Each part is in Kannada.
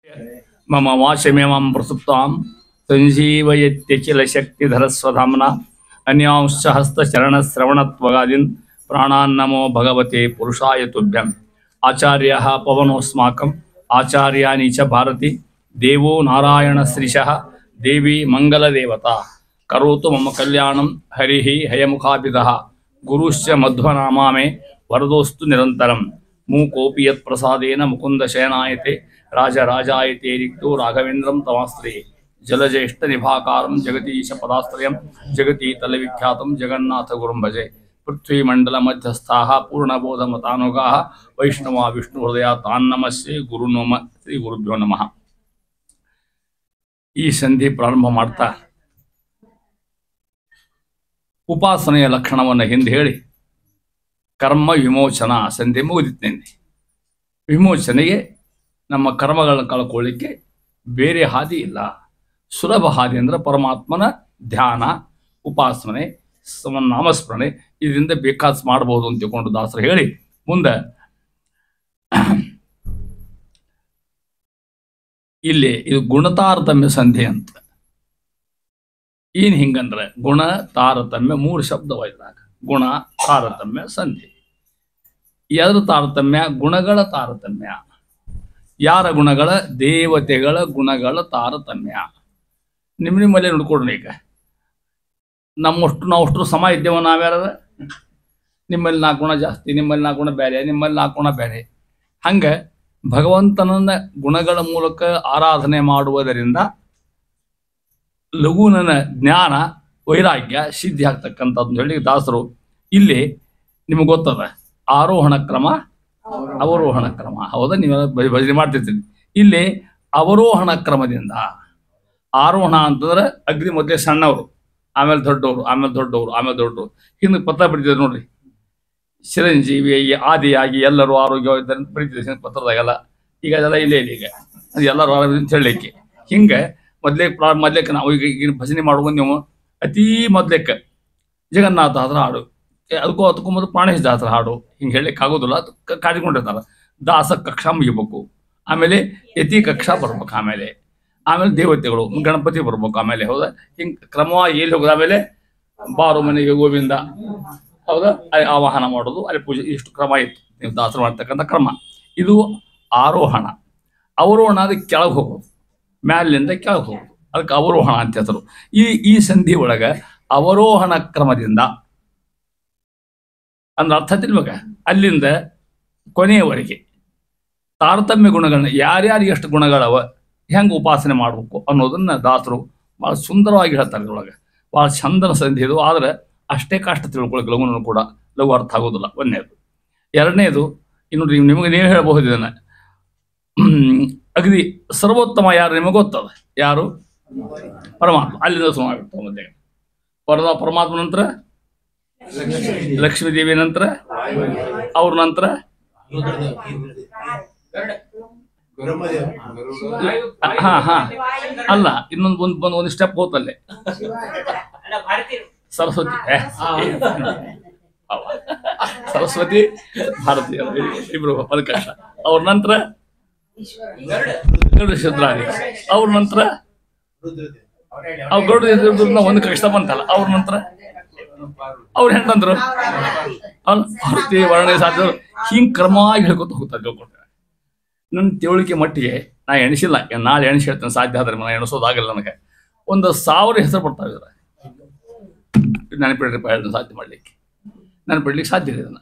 मम वाचमिमां प्रसुप्तां संजीवयत्यखिलशक्तिधरस्वधाम्ना अन्यांश्च हस्तचरणश्रवणत्वगादीन् प्राणान्नमो भगवते पुरुषाय तुभ्यम्। आचार्यः पवनोऽस्माकम् आचार्याणि च भारती देवो नारायणश्रीशः देवी मंगलदेवता करोतु मम कल्याणं हरिः हयमुखाभिदः गुरुश्च मध्वनामा मे वरदोस्तु निरन्तरं मूकोऽपि यत्प्रसादेन मुकुन्दशयनायते राजराजायते रिक्तो राघवेन्द्रं तमाश्रये जलज्येष्ठनिभाकारं जगतीश पदाश्रयं जगतीतलविख्यातं जगन्नाथगुरुं भजे। पृथ्वीमण्डलमध्यस्थाः पूर्णबोधमतानुगाः वैष्णवा विष्णुहृदया तान्नमस्ये गुरुनम ಶ್ರೀ ಗುರುಭ್ಯೋ ನಮಃ। ಈ ಸಂಧಿ ಪ್ರಾರಂಭ ಮಾಡ್ತಾ ಉಪಾಸನೆಯ ಲಕ್ಷಣವನ್ನು ಹಿಂದೆ ಹೇಳಿ ಕರ್ಮ ವಿಮೋಚನಾ ಸಂಧಿ ಮುಗಿದಿತ್ತೇನೆ. ವಿಮೋಚನೆಗೆ ನಮ್ಮ ಕರ್ಮಗಳನ್ನು ಕಳ್ಕೊಳ್ಳಿಕ್ಕೆ ಬೇರೆ ಹಾದಿ ಇಲ್ಲ. ಸುಲಭ ಹಾದಿ ಅಂದರೆ ಪರಮಾತ್ಮನ ಧ್ಯಾನ, ಉಪಾಸನೆ, ನಾಮಸ್ಮರಣೆ, ಇದರಿಂದ ಬೇಕಾದ ಮಾಡಬಹುದು ಅಂತ ತಿಳ್ಕೊಂಡು ದಾಸರು ಹೇಳಿ ಮುಂದೆ ಇಲ್ಲಿ ಇದು ಗುಣತಾರತಮ್ಯ ಸಂಧಿ ಅಂತ. ಏನು ಹಿಂಗಂದ್ರೆ ಗುಣ ತಾರತಮ್ಯ ಮೂರು ಶಬ್ದವಾಯಿದಾಗ ಗುಣ ತಾರತಮ್ಯ ಸಂಧಿ. ಯಾರ ತಾರತಮ್ಯ? ಗುಣಗಳ ತಾರತಮ್ಯ. ಯಾರ ಗುಣಗಳ? ದೇವತೆಗಳ ಗುಣಗಳ ತಾರತಮ್ಯ. ನಿಮ್ಮಲ್ಲೇ ನೋಡ್ಕೊಡ್ರಿ. ಈಗ ನಾವಷ್ಟು ಸಮ ಇದ್ದೇವ. ನಾವ್ಯಾರ ನಿಮ್ಮಲ್ಲಿ 4 ಗುಣ ಜಾಸ್ತಿ, ನಿಮ್ಮಲ್ಲಿ 4 ಗುಣ ಬೇರೆ, ನಿಮ್ಮಲ್ಲಿ 4 ಗುಣ ಬೇರೆ. ಹಂಗೆ ಭಗವಂತನನ್ನ ಗುಣಗಳ ಮೂಲಕ ಆರಾಧನೆ ಮಾಡುವುದರಿಂದ ಲಘುನನ ಜ್ಞಾನ ವೈರಾಗ್ಯ ಸಿದ್ಧಿ ಆಗ್ತಕ್ಕಂಥದ್ದು ಹೇಳಿ ದಾಸರು ಇಲ್ಲಿ ನಿಮಗೆ ಗೊತ್ತದ. ಆರೋಹಣ ಕ್ರಮ, ಅವರೋಹಣ ಕ್ರಮ. ಹೌದಾ? ನೀವೆಲ್ಲ ಭಜನೆ ಮಾಡ್ತಿರ್ತೀರಿ. ಇಲ್ಲಿ ಅವರೋಹಣ ಕ್ರಮದಿಂದ ಆರೋಹಣ ಅಂತಂದ್ರೆ ಅಗ್ನಿ ಮೊದಲೇ ಸಣ್ಣವರು, ಆಮೇಲೆ ದೊಡ್ಡವರು, ಆಮೇಲೆ ದೊಡ್ಡವರು, ಆಮೇಲೆ ದೊಡ್ಡವರು. ಹಿಂದೆ ಪತ್ರ ಬರೀತಿದ್ರು ನೋಡ್ರಿ. ಚಿರಂಜೀವಿಯಾಗಿ ಆದಿಯಾಗಿ ಎಲ್ಲರೂ ಆರೋಗ್ಯವಾಗಿದ್ದಾರೆ ಬರೀತಿದ್ರು ಪತ್ರದಾಗೆಲ್ಲ. ಈಗ ಅದೆಲ್ಲ ಇಲ್ಲೇ ಇಲ್ಲ. ಈಗ ಅದು ಎಲ್ಲರೂ ಆರೋಗ್ಯ ಅಂತ ಹೇಳಲಿಕ್ಕೆ ಹಿಂಗೆ ಮೊದ್ಲೇಕ್ಕೆ ನಾವು ಈಗ ಭಜನೆ ಮಾಡುವ ನೀವು ಅತೀ ಮೊದ್ಲೇಕ್ಕೆ ಜಗನ್ನಾಥ ದಾಸರ ಹಾಡು, ಅದಕ್ಕೂ ಮೊದಲು ಪ್ರಾಣೇಶ ದಾಸರ ಹಾಡು ಹಿಂಗೆ ಹೇಳಲಿಕ್ಕೆ ಆಗೋದಿಲ್ಲ. ಅದು ಕಾಡಿಕೊಂಡಿರ್ತಾರೆ. ದಾಸ ಕಕ್ಷಾ ಮುಗಿಬೇಕು, ಆಮೇಲೆ ಯತಿ ಕಕ್ಷಾ ಬರ್ಬೇಕು, ಆಮೇಲೆ ದೇವತೆಗಳು ಗಣಪತಿ ಬರ್ಬೇಕು, ಆಮೇಲೆ ಹೌದಾ ಹಿಂಗೆ ಕ್ರಮವಾಗಿ ಎಲ್ಲಿ ಹೋಗೋದು. ಆಮೇಲೆ ಬಾರು ಮನೆಗೆ ಗೋವಿಂದ, ಹೌದಾ, ಅಲ್ಲಿ ಆವಾಹನ ಮಾಡೋದು, ಅಲ್ಲಿ ಪೂಜೆ, ಇಷ್ಟು ಕ್ರಮ ಇತ್ತು ನೀವು ದಾಸರು ಮಾಡ್ತಕ್ಕಂಥ ಕ್ರಮ. ಇದು ಆರೋಹಣ. ಅವರೋಹಣ ಅದಕ್ಕೆ ಕೆಳಗೆ ಹೋಗೋದು, ಮ್ಯಾಲಿನಿಂದ ಕೆಳಗೆ ಹೋಗೋದು, ಅದಕ್ಕೆ ಅವರೋಹಣ ಅಂತ ಹೆಸರು. ಈ ಸಂಧಿ ಒಳಗೆ ಅವರೋಹಣ ಕ್ರಮದಿಂದ ಅಂದ್ರೆ ಅರ್ಥ ತಿಳ್ಬೇಕ, ಅಲ್ಲಿಂದ ಕೊನೆಯವರೆಗೆ ತಾರತಮ್ಯ ಗುಣಗಳನ್ನ ಯಾರ್ಯಾರು ಎಷ್ಟು ಗುಣಗಳವ ಹೆಂಗೆ ಉಪಾಸನೆ ಮಾಡಬೇಕು ಅನ್ನೋದನ್ನ ದಾಸರು ಭಾಳ ಸುಂದರವಾಗಿ ಹೇಳ್ತಾರೆ. ಇದ್ರೊಳಗೆ ಭಾಳ ಚಂದನ ಸಂಧಿ ಇದು. ಆದರೆ ಅಷ್ಟೇ ಕಷ್ಟ ತಿಳ್ಕೊಳಕ್ಕೆ ಲಘುನೂ ಕೂಡ ಲಘು ಅರ್ಥ ಆಗೋದಿಲ್ಲ. ಒಂದನೇದು. ಎರಡನೇದು ಇನ್ನು ನಿಮಗೆ ನೀವು ಹೇಳಬಹುದು ಇದನ್ನ, ಅಗದಿ ಸರ್ವೋತ್ತಮ ಯಾರು ನಿಮಗೆ ಗೊತ್ತದ. ಯಾರು? ಪರಮಾತ್ಮ. ಅಲ್ಲಿಂದ ಸುಮಾರು ಮೊದಲೇ ಪರಮಾತ್ಮ ನಂತರ ಲಕ್ಷ್ಮೀ ದೇವಿ ನಂತರ ಅವ್ರ ನಂತರ ಅಲ್ಲ ಇನ್ನೊಂದು ಸ್ಟೆಪ್ ಹೋತಲ್ಲೇ ಸರಸ್ವತಿ. ಸರಸ್ವತಿ ಭಾರತೀಯ ಇಬ್ರು ಫಲಕಷ್ಟ. ಅವ್ರ ನಂತರ ಶುದ್ರಾದಿ. ಅವ್ರ ನಂತರ ಅವ್ರು ಗೌಡ ಒಂದು ಕಷ್ಟ ಬಂತಲ್ಲ. ಅವ್ರ ನಂತರ ಅವ್ರ ಹೆಂಡಂದ್ರು ಭಾರತಿ ವರ್ಣ ಸಾಧ್ಯ. ಹಿಂಗೆ ಕ್ರಮವಾಗಿ ಹೇಳ್ಕೊತ ಹೋಗ್ತಾರೆ. ತಿಳ್ಕೊಂಡ್ರೆ ನನ್ನ ತಿಳುವಳಿಕೆ ಮಟ್ಟಿಗೆ ನಾ ಎಣಿಸಿಲ್ಲ, ನಾಳೆ ಎಣಿಸಿ ಹೇಳ್ತೇನೆ. ಸಾಧ್ಯ ಆದ್ರೆ ನಾನು ಎಣಿಸೋದಾಗಲ್ಲ. ನನಗೆ 1000 ಹೆಸರು ಬರ್ತಾವೆ. ನೆನಪಿಡ್ರಿಪ್ಪ, ಹೇಳ್ತೇನೆ ಸಾಧ್ಯ ಮಾಡ್ಲಿಕ್ಕೆ, ನೆನಪಿಡ್ಲಿಕ್ಕೆ ಸಾಧ್ಯ ಇದೆ. ಇದನ್ನ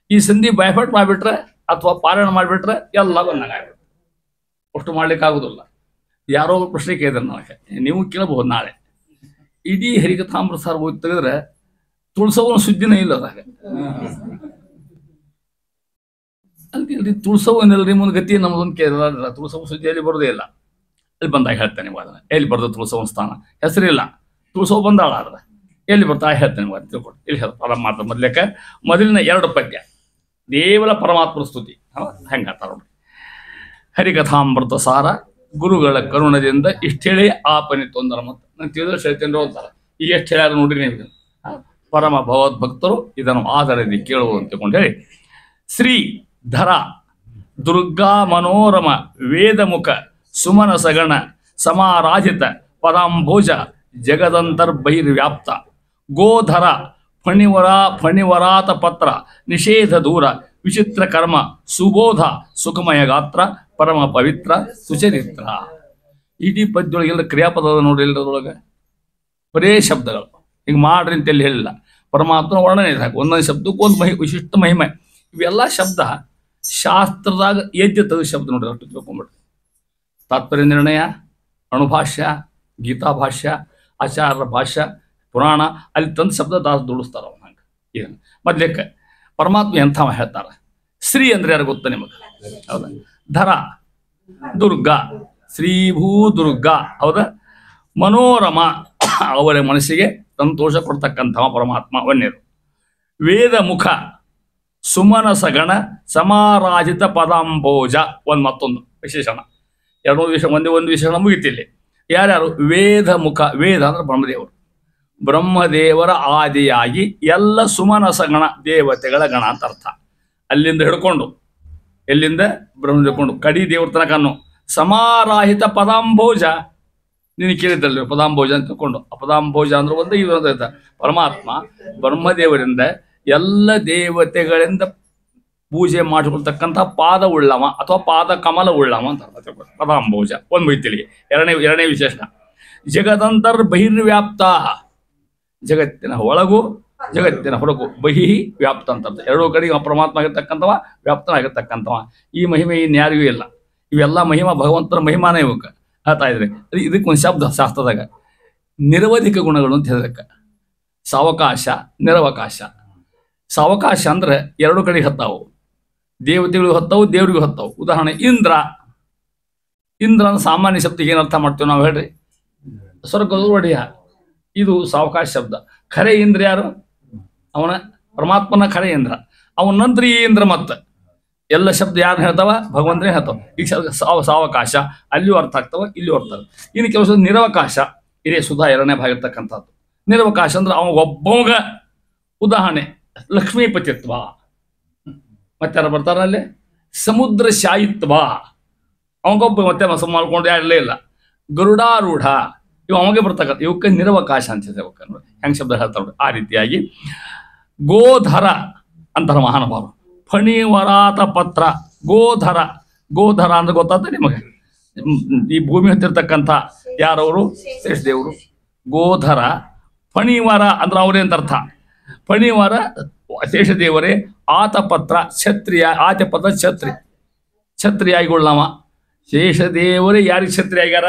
ಈ ಸಂಧಿ ಬೈಫಟ್ ಮಾಡಿಬಿಟ್ರೆ ಅಥವಾ ಪಾರಾಯಣ ಮಾಡಿಬಿಟ್ರೆ ಎಲ್ಲ ಒಂದಾಗುತ್ತೆ. ಅಷ್ಟು ಮಾಡ್ಲಿಕ್ಕೆ ಆಗೋದಿಲ್ಲ. ಯಾರೋ ಪ್ರಶ್ನೆ ಕೇಳಿದ್ರೆ ನನಗೆ, ನೀವು ಕೇಳಬಹುದು ನಾಳೆ. ಇಡೀ ಹರಿಕಥಾಮೃತ ಸಾರ ಹೋಗಿ ತೆಗೆದ್ರೆ ತುಳಸವನ ಸುದ್ದಿನೇ ಇಲ್ಲ ಅದಾಗ. ಅಲ್ಲಿ ತುಳಸವನ್ನೆಲ್ಲರಿ ಮುಂದೆ ಗತಿ ನಮ್ಮದೊಂದು ಕೇಳಿಲ್ಲ. ತುಳಸವ ಸುದ್ದಿಯಲ್ಲಿ ಬರೋದೇ ಇಲ್ಲ. ಅಲ್ಲಿ ಬಂದಾಗ ಹೇಳ್ತೇನೆ ಅದನ್ನ. ಎಲ್ಲಿ ಬರ್ತದೆ ತುಳಸವನ ಸ್ಥಾನ? ಹೆಸರಿಲ್ಲ. ತುಳಸವ ಬಂದಾಳ ಆದ್ರೆ ಎಲ್ಲಿ ಬರ್ತಾ ಹೇಳ್ತೇನೆ ತಿಳ್ಕೊಂಡು. ಇಲ್ಲಿ ಹೇಳ್ತಾರೆ ಮಾತ್ರ ಮೊದಲೇಕ ಮೊದಲಿನ 2 ಪದ್ಯ ದೇವರ ಪರಮಾತ್ಮ ಸ್ತುತಿ ಹೆಂಗಾತಾರ ನೋಡಿ. ಹರಿಕಥಾಮೃತ ಸಾರ ಗುರುಗಳ ಕರುಣದಿಂದ ಇಷ್ಟು ಹೇಳಿ ಆಪನಿ ತೊಂದರೆ ಮತ್ತು ನಾನು ತಿಳಿದ್ರೆ ಹೇಳ್ತೇನೆ ಅಂತಾರೆ. ಈಗ ಎಷ್ಟು ಹೇಳ್ಯಾರ ನೋಡ್ರಿ ನೀವು. ಪರಮ ಭಗವದ್ಭಕ್ತರು ಇದನ್ನು ಆಧಾರದಿ ಕೇಳುವುದು ಅಂತ ತಿಳ್ಕೊಂಡು ಹೇಳಿ ಶ್ರೀ ಧರ ದುರ್ಗಾ ಮನೋರಮ ವೇದಮುಖ ಸುಮನ ಸಗಣ ಸಮಾರಾಜಿತ ಪದಾಂಭೋಜ ಜಗದಂತರ್ಬಹಿರ್ವ್ಯಾಪ್ತ ಗೋಧರ ಫಣಿವರಾತ ಪತ್ರ ನಿಷೇಧ ದೂರ ವಿಚಿತ್ರ ಕರ್ಮ ಸುಬೋಧ ಸುಖಮಯ ಗಾತ್ರ ಪರಮ ಪವಿತ್ರ ಸುಚರಿತ್ರ. ಇಡೀ ಪದ್ಯೊಳಗೆಲ್ಲ ಕ್ರಿಯಾಪದದ ನೋಡಿ ಎಲ್ಲರೊಳಗೆ ಬರೇ ಶಬ್ದಗಳು. ಹಿಂಗೆ ಮಾಡ್ರಿ ಅಂತೆಲ್ಲಿ ಹೇಳಿಲ್ಲ. ಪರಮಾತ್ಮನ ವರ್ಣನೆ ಸಾಕು. ಒಂದೊಂದು ಶಬ್ದಕ್ಕೂ ಒಂದು ವಿಶಿಷ್ಟ ಮಹಿಮೆ. ಇವೆಲ್ಲ ಶಬ್ದ ಶಾಸ್ತ್ರದಾಗ ಎದ್ದು ತೆಗೆದು ಶಬ್ದ ನೋಡ್ರಿ, ಅಷ್ಟು ತಿಳ್ಕೊಂಬಿಡ್ರಿ. ತಾತ್ಪರ್ಯ ನಿರ್ಣಯ, ಅಣುಭಾಷ್ಯ, ಗೀತಾಭಾಷ್ಯ, ಆಚಾರ್ಯರ ಭಾಷ್ಯ, ಪುರಾಣ, ಅಲ್ಲಿ ತಂದು ಶಬ್ದ ದಾಸ ದುಡಿಸ್ತಾರ ಅವ್ನು. ಹಂಗೆ ಏನು ಮೊದ್ಲೇಕ ಪರಮಾತ್ಮ ಎಂಥವ ಹೇಳ್ತಾರೆ. ಶ್ರೀ ಅಂದ್ರೆ ಯಾರು ಗೊತ್ತ ನಿಮಗೆ? ಹೌದಾ? ಧರ ದುರ್ಗ, ಶ್ರೀಭೂ ದುರ್ಗ, ಹೌದಾ? ಮನೋರಮ, ಅವರ ಮನಸ್ಸಿಗೆ ಸಂತೋಷ ಕೊಡ್ತಕ್ಕಂಥವ ಪರಮಾತ್ಮ ವನ್ಯರು. ವೇದ ಮುಖ ಸುಮನ ಸಗಣ ಸಮಾರಾಜಿತ ಪದಾಂಬೋಜ, ಒಂದು ಮತ್ತೊಂದು ವಿಶೇಷಣ. ಎರಡೂ ವಿಷಯ ಒಂದು ವಿಶೇಷಣ ಮುಗಿತಿಲ್ಲಿ. ಯಾರ್ಯಾರು? ವೇದ ಮುಖ. ವೇದ ಅಂದ್ರೆ ಬ್ರಹ್ಮದೇವರು. ಬ್ರಹ್ಮದೇವರ ಆದಿಯಾಗಿ ಎಲ್ಲ ಸುಮನ ಸಗಣ ದೇವತೆಗಳ ಗಣ ಅಂತ ಅರ್ಥ. ಅಲ್ಲಿಂದ ಹಿಡ್ಕೊಂಡು ಎಲ್ಲಿಂದ ಬ್ರಹ್ಮ ಹಿಡ್ಕೊಂಡು ಕಡಿ ದೇವ್ರ ತನಕನ್ನು ಸಮಾರಾಹಿತ ಪದಾಂಬೋಜ. ನೀನು ಕೇಳಿದ್ದಲ್ಲ ಪದಾಂಬೋಜ ಅಂತ ತಿಳ್ಕೊಂಡು. ಆ ಪದಾಂಬೋಜ ಅಂದ್ರೆ ಒಂದು ಇವರೊಂದು ಆಯ್ತಾ. ಪರಮಾತ್ಮ ಬ್ರಹ್ಮದೇವರಿಂದ ಎಲ್ಲ ದೇವತೆಗಳಿಂದ ಪೂಜೆ ಮಾಡಿಕೊಳ್ತಕ್ಕಂಥ ಪಾದ ಉಳ್ಳವ ಅಥವಾ ಪಾದ ಕಮಲ ಉಳ್ಳವ ಅಂತ ಅರ್ಥ. ಪದಾಂಬೋಜ ಒಂದು ಬೈತಿಲಿ. ಎರಡನೇ ವಿಶೇಷಣ ಜಗದಂತರ್ ಬಹಿರ್ವ್ಯಾಪ್ತ, ಜಗತ್ತಿನ ಒಳಗು ಜಗತ್ತಿನ ಹೊರಗು. ಬಹಿ ವ್ಯಾಪ್ತ ಅಂತ ಎರಡೂ ಕಡೆಗೆ ಪರಮಾತ್ಮ ಆಗಿರ್ತಕ್ಕಂಥವ, ವ್ಯಾಪ್ತನಾಗಿರ್ತಕ್ಕಂಥವ. ಈ ಮಹಿಮೆ ಇನ್ಯಾರಿಗೂ ಇಲ್ಲ. ಇವೆಲ್ಲ ಮಹಿಮಾ ಭಗವಂತನ ಮಹಿಮಾನ ಇವಕ್ಕೆ ಹೇಳ್ತಾ ಇದ್ರೆ. ಇದಕ್ಕೊಂದು ಶಬ್ದ ಶಾಸ್ತ್ರದಾಗ ನಿರವಧಿಕ ಗುಣಗಳು ಅಂತ ಹೇಳದಕ್ಕೆ. ಸಾವಕಾಶ, ನಿರವಕಾಶ. ಸಾವಕಾಶ ಅಂದ್ರೆ ಎರಡು ಕಡೆಗೆ ಹತ್ತಾವು, ದೇವತೆಗಳಿಗೂ ಹತ್ತಾವು, ದೇವರಿಗೂ ಹತ್ತಾವು. ಉದಾಹರಣೆ ಇಂದ್ರ. ಇಂದ್ರ ಅಂದ್ರೆ ಸಾಮಾನ್ಯ ಶಬ್ದಕ್ಕೆ ಏನು ಅರ್ಥ ಮಾಡ್ತೀವಿ ನಾವು ಹೇಳ್ರಿ? ಸ್ವರ್ಗದ ಒಡೆಯ. ಇದು ಸಾವಕಾಶ ಶಬ್ದ. ಖರೆ ಇಂದ್ರ ಯಾರು? ಅವನ ಪರಮಾತ್ಮನ ಖರೆ ಇಂದ್ರ. ಅವನ ನಂತರ ಈ ಇಂದ್ರ ಮತ್ತೆ ಎಲ್ಲ ಶಬ್ದ ಯಾರು ಹೇಳ್ತಾವ? ಭಗವಂತನೇ ಹೇಳ್ತಾವ. ಈಗ ಸಾವಕಾಶ ಅಲ್ಲಿಯೂ ಅರ್ಥ ಆಗ್ತಾವ, ಇಲ್ಲಿಯೂ ಅರ್ಥ ಆಗ್ತವೆ. ಇನ್ನು ಕೆಲಸ ನಿರವಕಾಶ, ಇದೇ ಸುಧಾ ಎರಡನೇ ಭಾಗ ಇರ್ತಕ್ಕಂಥದ್ದು. ನಿರವಕಾಶ ಅಂದ್ರೆ ಅವನ ಒಬ್ಬವಾಗ. ಉದಾಹರಣೆ ಲಕ್ಷ್ಮೀಪತಿತ್ವ. ಮತ್ತೆ ಬರ್ತಾರ ಅಲ್ಲಿ ಸಮುದ್ರ ಶಾಯಿತ್ವ. ಅವಗೊಬ್ಬ ಮತ್ತೆ ಮಾಡ್ಕೊಂಡು ಯಾರಲ್ಲೇ ಇಲ್ಲ. ಗರುಡಾರೂಢ, ಇವು ಅವಾಗೆ ಬರ್ತಕ್ಕಂಥ. ಇವಕ್ಕೆ ನಿರವಕಾಶ ಅಂತಿದೆ. ಹೆಂಗೆ ಶಬ್ದ ಹೇಳ್ತಾ ನೋಡ್ರಿ. ಆ ರೀತಿಯಾಗಿ ಗೋಧರ ಅಂತಾರೆ ಮಹಾನುಭಾವರು. ಫಣಿವರಾತ ಪತ್ರ ಗೋಧರ. ಗೋಧರ ಅಂದ್ರೆ ಗೊತ್ತಾಗ್ತದೆ ನಿಮಗೆ? ಈ ಭೂಮಿ ಹೊತ್ತಿರ್ತಕ್ಕಂಥ ಯಾರವರು? ಶೇಷದೇವರು. ಗೋಧರ ಫಣಿವರ ಅಂದ್ರೆ ಅವರೇ ಅಂತ ಅರ್ಥ. ಫಣಿವರ ಶೇಷದೇವರೇ. ಆತಪತ್ರ ಕ್ಷತ್ರಿಯ. ಆತಪತ್ರ ಛತ್ರಿ, ಛತ್ರಿಯಾಗಿಗೊಳ್ಳವ. ಶೇಷದೇವರೇ ಯಾರಿಗೆ ಛತ್ರಿ ಆಗ್ಯಾರ?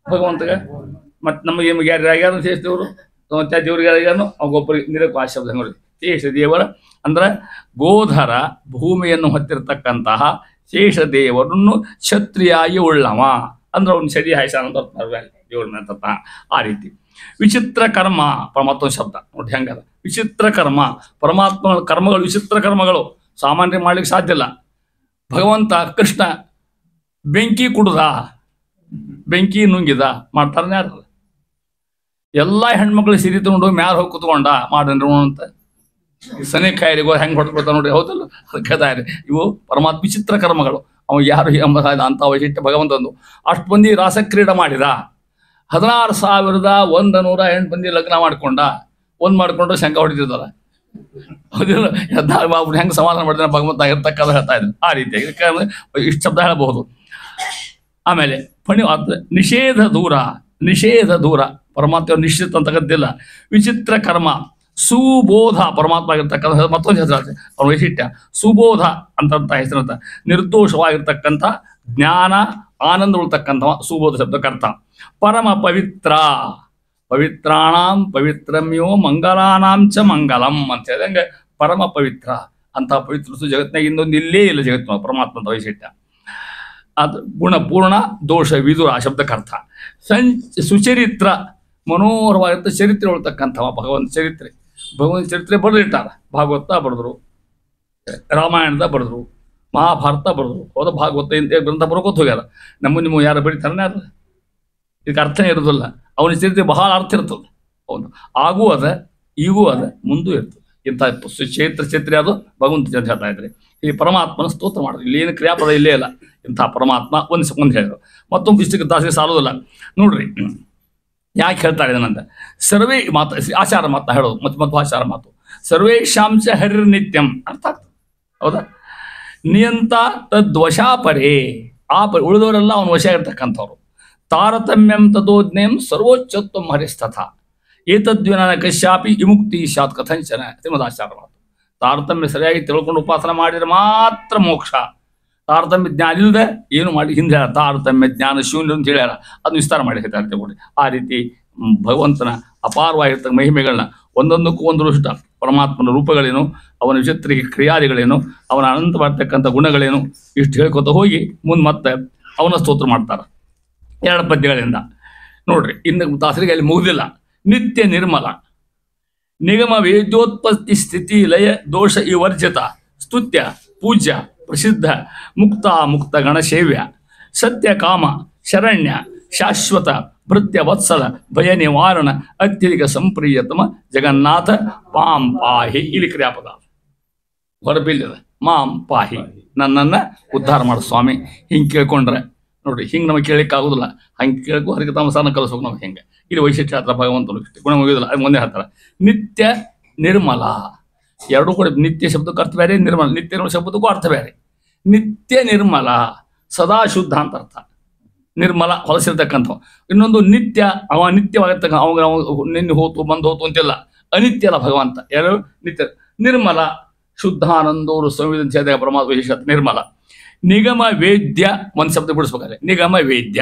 ಭಗವಂತಗ. ಮತ್ತು ನಮಗೆ ಯಾರು ಆಗ್ಯಾರ? ಶೇಷದೇವರು. ಮತ್ತೆ ದೇವ್ರಿಗೆ ಯಾರ್ಯಾರು? ಅವಗೊಬ್ಬರಿಗೆ ನಿರವಕಾಶ ಶಬ್ದ ನೋಡಿ. ಶೇಷದೇವರ ಅಂದ್ರೆ ಗೋಧರ, ಭೂಮಿಯನ್ನು ಹೊತ್ತಿರ್ತಕ್ಕಂತಹ ಶೇಷದೇವರನ್ನು ಕ್ಷತ್ರಿಯಾಗಿ ಉಳ್ಳವ ಅಂದ್ರೆ ಅವ್ನು ಸರಿ ಹಾಯ್ಸಾನ ಅಂತ ದೇವ್ರನ್ನ. ಆ ರೀತಿ ವಿಚಿತ್ರ ಕರ್ಮ ಮತ್ತೊಂದು ಶಬ್ದ ನೋಡಿ ಹೆಂಗದ. ವಿಚಿತ್ರ ಕರ್ಮ. ಪರಮಾತ್ಮ ಕರ್ಮಗಳು ವಿಚಿತ್ರ ಕರ್ಮಗಳು. ಸಾಮಾನ್ಯ ಮಾಡ್ಲಿಕ್ಕೆ ಸಾಧ್ಯ ಇಲ್ಲ. ಭಗವಂತ ಕೃಷ್ಣ ಬೆಂಕಿ ಕುಡ್ದ, ಬೆಂಕಿ ನುಂಗಿದ. ಮಾಡ್ತಾರನೇ ಯಾರು? ಎಲ್ಲ ಹೆಣ್ಮಕ್ಳು ಸಿರಿ ತಗೊಂಡು ಮ್ಯಾಲ ಹೋಗಿ ಕುತ್ಕೊಂಡ ಮಾಡ್ರಿ ಅಂತ ಸನೇಕಾಯರಿಗೋ ಹೆಂಗೆ ಹೊಡ್ಕೊಳ್ತಾ ನೋಡ್ರಿ. ಹೌದಲ್ಲ? ಅದಕ್ಕೆ ಇವು ಪರಮಾತ್ಮ ವಿಚಿತ್ರ ಕರ್ಮಗಳು. ಅವ ಯಾರು ಅಂತ ವೈಶಿಷ್ಟ್ಯ ಭಗವಂತಂದು. ಅಷ್ಟು ಮಂದಿ ರಾಸಕ್ರೀಡೆ ಮಾಡಿದ. 16,108 ಮಂದಿ ಲಗ್ನ ಮಾಡ್ಕೊಂಡ. ಒಂದು ಮಾಡ್ಕೊಂಡು ಶಂಕ ಹೊಡಿತಿರ್ತಾರ. ಹೌದಿಲ್ಲ? ಹೆಂಗೆ ಸಮಾಧಾನ ಮಾಡಿದ್ರೆ ಭಗವಂತ ಇರ್ತಕ್ಕಂಥ ಹೇಳ್ತಾ ಇದ್ರು. ಆ ರೀತಿಯಾಗಿ ಇಷ್ಟು ಶಬ್ದ ಹೇಳಬಹುದು. ಆಮೇಲೆ ನಿಷೇಧ ದೂರ. ನಿಷೇಧ ದೂರ ಪರಮಾತ್ಮ ನಿಶ್ಚಿತ ಅಂತಕ್ಕಂತಿಲ್ಲ. ವಿಚಿತ್ರ ಕರ್ಮ ಸುಬೋಧ ಪರಮಾತ್ಮ ಆಗಿರ್ತಕ್ಕಂಥ ಮತ್ತೊಂದು ಹೆಸರು ಅವ್ರ ವೈಶಿಷ್ಟ್ಯ. ಸುಬೋಧ ಅಂತ ಹೆಸರಂತ. ನಿರ್ದೋಷವಾಗಿರ್ತಕ್ಕಂಥ ಜ್ಞಾನ ಆನಂದ ಉಳ್ತಕ್ಕಂಥವ ಸುಬೋಧ ಶಬ್ದಕ್ಕರ್ಥ. ಪರಮ ಪವಿತ್ರ. ಪವಿತ್ರಾಣಾಂ ಪವಿತ್ರಮ್ಯೋ ಮಂಗಲಾನಾಂ ಚ ಮಂಗಲಂ ಅಂತ ಹೇಳಿದಂಗೆ ಪರಮ ಪವಿತ್ರ. ಅಂತಹ ಪವಿತ್ರ ಜಗತ್ತಿನಾಗ ಇನ್ನೊಂದು ಇಲ್ಲೇ ಇಲ್ಲ ಜಗತ್ತಿನ ಪರಮಾತ್ಮಂತ ವೈಶಿಷ್ಟ್ಯ. ಅದು ಗುಣಪೂರ್ಣ ದೋಷ ವಿದುರ ಆ ಶಬ್ದಕ್ಕರ್ಥ. ಸುಚರಿತ್ರ ಮನೋಹರವಾಗಿರ್ತ ಚರಿತ್ರೆ ಉಳ್ತಕ್ಕಂಥವ ಭಗವಂತ ಚರಿತ್ರೆ. ಭಗವಂತ ಚರಿತ್ರೆ ಬರೆದಿಟ್ಟಾರ. ಭಾಗವತ ಬರೆದ್ರು, ರಾಮಾಯಣದ ಬರೆದ್ರು, ಮಹಾಭಾರತ ಬರೆದ್ರು. ಹೌದಾ? ಭಾಗವತ ಇಂಥ ಗ್ರಂಥ ಬರ್ಕೋತ ಹೋಗ್ಯಾರ. ನಿಮ್ಮ ಯಾರು ಬರೀತಾರನೇ ಅದು ಇದಕ್ಕೆ ಅರ್ಥನೇ ಇರೋದಿಲ್ಲ. ಅವನ ಚರಿತ್ರೆ ಬಹಳ ಅರ್ಥ ಇರ್ತದೆ. ಹೌದು, ಆಗೂ ಅದ, ಈಗೂ ಅದ, ಮುಂದೂ ಇರ್ತದೆ. ಇಂಥ ಚೈತ್ರ ಚರಿತ್ರೆ ಅದು ಭಗವಂತ ಅಂತ ಹೇಳ್ತಾ ಇದ್ರೆ. ಈ ಪರಮಾತ್ಮನ ಸ್ತೋತ್ರ ಮಾಡಿದ್ರು. ಇಲ್ಲಿ ಏನು ಕ್ರಿಯಾಪದ ಇಲ್ಲೇ ಇಲ್ಲ. ಇಂಥ ಪರಮಾತ್ಮ ಒಂದು ಹೇಳಿದ್ರು. ಮತ್ತೊಂದು ಇಷ್ಟಕ್ಕೆ ದಾಸಿಗೆ ಸಾಲೋದಿಲ್ಲ ನೋಡ್ರಿ. ಯಾಕೆ ಹೇಳ್ತಾ ಇದ್ದಾನಂತ ಸರ್ವೇ ಮಾತು ಆಚಾರ ಮಾತನ್ನ ಹೇಳೋದು ಮತ್ತು ಆಚಾರ ಮಾತು ಸರ್ವೇಶಾಂಶ ಹರಿರ್ ನಿತ್ಯಂ ಅರ್ಥ ಆಗ್ತದೆ ಹೌದಾ. ನಿಯಂತ ತದ್ವಶಾಪರೇ ಉಳಿದವರೆಲ್ಲ ಅವನ ವಶ ಇರ್ತಕ್ಕಂಥವ್ರು. ತಾರತಮ್ಯಂ ತದೋಜ್ಞೇಯಂ ಸರ್ವೋಚ್ಚತ್ವಂ ಹರಿಸ್ತಥ ಏತದ್ವಿನ ಕಶ್ಯಾಪಿ ವಿಮುಕ್ತಿ ಶಾತ್ ಕಥಂಚನ ಶ್ರೀಮದಾಚಾರ ಮಾತು. ತಾರತಮ್ಯ ಸರಿಯಾಗಿ ತಿಳ್ಕೊಂಡು ಉಪಾಸನ ಮಾಡಿದ್ರೆ ಮಾತ್ರ ಮೋಕ್ಷ. ತಾರತಮ್ಯ ಜ್ಞಾನ ಇಲ್ಲದೆ ಏನು ಮಾಡಿ ಹಿಂದೆ ಹೇಳ ತಾರತಮ್ಯ ಜ್ಞಾನ ಶೂನ್ಯ ಅಂತ ಹೇಳ್ಯಾರ, ಅದನ್ನು ವಿಸ್ತಾರ ಮಾಡಿ ಹೇಳ್ತಾರೆ ತಗೊಂಡು. ಆ ರೀತಿ ಭಗವಂತನ ಅಪಾರವಾಗಿರ್ತಕ್ಕ ಮಹಿಮೆಗಳನ್ನ ಒಂದೊಂದಕ್ಕೂ ಒಂದು ರುಷ್ಟ ಪರಮಾತ್ಮನ ರೂಪಗಳೇನು, ಅವನ ವಿಚಿತ್ರ ಕ್ರಿಯಾದಿಗಳೇನು, ಅವನ ಅನಂತವಾಗಿರ್ತಕ್ಕಂಥ ಗುಣಗಳೇನು, ಇಷ್ಟು ಹೇಳ್ಕೊತ ಹೋಗಿ ಮುಂದೆ ಮತ್ತೆ ಅವನ ಸ್ತೋತ್ರ ಮಾಡ್ತಾರೆ 2 ಪದ್ಯಗಳಿಂದ ನೋಡ್ರಿ. ಇನ್ನು ದಾಸರಿಗೆ ಅಲ್ಲಿ ಮುಗಿದಿಲ್ಲ. ನಿತ್ಯ ನಿರ್ಮಲ ನಿಗಮ ವೇದ್ಯೋತ್ಪತ್ತಿ ಸ್ಥಿತಿ ಲಯ ದೋಷ ವಿವರ್ಜಿತ ಸ್ತುತ್ಯ ಪೂಜ್ಯ ಪ್ರಸಿದ್ಧ ಮುಕ್ತ ಮುಕ್ತ ಗಣಸೇವ್ಯ ಸತ್ಯ ಕಾಮ ಶರಣ್ಯ ಶಾಶ್ವತ ಭೃತ್ಯ ವತ್ಸಲ ಭಯ ನಿವಾರಣ ಅತ್ಯಧಿಕ ಸಂಪ್ರಿಯತಮ ಜಗನ್ನಾಥ ಮಾಂ ಪಾಹಿ. ಇಲ್ಲಿ ಕ್ರಿಯಾಪದ ಹೊರಬಿಲ್ಲದ ಮಾಂ ಪಾಹಿ, ನನ್ನನ್ನು ಉದ್ಧಾರ ಮಾಡು ಸ್ವಾಮಿ. ಹಿಂಗೆ ಕೇಳ್ಕೊಂಡ್ರೆ ನೋಡ್ರಿ, ಹಿಂಗೆ ನಮಗೆ ಕೇಳಲಿಕ್ಕಾಗೋದಿಲ್ಲ. ಹಂಗೆ ಕೇಳ್ಕೊ ಹರಿಗೆ ತಾಮಸಾನ ಕಲಿಸ್ಬೇಕು ನಾವು. ಹೆಂಗೆ ಇಲ್ಲಿ ವೈಶಿಷ್ಟ್ಯ ಹತ್ರ ಭಗವಂತನು ಗುಣ ಮುಗಿಯೋದಿಲ್ಲ. ಅದು ಮುಂದೆ ಹೇಳ್ತಾರೆ ನಿತ್ಯ ನಿರ್ಮಲ. ಎರಡೂ ಕೂಡ ನಿತ್ಯ ಶಬ್ದಕ್ಕೂ ಅರ್ಥ ಬೇರೆ, ನಿರ್ಮಲ ನಿತ್ಯ ಶಬ್ದಕ್ಕೂ ಅರ್ಥ ಬೇರೆ. ನಿತ್ಯ ನಿರ್ಮಲ ಸದಾ ಶುದ್ಧ ಅಂತ ಅರ್ಥ. ನಿರ್ಮಲ ಹೊಲಸಿರ್ತಕ್ಕಂಥವು. ಇನ್ನೊಂದು ನಿತ್ಯ, ಅವ ನಿತ್ಯವಾಗಿರ್ತಕ್ಕ ಅವಾಗ ನಿನ್ನೆ ಹೋತು ಬಂದು ಹೋತು ಅಂತಿಲ್ಲ, ಅನಿತ್ಯ ಅಲ್ಲ ಭಗವಂತ. ಯಾರು ನಿತ್ಯ ನಿರ್ಮಲ ಶುದ್ಧಾನಂದೋರು ಸಂವೇದನ ಪರಮಾತ್ಮ ವಿಶೇಷ ನಿರ್ಮಲ. ನಿಗಮ ವೇದ್ಯ ಒಂದು ಶಬ್ದ ಬಿಡಿಸ್ಬೇಕಾದ್ರೆ ನಿಗಮ ವೇದ್ಯ.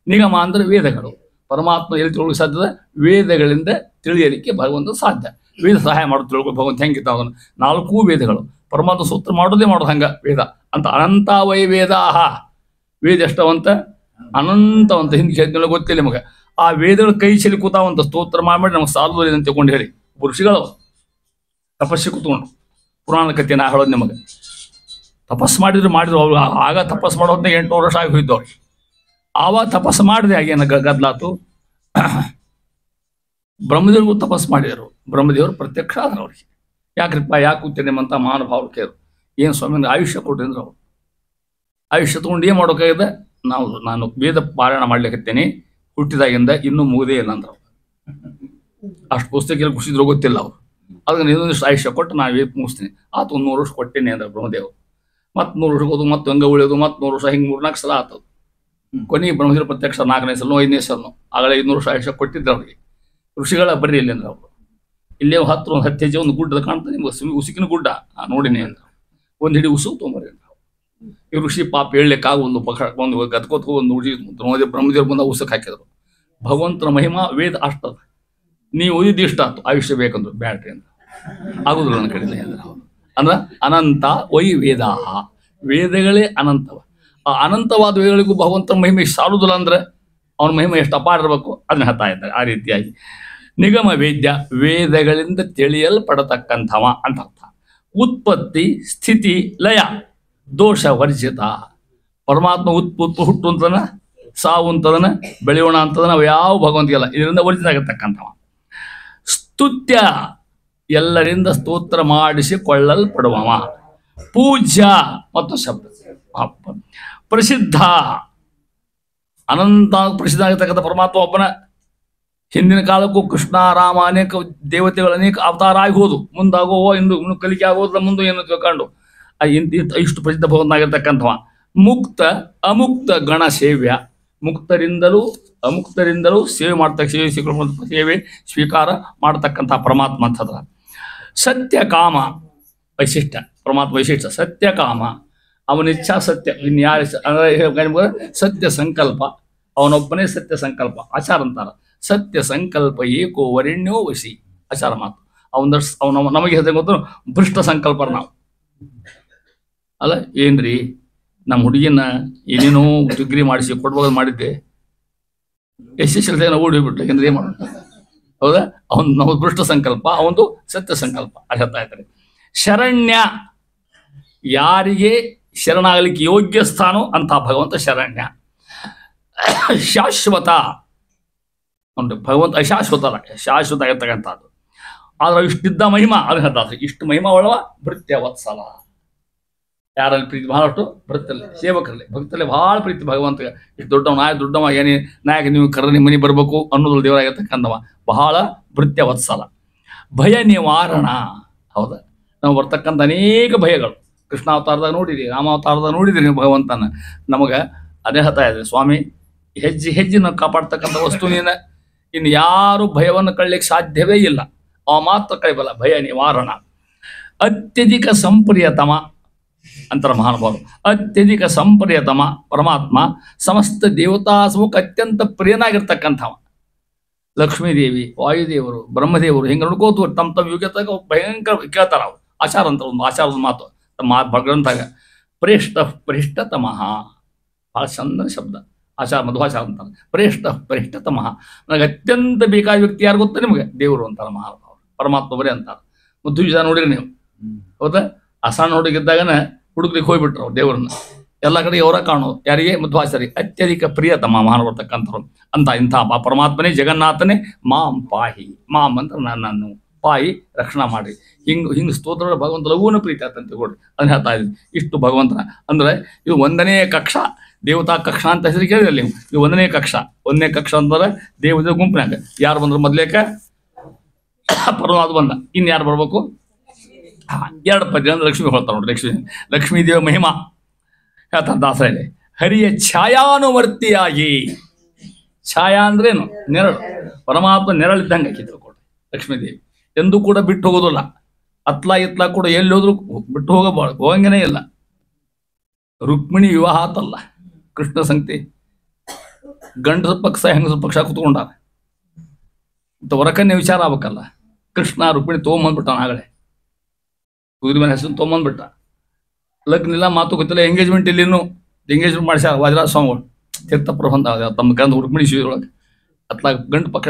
ನಿಗಮ ಅಂದ್ರೆ ವೇದಗಳು. ಪರಮಾತ್ಮ ಎಲ್ಲಿ ತಿಳ್ಕೊಳ್ಳೋಕೆ ಸಾಧ್ಯದ? ವೇದಗಳಿಂದ ತಿಳಿಯಲಿಕ್ಕೆ ಭಗವಂತ ಸಾಧ್ಯ. ವೇದ ಸಹಾಯ ಮಾಡೋದು ತಿಳ್ಕೊಂಡು ಭಗವಂತ ಹೆಂಗಿತ್ತ ಅವನು 4 ವೇದಗಳು ಪರಮಾತ್ಮ ಸೂತ್ರ ಮಾಡೋದೇ ಮಾಡೋದು ಹಂಗ ವೇದ ಅಂತ. ಅನಂತಾವೈ ವೇದಾಹ, ವೇದ ಎಷ್ಟವಂತ ಅನಂತವಂತ. ಹಿಂದೆ ಹೇಳಿದ್ನೆಲ್ಲ ಗೊತ್ತಿಲ್ಲ ನಿಮಗೆ. ಆ ವೇದಗಳು ಕೈ ಚೆಲ್ಲಿ ಕೂತಾವಂತ ಸ್ತೋತ್ರ ಮಾಡಿ ನಮಗೆ ಸಾಲುವರಿ ಅಂತ ತಿಳ್ಕೊಂಡು ಹೇಳಿ ಋಷಿಗಳು ತಪಸ್ಸಿ ಕೂತ್ಕೊಂಡು ಪುರಾಣ ಕಥೆ ನಾ ಹೇಳೋದು ನಿಮಗೆ. ತಪಸ್ಸು ಮಾಡಿದ್ರು ಅವ್ರು ಆಗ ತಪಸ್ಸು ಮಾಡೋದನ್ನ 800 ವರ್ಷ ಆಗಿ ಹೋಯ್ತು ಅವ್ರಿಗೆ. ಆವಾಗ ತಪಸ್ಸು ಮಾಡಿದೆ ಆಗೇನ ಗದ್ಲಾತು. ಬ್ರಹ್ಮದೇವ್ರಿಗೂ ತಪಸ್ಸು ಮಾಡಿದರು. ಬ್ರಹ್ಮದೇವರು ಪ್ರತ್ಯಕ್ಷ ಆದ್ರು ಅವ್ರಿಗೆ. ಯಾಕ್ರಿಪ್ಪ ಯಾಕೆ ಕೂತೇನೆ ಅಂತ ಮಹಾನುಭಾವರು ಕೇರು. ಏನು ಸ್ವಾಮಿ ಆಯುಷ್ಯ ಕೊಟ್ರಿ ಅಂದ್ರೆ ಅವ್ರು ಆಯುಷ್ಯ ತಗೊಂಡು ಏನು ಮಾಡೋಕ್ಕಾಗಿದೆ? ನಾನು ವೇದ ಪಾರಾಯಣ ಮಾಡ್ಲಿಕ್ಕತ್ತೇನೆ ಹುಟ್ಟಿದಾಗಿಂದ ಇನ್ನೂ ಮುಗಿದೇ ಇಲ್ಲ ಅಂದ್ರೆ ಅಷ್ಟು ಪುಸ್ತಕ ಖುಷಿದ್ರು ಗೊತ್ತಿಲ್ಲ ಅವರು. ಅದಕ್ಕೆ ಇನ್ನೊಂದಿಷ್ಟು ಆಯುಷ್ಯ ಕೊಟ್ಟು ನಾನು ವೇದ ಮುಗಿಸ್ತೀನಿ. ಆತು 100 ವರ್ಷ ಕೊಟ್ಟೇನೆ ಅಂದ್ರೆ ಬ್ರಹ್ಮದೇವರು. ಮತ್ತು 100 ವರ್ಷಕ್ಕೆ ಹೋದು ಮತ್ತೆ ಹಂಗೆ ಉಳಿಯೋದು, ಮತ್ತು 100 ವರ್ಷ ಹಿಂಗೆ 3-4 ಸಲ ಆತದು. ಕೊನೆಗೆ ಬ್ರಹ್ಮದೇವರು ಪ್ರತ್ಯಕ್ಷ 4ನೇ ಸಲ 5ನೇ ಸಲ ಆಗಲೇ 500 ವರ್ಷ ಆಯುಷ್ಯ ಕೊಟ್ಟಿದ್ರು ಅವ್ರಿಗೆ. ಋಷಿಗಳ ಬರ್ರಿ ಇಲ್ಲಿ ಅಂದ್ರೆ ಅವರು. ಇಲ್ಲೇ ಹತ್ರ ಒಂದು 10 ಹೆಜ್ಜೆ ಒಂದು ಗುಡ್ಡದ ಕಾಣ್ತದೆ ನಿಮ್ಗೆ, ಉಸುಕಿನ ಗುಡ್ಡ ನೋಡಿನಿ ಅಂತ. ಒಂದು ಹಿಡಿ ಉಸು ತೊಗೊಂಬರ್ರಿ ಅಂತ. ಈ ಋಷಿ ಪಾಪ ಹೇಳಲಿಕ್ಕಾಗ ಒಂದು ಒಂದು ಗತ್ಕೋತ್ಕೊ ಒಂದು ಉಡಿ ಬ್ರಹ್ಮದೇವ್ರ ಬಂದ ಉಸಕ್ಕೆ ಹಾಕಿದ್ರು. ಭಗವಂತನ ಮಹಿಮಾ ವೇದ ಅಷ್ಟದ. ನೀವು ಓದಿದ್ದು ಇಷ್ಟ ಆಯ್ತು, ಆಯುಷ್ಯ ಬೇಕಂದ್ರು ಬ್ಯಾಟ್ರಿ ಅಂತ ಆಗುದಿಲ್ಲ ನನ್ನ ಕಡೆಯಿಂದ ಅಂದ್ರೆ ಅವರು. ಅಂದ್ರೆ ಅನಂತ ವೈ ವೇದಾಹ, ವೇದಗಳೇ ಅನಂತವ. ಆ ಅನಂತವಾದ ವೇದಗಳಿಗೂ ಭಗವಂತನ ಮಹಿಮೆ ಸಾಲುದಿಲ್ಲ ಅಂದ್ರೆ ಅವನ ಮಹಿಮೆ ಎಷ್ಟು ಅಪಾರ ಇರಬೇಕು ಅದನ್ನ ಹೇಳ್ತಾ ಇದ್ದಾರೆ. ಆ ರೀತಿಯಾಗಿ ನಿಗಮ ವೇದ್ಯ, ವೇದಗಳಿಂದ ತಿಳಿಯಲ್ಪಡತಕ್ಕಂಥವ ಅಂತ ಅರ್ಥ. ಉತ್ಪತ್ತಿ ಸ್ಥಿತಿ ಲಯ ದೋಷ ವರ್ಜಿತ. ಪರಮಾತ್ಮ ಹುಟ್ಟು ಅಂತದನ, ಸಾವು ಅಂತದನ, ಬೆಳೆಯೋಣ ಅಂತದನ ಅವು ಯಾವ ಭಗವಂತಿಗೆಲ್ಲ ಇದರಿಂದ ವರ್ಜಿತ ಆಗಿರ್ತಕ್ಕಂಥವ. ಸ್ತುತ್ಯ ಎಲ್ಲರಿಂದ ಸ್ತೋತ್ರ ಮಾಡಿಸಿಕೊಳ್ಳಲ್ಪಡುವವ. ಪೂಜ್ಯ ಮತ್ತು ಶಬ್ದ. ಪ್ರಸಿದ್ಧ ಅನಂತ ಪ್ರಸಿದ್ಧ ಆಗಿರ್ತಕ್ಕಂಥ ಪರಮಾತ್ಮ ಒಬ್ಬನ. ಹಿಂದಿನ ಕಾಲಕ್ಕೂ ಕೃಷ್ಣ ರಾಮ ಅನೇಕ ದೇವತೆಗಳು ಅನೇಕ ಅವತಾರ ಆಗಿ ಹೋದು, ಮುಂದಾಗೋ ಇನ್ನು ಕಲಿಕೆ ಆಗೋದ್ರ ಮುಂದೆ ಏನು ತಿಳ್ಕೊಂಡು ಇಷ್ಟು ಪ್ರಸಿದ್ಧ ಭಗವಂತನಾಗಿರ್ತಕ್ಕಂಥವ. ಮುಕ್ತ ಅಮುಕ್ತ ಗಣ ಸೇವ್ಯ. ಮುಕ್ತರಿಂದಲೂ ಅಮುಕ್ತರಿಂದಲೂ ಸೇವೆ ಸ್ವೀಕಾರ ಮಾಡತಕ್ಕಂಥ ಪರಮಾತ್ಮ ಅಂತದ್ರ. ಸತ್ಯ ಕಾಮ ವೈಶಿಷ್ಟ್ಯ, ಪರಮಾತ್ಮ ವೈಶಿಷ್ಟ್ಯ ಸತ್ಯ ಕಾಮ. ಅವನ ಇಚ್ಛಾ ಸತ್ಯ. ಇನ್ಯಾರ ಸತ್ಯ ಸಂಕಲ್ಪ, ಅವನೊಬ್ಬನೇ ಸತ್ಯ ಸಂಕಲ್ಪ. ಆಚಾರ ಅಂತಾರ ಸತ್ಯ ಸಂಕಲ್ಪ ಏಕೋ ವರಿಣ್ಯೋ ವಸಿ. ಆಚಾರ ಮಾತು. ಅವನ ನಮಗೆ ಹೇಳ್ದೆ ಗೊತ್ತು, ಭ್ರಷ್ಟ ಸಂಕಲ್ಪ ನಾವು ಅಲ್ಲ ಏನ್ರಿ. ನಮ್ಮ ಹುಡುಗಿನ ಏನೇನೋ ಡಿಗ್ರಿ ಮಾಡಿಸಿ ಕೊಡ್ಬೋದು ಮಾಡಿದ್ದೆ, SSLC ಓಡಿ ಹೋಗ್ಬಿಟ್ಲು. ಏನ್ರಿ ಏನು ಮಾಡೋಣ? ಹೌದಾ? ಅವನು ನಮ್ಮ ಭ್ರಷ್ಟ ಸಂಕಲ್ಪ, ಅವನು ಸತ್ಯ ಸಂಕಲ್ಪ. ಅದು ಹೇಳ್ತಾ ಇದ್ದಾರೆ. ಶರಣ್ಯ, ಯಾರಿಗೆ ಶರಣಾಗಲಿಕ್ಕೆ ಯೋಗ್ಯ ಸ್ಥಾನೋ ಅಂತ ಭಗವಂತ ಶರಣ್ಯ. ಶಾಶ್ವತ, ಒಂದು ಭಗವಂತ ಅಶಾಶ್ವತ ಅಲ್ಲ, ಶಾಶ್ವತ ಆಗಿರ್ತಕ್ಕಂಥದ್ದು. ಆದ್ರೆ ಇಷ್ಟಿದ್ದ ಮಹಿಮಾ ಅದು ಹೇಳ್ತಾರೆ. ಇಷ್ಟು ಮಹಿಮಾ ಒಳವ ಭೃತ್ಯ ವತ್ಸಲ. ಯಾರಲ್ಲಿ ಪ್ರೀತಿ ಬಹಳಷ್ಟು ಭಕ್ತರಲ್ಲಿ, ಸೇವಕರಲ್ಲಿ, ಭಕ್ತರಲ್ಲಿ ಬಹಳ ಪ್ರೀತಿ ಭಗವಂತ. ಇಷ್ಟು ದೊಡ್ಡವ ಏನೇ ನಾಯಕ, ನೀವು ಕರ್ರ ನಿಮ್ಮ ಮನೆ ಬರಬೇಕು ಅನ್ನೋದು ದೇವರಾಗಿರ್ತಕ್ಕಂಥವ. ಬಹಳ ಭೃತ್ಯ ವತ್ಸಲ. ಭಯ ನಿವಾರಣ. ಹೌದಾ, ನಾವು ಬರ್ತಕ್ಕಂಥ ಅನೇಕ ಭಯಗಳು ಕೃಷ್ಣಾವತಾರದಾಗ ನೋಡಿರಿ, ರಾಮಾವತಾರದಾಗ ನೋಡಿದಿರಿ ನೀವು ಭಗವಂತನ. ನಮಗೆ ಅದೇ ಹೇಳ್ತಾ ಇದೆ ಸ್ವಾಮಿ, ಹೆಜ್ಜೆ ನಾವು ಕಾಪಾಡ್ತಕ್ಕಂಥ ವಸ್ತು ನೀನ. ಇನ್ನು ಯಾರು ಭಯವನ್ನು ಕಳ್ಲಿಕ್ಕೆ ಸಾಧ್ಯವೇ ಇಲ್ಲ, ಅವ ಮಾತ್ರ ಕೈಬಲ್ಲ. ಭಯ ನಿವಾರಣ. ಅತ್ಯಧಿಕ ಸಂಪ್ರಿಯತಮ ಅಂತರ ಮಹಾನುಭಾವರು. ಅತ್ಯಧಿಕ ಸಂಪ್ರಿಯತಮ ಪರಮಾತ್ಮ, ಸಮಸ್ತ ದೇವತಾ ಸಮೂಹಕ್ಕೆ ಅತ್ಯಂತ ಪ್ರಿಯನಾಗಿರ್ತಕ್ಕಂಥವ. ಲಕ್ಷ್ಮೀದೇವಿ, ವಾಯುದೇವರು, ಬ್ರಹ್ಮದೇವರು ಹಿಂಗೆ ನೋಡ್ಕೋತ ತಮ್ಮ ಯೋಗ್ಯತಾಗ ಭಯಂಕರ ಕೇಳ್ತಾರ. ಅವ್ರು ಆಚಾರ ಅಂತ ಒಂದು ಆಚಾರದ ಮಾತು ಗ್ರಂಥಾಗ. ಪ್ರೇಷ್ಠತಮಃ, ಬಹಳ ಚಂದನ ಶಬ್ದ. ಆಚಾರ ಮಧ್ವಾಚಾರ ಅಂತಾರೆ. ಪ್ರೇಷ್ಠತಮಃ, ನನಗೆ ಅತ್ಯಂತ ಬೇಕಾದ ವ್ಯಕ್ತಿ ಯಾರು ಗೊತ್ತ ನಿಮಗೆ? ದೇವರು ಅಂತಾರೆ ಮಹಾನುಭಾವರು. ಪರಮಾತ್ಮ ಬರೇ ಅಂತಾರೆ. ಮಧ್ವಜ ನೋಡಿರಿ ನೀವು, ಹೌದಾ? ಅಸಣ್ಣ ಹುಡುಗಿದ್ದಾಗನ ಹುಡುಗರಿಗೆ ಹೋಗ್ಬಿಟ್ರು ಅವ್ರು ದೇವರನ್ನ. ಎಲ್ಲ ಕಡೆ ಅವರ ಕಾಣೋದು ಯಾರಿಗೆ? ಮಧ್ವಾಚಾರಿ. ಅತ್ಯಧಿಕ ಪ್ರಿಯತಮ ಮಹಾನುಭರ್ತಕ್ಕಂಥವ್ರು ಅಂತ. ಇಂಥ ಪರಮಾತ್ಮನೇ ಜಗನ್ನಾಥನೇ ಮಾಂ ಪಾಹಿ. ಮಾಂ ಅಂತ ನಾನು ಪಾಯಿ, ರಕ್ಷಣಾ ಮಾಡಿ. ಹಿಂಗೆ ಸ್ತೋತ್ರ ಭಗವಂತ ಲಘುವನ ಪ್ರೀತಿ ಆತಂತ ತಿಳ್ಕೊಡ್ರಿ. ಅದನ್ನ ಹೇಳ್ತಾ ಇದ್ವಿ. ಇಷ್ಟು ಭಗವಂತನ ಅಂದ್ರೆ ಇದು 1ನೇ ಕಕ್ಷ, ದೇವತಾ ಕಕ್ಷ ಅಂತ ಹೆಸರು ಕೇಳಿದ್ರಲ್ಲಿ ನೀವು. ಇದು 1ನೇ ಕಕ್ಷ. 1ನೇ ಕಕ್ಷ ಅಂತಂದ್ರೆ ದೇವದ ಗುಂಪಿನಾಗ ಯಾರು ಬಂದ್ರು? ಮೊದ್ಲೇಕ ಪರಮಾತ್ಮ ಬಂದ, ಇನ್ಯಾರು ಬರ್ಬೇಕು? 2 ಪದ್ಯ ಅಂದ್ರೆ ಲಕ್ಷ್ಮಿ ಹೇಳ್ತಾರೆ ನೋಡಿ. ಲಕ್ಷ್ಮೀ ದೇವ ಮಹಿಮಾ ಹೇಳ್ತಾರೆ ದಾಸರಲ್ಲಿ. ಹರಿಯ ಛಾಯಾನುವರ್ತಿಯಾಗಿ. ಛಾಯಾ ಅಂದ್ರೇನು? ನೆರಳು. ಪರಮಾತ್ಮ ನೆರಳಿದ್ದಂಗೆ ತಿಳ್ಕೊಡ್ರಿ. ಲಕ್ಷ್ಮೀದೇವಿ ಎಂದೂ ಕೂಡ ಬಿಟ್ಟು ಹೋಗೋದಿಲ್ಲ. ಇತ್ಲ ಕೂಡ ಎಲ್ಲಿ ಹೋದ್ರು ಬಿಟ್ಟು ಹೋಗಂಗೇನೇ ಇಲ್ಲ. ರುಕ್ಮಿಣಿ ವಿವಾಹ ಆತಲ್ಲ, ಕೃಷ್ಣ ಸಂಗತಿ. ಗಂಡಸ ಪಕ್ಷ ಹೆಂಗಸ ಪಕ್ಷ ಕುತ್ಕೊಂಡಾರ. ಹೊರಕನ್ನೇ ವಿಚಾರ ಆಗ್ಬೇಕಲ್ಲ. ಕೃಷ್ಣ ರುಕ್ಮಿಣಿ ತೊಗೊಂಬಂದ್ಬಿಟ್ಟಾನ ಆಗಲೇ. ಕುದುರೆ ಮೇಲೆ ಹೆಸರು ತೊಗೊಂಬಂದ್ಬಿಟ್ಟ. ಲಗ್ನ ಇಲ್ಲ, ಮಾತು ಗೊತ್ತಿಲ್ಲ, ಎಂಗೇಜ್ಮೆಂಟ್ ಇಲ್ಲಿನೂ. ಎಂಗೇಜ್ಮೆಂಟ್ ಮಾಡಿಸ್ಯಾರ ವಾಜರಾಜ ಸ್ವಾಮಿಗಳು ತೀರ್ಥ ಪ್ರಬಂಧ ತಮ್ಮ ಗಂಧ ರುಕ್ಮಿಣಿ ಶಿವೊಳಗೆ. ಗಂಡು ಪಕ್ಷ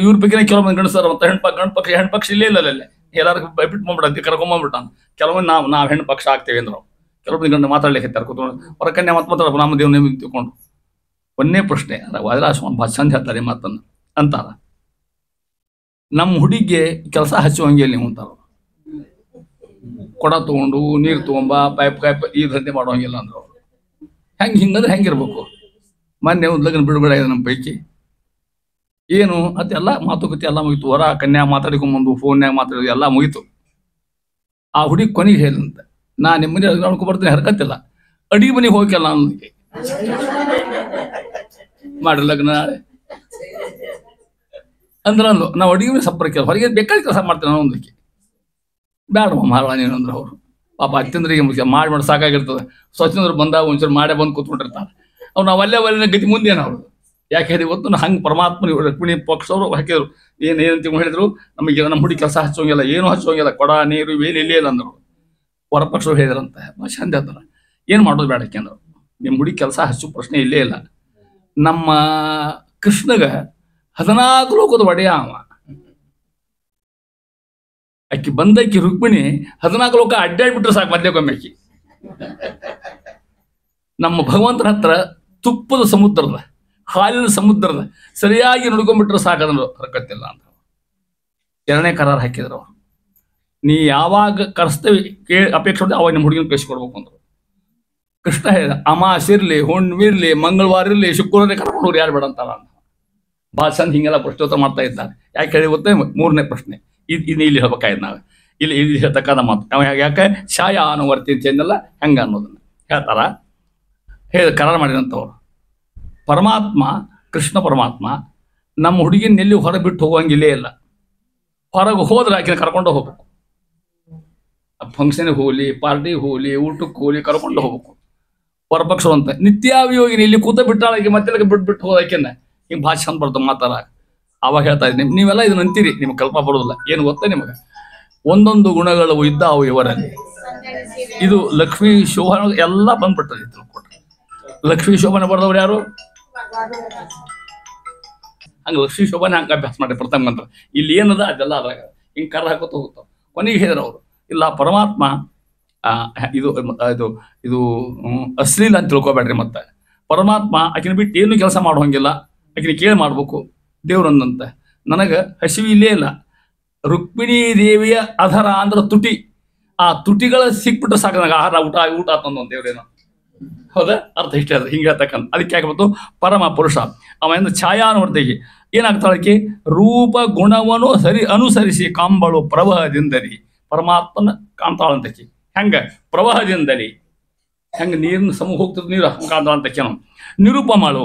ಇವ್ರ ಬಗ್ಗೆ ಕೆಲವೊಂದು ಗಂಡಸರ ಅಂತ ಹೆಣ್ಣು ಪಕ್ಷ ಇಲ್ಲೇ ಇಲ್ಲ ಅಲ್ಲೇ. ಎಲ್ಲರಿಗೂ ಬಿಟ್ಟು ಬಂದ್ಬಿಟ್ಟ, ಕರ್ಕೊಂಬಂದ್ಬಿಟ್ಟಾನ. ಕೆಲವೊಂದು ನಾವು ಹೆಣ್ಣು ಪಕ್ಷ ಆಗ್ತೇವೆ ಅಂದ್ರು. ಕೆಲವೊಂದು ಗಂಡು ಮಾತಾಡ್ಲಿಕ್ಕೆ ಕೂತ್ಕೊಂಡು ಹೊರಕನ್ನೇ ಮಾತಾಡ ನಮ್ಮ ದೇವ್ನ ತಿಳ್ಕೊಂಡು. 1ನೇ ಪ್ರಶ್ನೆ ವಾಜರಾಜ ಸ್ವಾಮಿ ಭಾಳ ಚಂದ ಹೇಳ್ತಾರೆ ಮಾತನ್ನು ಅಂತಾರ. ನಮ್ಮ ಹುಡುಗಿಗೆ ಕೆಲಸ ಹಚ್ಚುವಂಗೆ ನೀವು ಅಂತಾರ. ಕೊಡ ತಗೊಂಡು ನೀರು ತಗೊಂಬ, ಪೈಪ್ ಈ ದಂಧೆ ಮಾಡುವಂಗಿಲ್ಲ ಅಂದ್ರು. ಹಿಂಗಂದ್ರೆ ಹೆಂಗಿರ್ಬೇಕು? ಮೊನ್ನೆ ಒಂದು ಲಗ್ನ ಬಿಡುಗಡೆ ಇದೆ ನಮ್ಮ ಪೈಕಿ. ಏನು ಅದೆಲ್ಲ ಮಾತುಕತೆ ಎಲ್ಲ ಮುಗಿತು. ಹೊರ ಕನ್ಯಾ ಮಾತಾಡಿಕೊಂಬಂದು ಫೋನ್ಯಾಗ ಮಾತಾಡೋದು ಎಲ್ಲ ಮುಗಿತು. ಆ ಹುಡುಗಿ ಕೊನೆಗೆ ಹೇಳಿದಂತೆ, ನಾ ನಿಮ್ಮ ಮನೆ ನೋಡ್ಕೊ ಬರ್ತೀನಿ, ಹರ್ಕತ್ತಿಲ್ಲ, ಅಡಿಗೆ ಮನೆಗೆ ಹೋಗಲ್ಲ ಅನ್ನೋದಕ್ಕೆ ಮಾಡಿ ಲಗ್ನ ನಾಳೆ ಅಂದ್ರೆ ಅಂದ್ಲು. ನಾವು ಅಡಿಗೆ ಮನೆ ಸಪ್ಪರ ಕೆಲಸ ಹೊರಗೆ ಬೇಕಾದ ಕೆಲಸ ಮಾಡ್ತೇನೆ ಅನ್ನೋ ಒಂದಕ್ಕೆ. ಬೇಡ ಮಹಾರಾಣಿ ಏನಂದ್ರೆ ಅವರು ಪಾಪ ಅತ್ಯಂದ್ರಿಗೆ ಮಾಡಿ ಸಾಕಾಗಿರ್ತದೆ. ಸ್ವಚ್ಛಂದ್ರು ಬಂದಾಗ ಒಂಚೂರು ಮಾಡೇ ಬಂದು ಕೂತ್ಕೊಂಡಿರ್ತಾರೆ. ಅವ್ರು ನಾವು ಅಲ್ಲೇ ಗತಿ ಮುಂದೇನು ಅವರು. ಯಾಕೆ ಹೇಳಿ ಗೊತ್ತು, ಹಂಗೆ ಪರಮಾತ್ಮನ ರುಕ್ಮಿಣಿ ಪಕ್ಷವರು ಹಾಕಿದ್ರು. ಏನಂತ ಹೇಳಿದ್ರು, ನಮಗೆ ನಮ್ಮ ಹುಡುಗಿ ಕೆಲಸ ಹಚ್ಚೋಂಗಿಲ್ಲ, ಏನು ಹಚ್ಚೋಂಗಿಲ್ಲ, ಕೊಡ ನೀರು ಇವೇನು ಇಲ್ಲೇ ಇಲ್ಲ ಅಂದರು. ಹೊರಪಕ್ಷರು ಹೇಳಿದ್ರಂತೆ, ಚಂದ ಹೇಳ್ತಾರೆ. ಏನು ಮಾಡೋದು ಬೇಡಕ್ಕೆ ಅಂದರು. ನಿಮ್ಮ ಹುಡುಗಿ ಕೆಲಸ ಹಚ್ಚೋ ಪ್ರಶ್ನೆ ಇಲ್ಲೇ ಇಲ್ಲ. ನಮ್ಮ ಕೃಷ್ಣಗ 14 ಲೋಕದ ಒಡೆಯ ಅವ. ಅಕ್ಕಿ ಬಂದಕ್ಕಿ ರುಕ್ಮಿಣಿ 14 ಲೋಕ ಅಡ್ಡಾಡ್ಬಿಟ್ರೆ ಸಾಕು ಮಧ್ಯಕೊಮ್ಮೆ ಅಕ್ಕಿ. ನಮ್ಮ ಭಗವಂತನ ಹತ್ರ ತುಪ್ಪದ ಸಮುದ್ರದ, ಹಾಲಿನ ಸಮುದ್ರದ ಸರಿಯಾಗಿ ನುಡ್ಕೊಂಡ್ಬಿಟ್ರೆ ಸಾಕಂದ್ರು ಹರಕತ್ತಿಲ್ಲ ಅಂತ 2ನೇ ಕರಾರು ಹಾಕಿದ್ರು ಅವರು. ನೀ ಯಾವಾಗ ಕರೆಸ್ತೇವೆ ಅಪೇಕ್ಷೆ ಅವಾಗ ನಿಮ್ಮ ಹುಡುಗಿನ ಕಳಿಸ್ಕೊಡ್ಬೇಕು ಅಂದ್ರು. ಕೃಷ್ಣ ಹೇಳಿದ, ಅಮಾಸೆ ಇರಲಿ, ಹುಣ್ಣಿಮೆ ಇರಲಿ, ಮಂಗಳವಾರ ಇರಲಿ, ಶುಕ್ರವಾರ ಕರ್ಕೊಂಡು ಯಾರು ಬೇಡ ಅಂತಾರ ಅಂತ. ಭಾಳ ಚಂದ ಹಿಂಗೆಲ್ಲ ಪ್ರಶ್ನೋತ್ತರ ಮಾಡ್ತಾ ಇದ್ದಾರೆ. ಯಾಕೆ ಹೇಳಿ ಗೊತ್ತೇ? 3ನೇ ಪ್ರಶ್ನೆ ಇದು ಇಲ್ಲಿ ಹೇಳ್ಬೇಕಾಯ್ತು. ನಾವು ಇಲ್ಲಿ ಹೇಳ್ತಕ್ಕಂಥ ಮಾತು ನಾವು ಯಾಕೆ ಛಾಯಾ ಅನುವರ್ತಿ ಅಂತೆಲ್ಲ ಹೆಂಗ ಅನ್ನೋದನ್ನ ಹೇಳ್ತಾರ. ಕರಾರು ಮಾಡಿದಂಥವ್ರು ಪರಮಾತ್ಮ, ಕೃಷ್ಣ ಪರಮಾತ್ಮ ನಮ್ಮ ಹುಡುಗಿನ ಎಲ್ಲಿ ಹೊರಗೆ ಬಿಟ್ಟು ಹೋಗಂಗಿಲ್ಲೇ ಇಲ್ಲ. ಹೊರಗೆ ಹೋದ್ರೆ ಆಕಿನ ಕರ್ಕೊಂಡು ಹೋಗ್ಬೇಕು. ಫಂಕ್ಷನ್ಗೆ ಹೋಗಲಿ, ಪಾರ್ಟಿಗೆ ಹೋಗಲಿ, ಊಟಕ್ಕೆ ಹೋಗಲಿ ಕರ್ಕೊಂಡು ಹೋಗ್ಬೇಕು. ಹೊರಪಕ್ಷರು ಅಂತ ನಿತ್ಯಾಭಿಯೋಗಿನಿ ಇಲ್ಲಿ ಕೂತ ಬಿಟ್ಟಾಳಕ್ಕೆ ಮತ್ತೆ ಬಿಟ್ಟು ಹೋದಾಕೆನ್ನ ಹಿಂಗೆ ಭಾಷೆ ಚಂದ ಬರ್ತದೆ ಮಾತಾಡ. ಅವಾಗ ಹೇಳ್ತಾ ಇದ್ದೀನಿ, ನೀವೆಲ್ಲ ಇದನ್ನ ಅಂತೀರಿ, ನಿಮ್ಗೆ ಕಲ್ಪ ಬರೋದಿಲ್ಲ. ಏನು ಗೊತ್ತಾ ನಿಮಗೆ? ಒಂದೊಂದು ಗುಣಗಳು ಇದ್ದಾವು ಇವರಲ್ಲಿ. ಇದು ಲಕ್ಷ್ಮೀ ಶೋಭನ ಎಲ್ಲ ಬಂದ್ಬಿಟ್ಟದೆ. ತಿಳ್ಕೊಟ್ರಿ, ಲಕ್ಷ್ಮೀ ಶೋಭನೆ ಬರೆದವ್ರು ಯಾರು? ಹಂಗೆ ಲಕ್ಷ್ಮೀ ಶೋಭನೆ ಹಂಗೆ ಅಭ್ಯಾಸ ಮಾಡಿ ಪ್ರಥಮ ಮಂತ್ರ. ಇಲ್ಲಿ ಏನದ ಅದೆಲ್ಲ ಅದ್ರಾಗ ಹಿಂಗೆ ಕರ ಹಾಕೋತ ಹೋಗ್ತಾವ. ಕೊನೆಗೆ ಹೇಳಿದ್ರು ಅವರು, ಇಲ್ಲ ಪರಮಾತ್ಮ ಇದು ಇದು ಇದು ಅಶ್ಲೀಲ ಅಂತ ತಿಳ್ಕೊಬೇಡ್ರಿ. ಮತ್ತೆ ಪರಮಾತ್ಮ ಆಕಿನ ಬಿಟ್ಟು ಏನು ಕೆಲಸ ಮಾಡೋಂಗಿಲ್ಲ, ಆಕಿನ ಕೇಳಿ ಮಾಡ್ಬೇಕು ದೇವ್ರಂದಂತೆ. ನನಗೆ ಹಸಿವು ಇಲ್ಲೇ ಇಲ್ಲ. ರುಕ್ಮಿಣೀ ದೇವಿಯ ಅಧರ ಅಂದ್ರೆ ತುಟಿ, ಆ ತುಟಿಗಳ ಸಿಕ್ಬಿಟ್ರೆ ಸಾಕು ನನಗೆ ಆಹಾರ ಊಟ ಊಟ ತಂದು ದೇವ್ರೇನೋ. ಹೌದಾ? ಅರ್ಥ ಇಷ್ಟೇ ಅದ ಹಿಂಗೆ ಹೇಳ್ತಕ್ಕಂಥ. ಅದಕ್ಕೆ ಯಾಕೆ ಪರಮ ಪುರುಷ ಅವನಿಂದ ಛಾಯಾನುವರ್ತಿಗೆ ಏನಾಗ್ತಾಳಕ್ಕೆ ರೂಪ ಗುಣವನ್ನು ಅನುಸರಿಸಿ ಕಾಂಬಳು ಪ್ರವಾಹದಿಂದಲಿ ಪರಮಾತ್ಮನ ಕಾಣ್ತಾಳಂತಕ್ಕೆ. ಹೆಂಗ ಪ್ರವಾಹದಿಂದಲಿ ಹೆಂಗೆ ನೀರಿನ ಸಮೂಹ ಹೋಗ್ತದೆ ನೀರು ಕಾಣ್ತಾಳಂತಕ್ಕೆ ನಾವು. ನಿರುಪಮಳು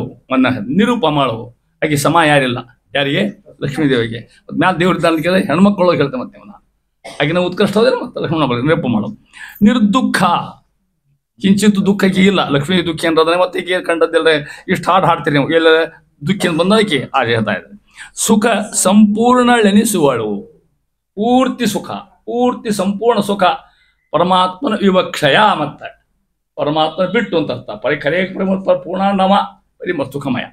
ನಿರುಪಮಳು ಆಕೆ ಸಮ ಯಾರಿಲ್ಲ. ಯಾರಿಗೆ? ಲಕ್ಷ್ಮೀದೇವಿಗೆ. ಮ್ಯಾಲ ದೇವ್ರ ಕೇಳಿದ್ರೆ ಹೆಣ್ಮಕ್ಳು ಹೇಳ್ತೇವೆ ಮತ್ತೆ ಅವನ ಆಕೆ ನಾವು ಉತ್ಕೃಷ್ಟ ಹೋದ್ರೆ ಮತ್ತೆ ಲಕ್ಷ್ಮಣ ನಿರುಪಮಳು. ನಿರ್ದುಃಖ ಕಿಂಚಿತ್ ದುಃಖಕ್ಕೆ ಇಲ್ಲ. ಲಕ್ಷ್ಮೀ ದುಃಖಿ ಅಂದ್ರೆ ಮತ್ತೆ ಈಗ ಕಂಡದ್ದೆಲ್ಲ ಇಷ್ಟು ಹಾಡ್ತೀರಿ ನೀವು ಎಲ್ಲ ದುಃಖಿಂದ ಬಂದಕ್ಕೆ ಆ ಹೇಳ್ತಾ ಇದ್ದಾರೆ. ಸುಖ ಸಂಪೂರ್ಣಳೆನಿಸುವಳು. ಪೂರ್ತಿ ಸುಖ, ಪೂರ್ತಿ ಸಂಪೂರ್ಣ ಸುಖ ಪರಮಾತ್ಮನ ವಿವಕ್ಷಯ. ಮತ್ತೆ ಪರಮಾತ್ಮನ ಬಿಟ್ಟು ಅಂತ ಅರ್ಥ. ಕರೆ ಪೂರ್ಣಾಂಡಮ ಸುಖಮಯ.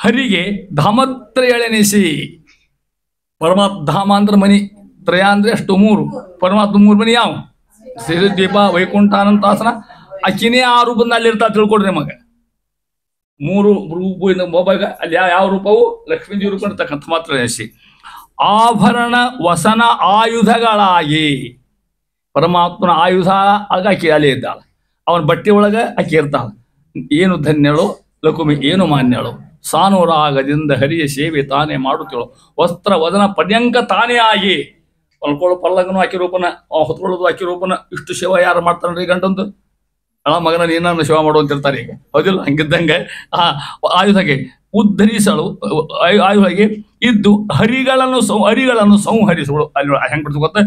ಹರಿಗೆ ಧಾಮತ್ರಯಳೆನಿಸಿ ಪರಮಾತ್ಮ ಧಾಮ ಅಂದ್ರೆ ಮನಿ, ತ್ರಯ ಅಂದ್ರೆ ಅಷ್ಟು ಮೂರು. ಪರಮಾತ್ಮ ಮೂರು ಮನಿ ಯಾವ? ದ್ವೀಪ, ವೈಕುಂಠ, ಅನಂತಾಸನ. ಅಕ್ಕಿನೇ ಆ ರೂಪದಿಂದ ಅಲ್ಲಿರ್ತಾ ತಿಳ್ಕೊಡ್ರಿ ನಮಗೆ. ಮೂರು ರೂಪ ಮೊಬೈಲ್ ಅಲ್ಲಿ ಯಾವ ರೂಪವು ಲಕ್ಷ್ಮೀದೇವಿ ರೂಪ ಇರ್ತಕ್ಕಂಥ ಮಾತ್ರ ಎನಿಸಿ. ಆಭರಣ ವಸನ ಆಯುಧಗಳಾಗಿ ಪರಮಾತ್ಮನ ಆಯುಧ ಆಗ ಅಕ್ಕಿ ಅಲ್ಲಿ ಇದ್ದಾಳೆ. ಅವನ ಬಟ್ಟೆ ಒಳಗೆ ಅಕ್ಕಿ ಇರ್ತಾಳೆ. ಏನು ಧನ್ಯಳು ಲಕುಮಿ, ಏನು ಮಾನ್ಯಳು. ಸಾನುರಾಗದಿಂದ ಹರಿಯ ಸೇವೆ ತಾನೇ ಮಾಡುತ್ತೇಳು. ವಸ್ತ್ರ ವದನ ಪರ್ಯಂಕ ತಾನೇ ಆಗಿ ಹೊಲ್ಕೊಳ್ಳೋ ಪಲ್ಲಗನು ಆಕಿ ರೂಪನ, ಹೊತ್ಕೊಳ್ಳೋದು ಆಕಿ ರೂಪನ. ಇಷ್ಟು ಸೇವೆ ಯಾರು ಮಾಡ್ತಾನ್ರಿ ಗಂಡಂದು? ಮಗನ ನೀನನ್ನು ಸೇವೆ ಮಾಡುವಂತಿರ್ತಾರೆ ಈಗ, ಹೌದಿಲ್ಲ? ಹಂಗಿದ್ದಂಗೆ ಆ ಆಯುಧಗೆ ಉದ್ಧರಿಸಲು ಆಯುಧಗೆ ಇದ್ದು ಅರಿಗಳನ್ನು ಸಂಹರಿಸಲು. ಅಲ್ಲಿ ಹೆಂಗ್ ಗೊತ್ತ?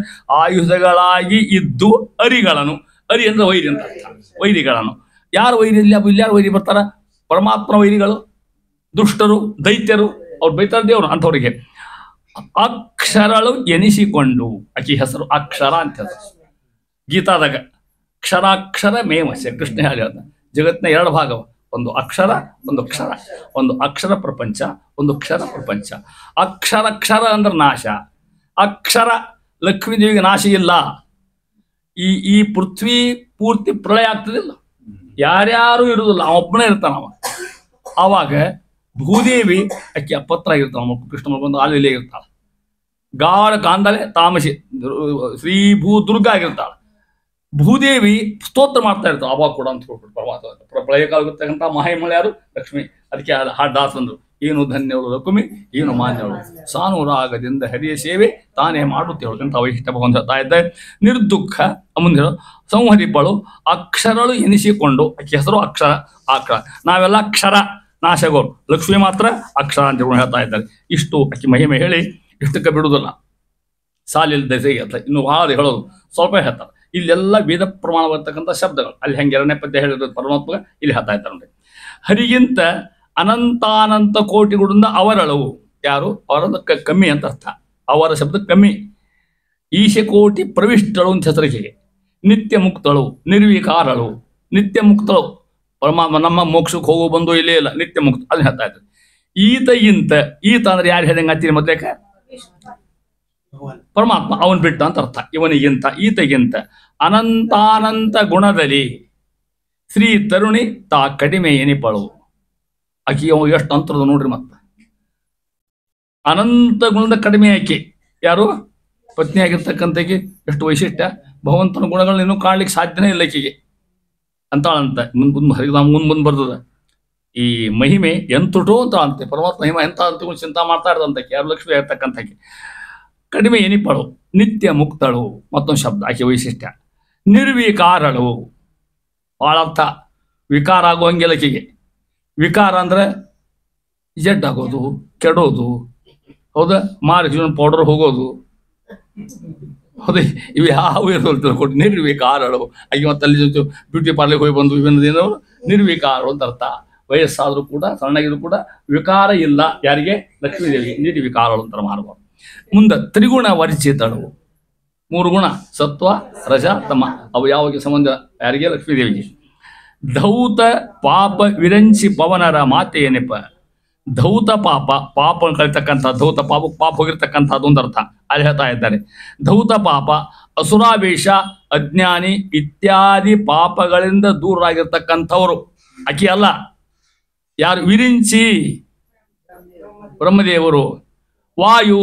ಆಯುಧಗಳಾಗಿ ಇದ್ದು ಅರಿಗಳನ್ನು, ಅರಿ ಅಂದ್ರೆ ವೈರಿ ಅಂತ ಅರ್ಥ. ವೈರಿಗಳನ್ನು ಯಾರು ವೈರಿ ಇಲ್ಲ? ಇಲ್ಲಾರು ವೈರಿ ಬರ್ತಾರ? ಪರಮಾತ್ಮ ವೈರಿಗಳು ದುಷ್ಟರು, ದೈತ್ಯರು, ಅವ್ರು ಬೈತಾರೆ ದೇವರು ಅಂಥವ್ರಿಗೆ. ಅಕ್ಷರಳು ಎನಿಸಿಕೊಂಡು ಆಕಿ ಹೆಸರು ಅಕ್ಷರ ಅಂತ ಹೆಸರು. ಗೀತಾದಾಗ ಅಕ್ಷರಾಕ್ಷರ ಮೇಮಸ್ಯ ಕೃಷ್ಣ ಹೇಳ್ದ. ಜಗತ್ತಿನ ಎರಡು ಭಾಗವ, ಒಂದು ಅಕ್ಷರ ಒಂದು ಕ್ಷರ. ಒಂದು ಅಕ್ಷರ ಪ್ರಪಂಚ, ಒಂದು ಕ್ಷರ ಪ್ರಪಂಚ. ಅಕ್ಷರ ಅಂದ್ರೆ ನಾಶ. ಅಕ್ಷರ ಲಕ್ಷ್ಮೀದೇವಿಗೆ ನಾಶ ಇಲ್ಲ. ಈ ಪೃಥ್ವಿ ಪೂರ್ತಿ ಪ್ರಳಯ ಆಗ್ತದಿಲ್ಲ, ಯಾರ್ಯಾರು ಇರುವುದಿಲ್ಲ, ಅವೊಬ್ಬನೇ ಇರ್ತಾನವ. ಆವಾಗ ಭೂದೇವಿ ಅಕ್ಕಿ ಅಪತ್ರ ಆಗಿರ್ತಾಳ. ಕೃಷ್ಣ ಬಂದು ಅಲ್ಲಿ ಇರ್ತಾಳೆ. ಗಾಢ ಕಾಂದಲೆ ತಾಮಸಿ ಶ್ರೀ ಭೂ ದುರ್ಗ ಆಗಿರ್ತಾಳೆ. ಭೂದೇವಿ ಸ್ತೋತ್ರ ಮಾಡ್ತಾ ಇರ್ತಾಳೆ ಅವಾಗ ಕೂಡ ಅಂತ ಹೇಳ್ಬಿಟ್ಟು. ಪರಮಾತ್ಮ ಪ್ರಳಯ ಕಾಲ ಇರ್ತಕ್ಕಂಥ ಮಹಾಮಳೆ ಯಾರು? ಲಕ್ಷ್ಮಿ. ಅದಕ್ಕೆ ದಾಸಂದ್ರು ಏನು ಧನ್ಯಳು ಲಕ್ಷ್ಮಿ, ಏನು ಮಾನ್ಯಳು. ಸಾನುರಾಗದಿಂದ ಹರಿಯ ಸೇವೆ ತಾನೇ ಮಾಡುತ್ತೇಳು ಅಂತ ವೈಶಿಷ್ಟ್ಯ ಭಗವಂತ ಹೇಳ್ತಾ ಇದ್ದೆ. ನಿರ್ದುಃಖ ಮುಂದೆ ಸಂಹರಿಪಳು ಅಕ್ಷರಳು ಎನಿಸಿಕೊಂಡು. ಆಕೆ ಹೆಸರು ಅಕ್ಷರ. ಅಕ್ಷರ ನಾವೆಲ್ಲ ಅಕ್ಷರ ನಾಶಗೋರು, ಲಕ್ಷ್ಮಿ ಮಾತ್ರ ಅಕ್ಷರ ಅಂತ ಹೇಳ್ತಾ ಇದ್ದಾರೆ. ಇಷ್ಟು ಆಕೆ ಮಹಿಮೆ ಹೇಳಿ ಇಷ್ಟಕ್ಕೆ ಬಿಡುವುದಿಲ್ಲ. ಸಾಲಿಲ್ ದಸೆಗೆ ಅಂತ ಇನ್ನು ಭಾಳ ಹೇಳೋದು ಸ್ವಲ್ಪ ಹೇಳ್ತಾರೆ. ಇಲ್ಲೆಲ್ಲ ವೇದ ಪ್ರಮಾಣ ಬರ್ತಕ್ಕಂಥ ಶಬ್ದಗಳು. ಅಲ್ಲಿ ಹೆಂಗೆ ಎರಡನೇ ಪದ್ಯ ಹೇಳಿರೋದು ಪರಮಾತ್ಮ ಇಲ್ಲಿ ಹೇಳ್ತಾ ಇದ್ದಾರೆ ನೋಡಿ. ಹರಿಗಿಂತ ಅನಂತಾನಂತ ಕೋಟಿಗಳಿಂದ ಅವರಳವು. ಯಾರು? ಅವರದ ಕಮ್ಮಿ ಅಂತ ಅರ್ಥ. ಅವರ ಶಬ್ದ ಕಮ್ಮಿ. ಈಶಕೋಟಿ ಪ್ರವಿಷ್ಟಳು ಅಂತ ಹೆಸರಿಗೆ. ನಿತ್ಯ ಮುಕ್ತಳು, ನಿರ್ವಿಕಾರಳು. ನಿತ್ಯ ಮುಕ್ತಳು ಪರಮಾತ್ಮ. ನಮ್ಮ ಮೋಕ್ಷಕ್ಕೆ ಹೋಗೋ ಬಂದು ಇಲ್ಲೇ ಇಲ್ಲ, ನಿತ್ಯ ಮುಕ್ತ. ಅದನ್ನ ಹೇಳ್ತಾ ಇದ್ದಾರೆ. ಈತ ಅಂದ್ರೆ ಯಾರು ಹೇಳ್ದಂಗೆ ಹತ್ತೀನಿ ಮೊದಲೇಕ? ಪರಮಾತ್ಮ. ಅವನ್ ಬಿಟ್ಟ ಅಂತ ಅರ್ಥ. ಇವನಿಗಿಂತ, ಈತಗಿಂತ ಅನಂತಾನಂತ ಗುಣದಲ್ಲಿ ಶ್ರೀ ತರುಣಿ ತಾ ಕಡಿಮೆ ಎನಿಪಳು. ಆಕಿ ಅವ ಎಷ್ಟು ಅಂತರದ ನೋಡ್ರಿ. ಮತ್ತೆ ಅನಂತ ಗುಣದ ಕಡಿಮೆ ಆಕೆ. ಯಾರು? ಪತ್ನಿ ಆಗಿರ್ತಕ್ಕಂಥಕ್ಕೆ ಎಷ್ಟು ವೈಶಿಷ್ಟ್ಯ. ಭಗವಂತನ ಗುಣಗಳನ್ನ ಇನ್ನೂ ಕಾಣ್ಲಿಕ್ಕೆ ಸಾಧ್ಯನೇ ಇಲ್ಲ ಆಕೆಗೆ ಅಂತಾಳಂತ. ಮುಂದ್ ಬರ್ತದ ಈ ಮಹಿಮೆ ಎಂತುಟೋ ಅಂತ ಅಂತೆ. ಪರಮಾತ್ಮ ಮಹಿಮೆ ಎಂತ ಅಂತ ಚಿಂತಾ ಮಾಡ್ತಾ ಇರ್ತಂತಕ್ಕೆ. ಯಾರು? ಲಕ್ಷ್ಮಿ ಆಗಿರ್ತಕ್ಕಂಥಕ್ಕೆ. ಕಡಿಮೆ ಎನಿಪಳು, ನಿತ್ಯ ಮುಕ್ತಳು. ಮತ್ತೊಂದು ಶಬ್ದ ಆಕೆ ವೈಶಿಷ್ಟ್ಯ. ನಿರ್ವಿಕಾರಳು. ಭಾಳ ಅರ್ಥ. ವಿಕಾರ ಆಗುವಂಗಿಲ್ಲ ಆಕೆಗೆ. ವಿಕಾರ ಅಂದ್ರೆ ಜಡ್ಡಾಗೋದು, ಕೆಡೋದು, ಹೌದಾ? ಮಾರಿ ಪೌಡರ್ ಹೋಗೋದು, ಹೌದೇ? ಇವು ಯಾವ ಇರೋದು ತಿಳ್ಕೊಟ್ಟು ನಿರ್ವಿಕಾರಳು. ಆಕೆ ಮತ್ತೆ ಅಲ್ಲಿ ಬ್ಯೂಟಿ ಪಾರ್ಲರ್ಗೆ ಹೋಗಿ ಬಂದು ಇವೇನದೇನೋ ನಿರ್ವಿಕಾರಳು ಅಂತ ಅರ್ಥ. ವಯಸ್ಸಾದರೂ ಕೂಡ, ಸಣ್ಣಗಿದ್ರು ಕೂಡ ವಿಕಾರ ಇಲ್ಲ. ಯಾರಿಗೆ? ಲಕ್ಷ್ಮೀದೇವಿಗೆ ನಿರ್ವಿಕಾರಳು ಅಂತ ಮಾಡಬಾರ್ದು. ಮುಂದೆ ತ್ರಿಗುಣ ವರ್ಜಿತಳು. ಮೂರು ಗುಣ, ಸತ್ವ ರಜ ತಮ. ಅವು ಯಾವಾಗ ಸಂಬಂಧ? ಯಾರಿಗೆ? ಲಕ್ಷ್ಮೀದೇವಿಗೆ. ಧೌತ ಪಾಪ ವಿರಂಚಿ ಪವನರ ಮಾತೆಯ ನೆಪ. ಧೌತ ಪಾಪ, ಪಾಪ ಕಳಿತಕ್ಕಂಥ ಧೌತ ಪಾಪ, ಪಾಪ ಹೋಗಿರ್ತಕ್ಕಂಥದ್ದು ಒಂದು ಅರ್ಥ. ಅಲ್ಲಿ ಹೇಳ್ತಾ ಇದ್ದಾರೆ. ಧೌತ ಪಾಪ, ಅಸುರಾವೇಶ, ಅಜ್ಞಾನಿ ಇತ್ಯಾದಿ ಪಾಪಗಳಿಂದ ದೂರರಾಗಿರ್ತಕ್ಕಂಥವ್ರು. ಆಕಿ ಅಲ್ಲ. ಯಾರು? ವಿರಿಂಚಿ ಬ್ರಹ್ಮದೇವರು. ವಾಯು,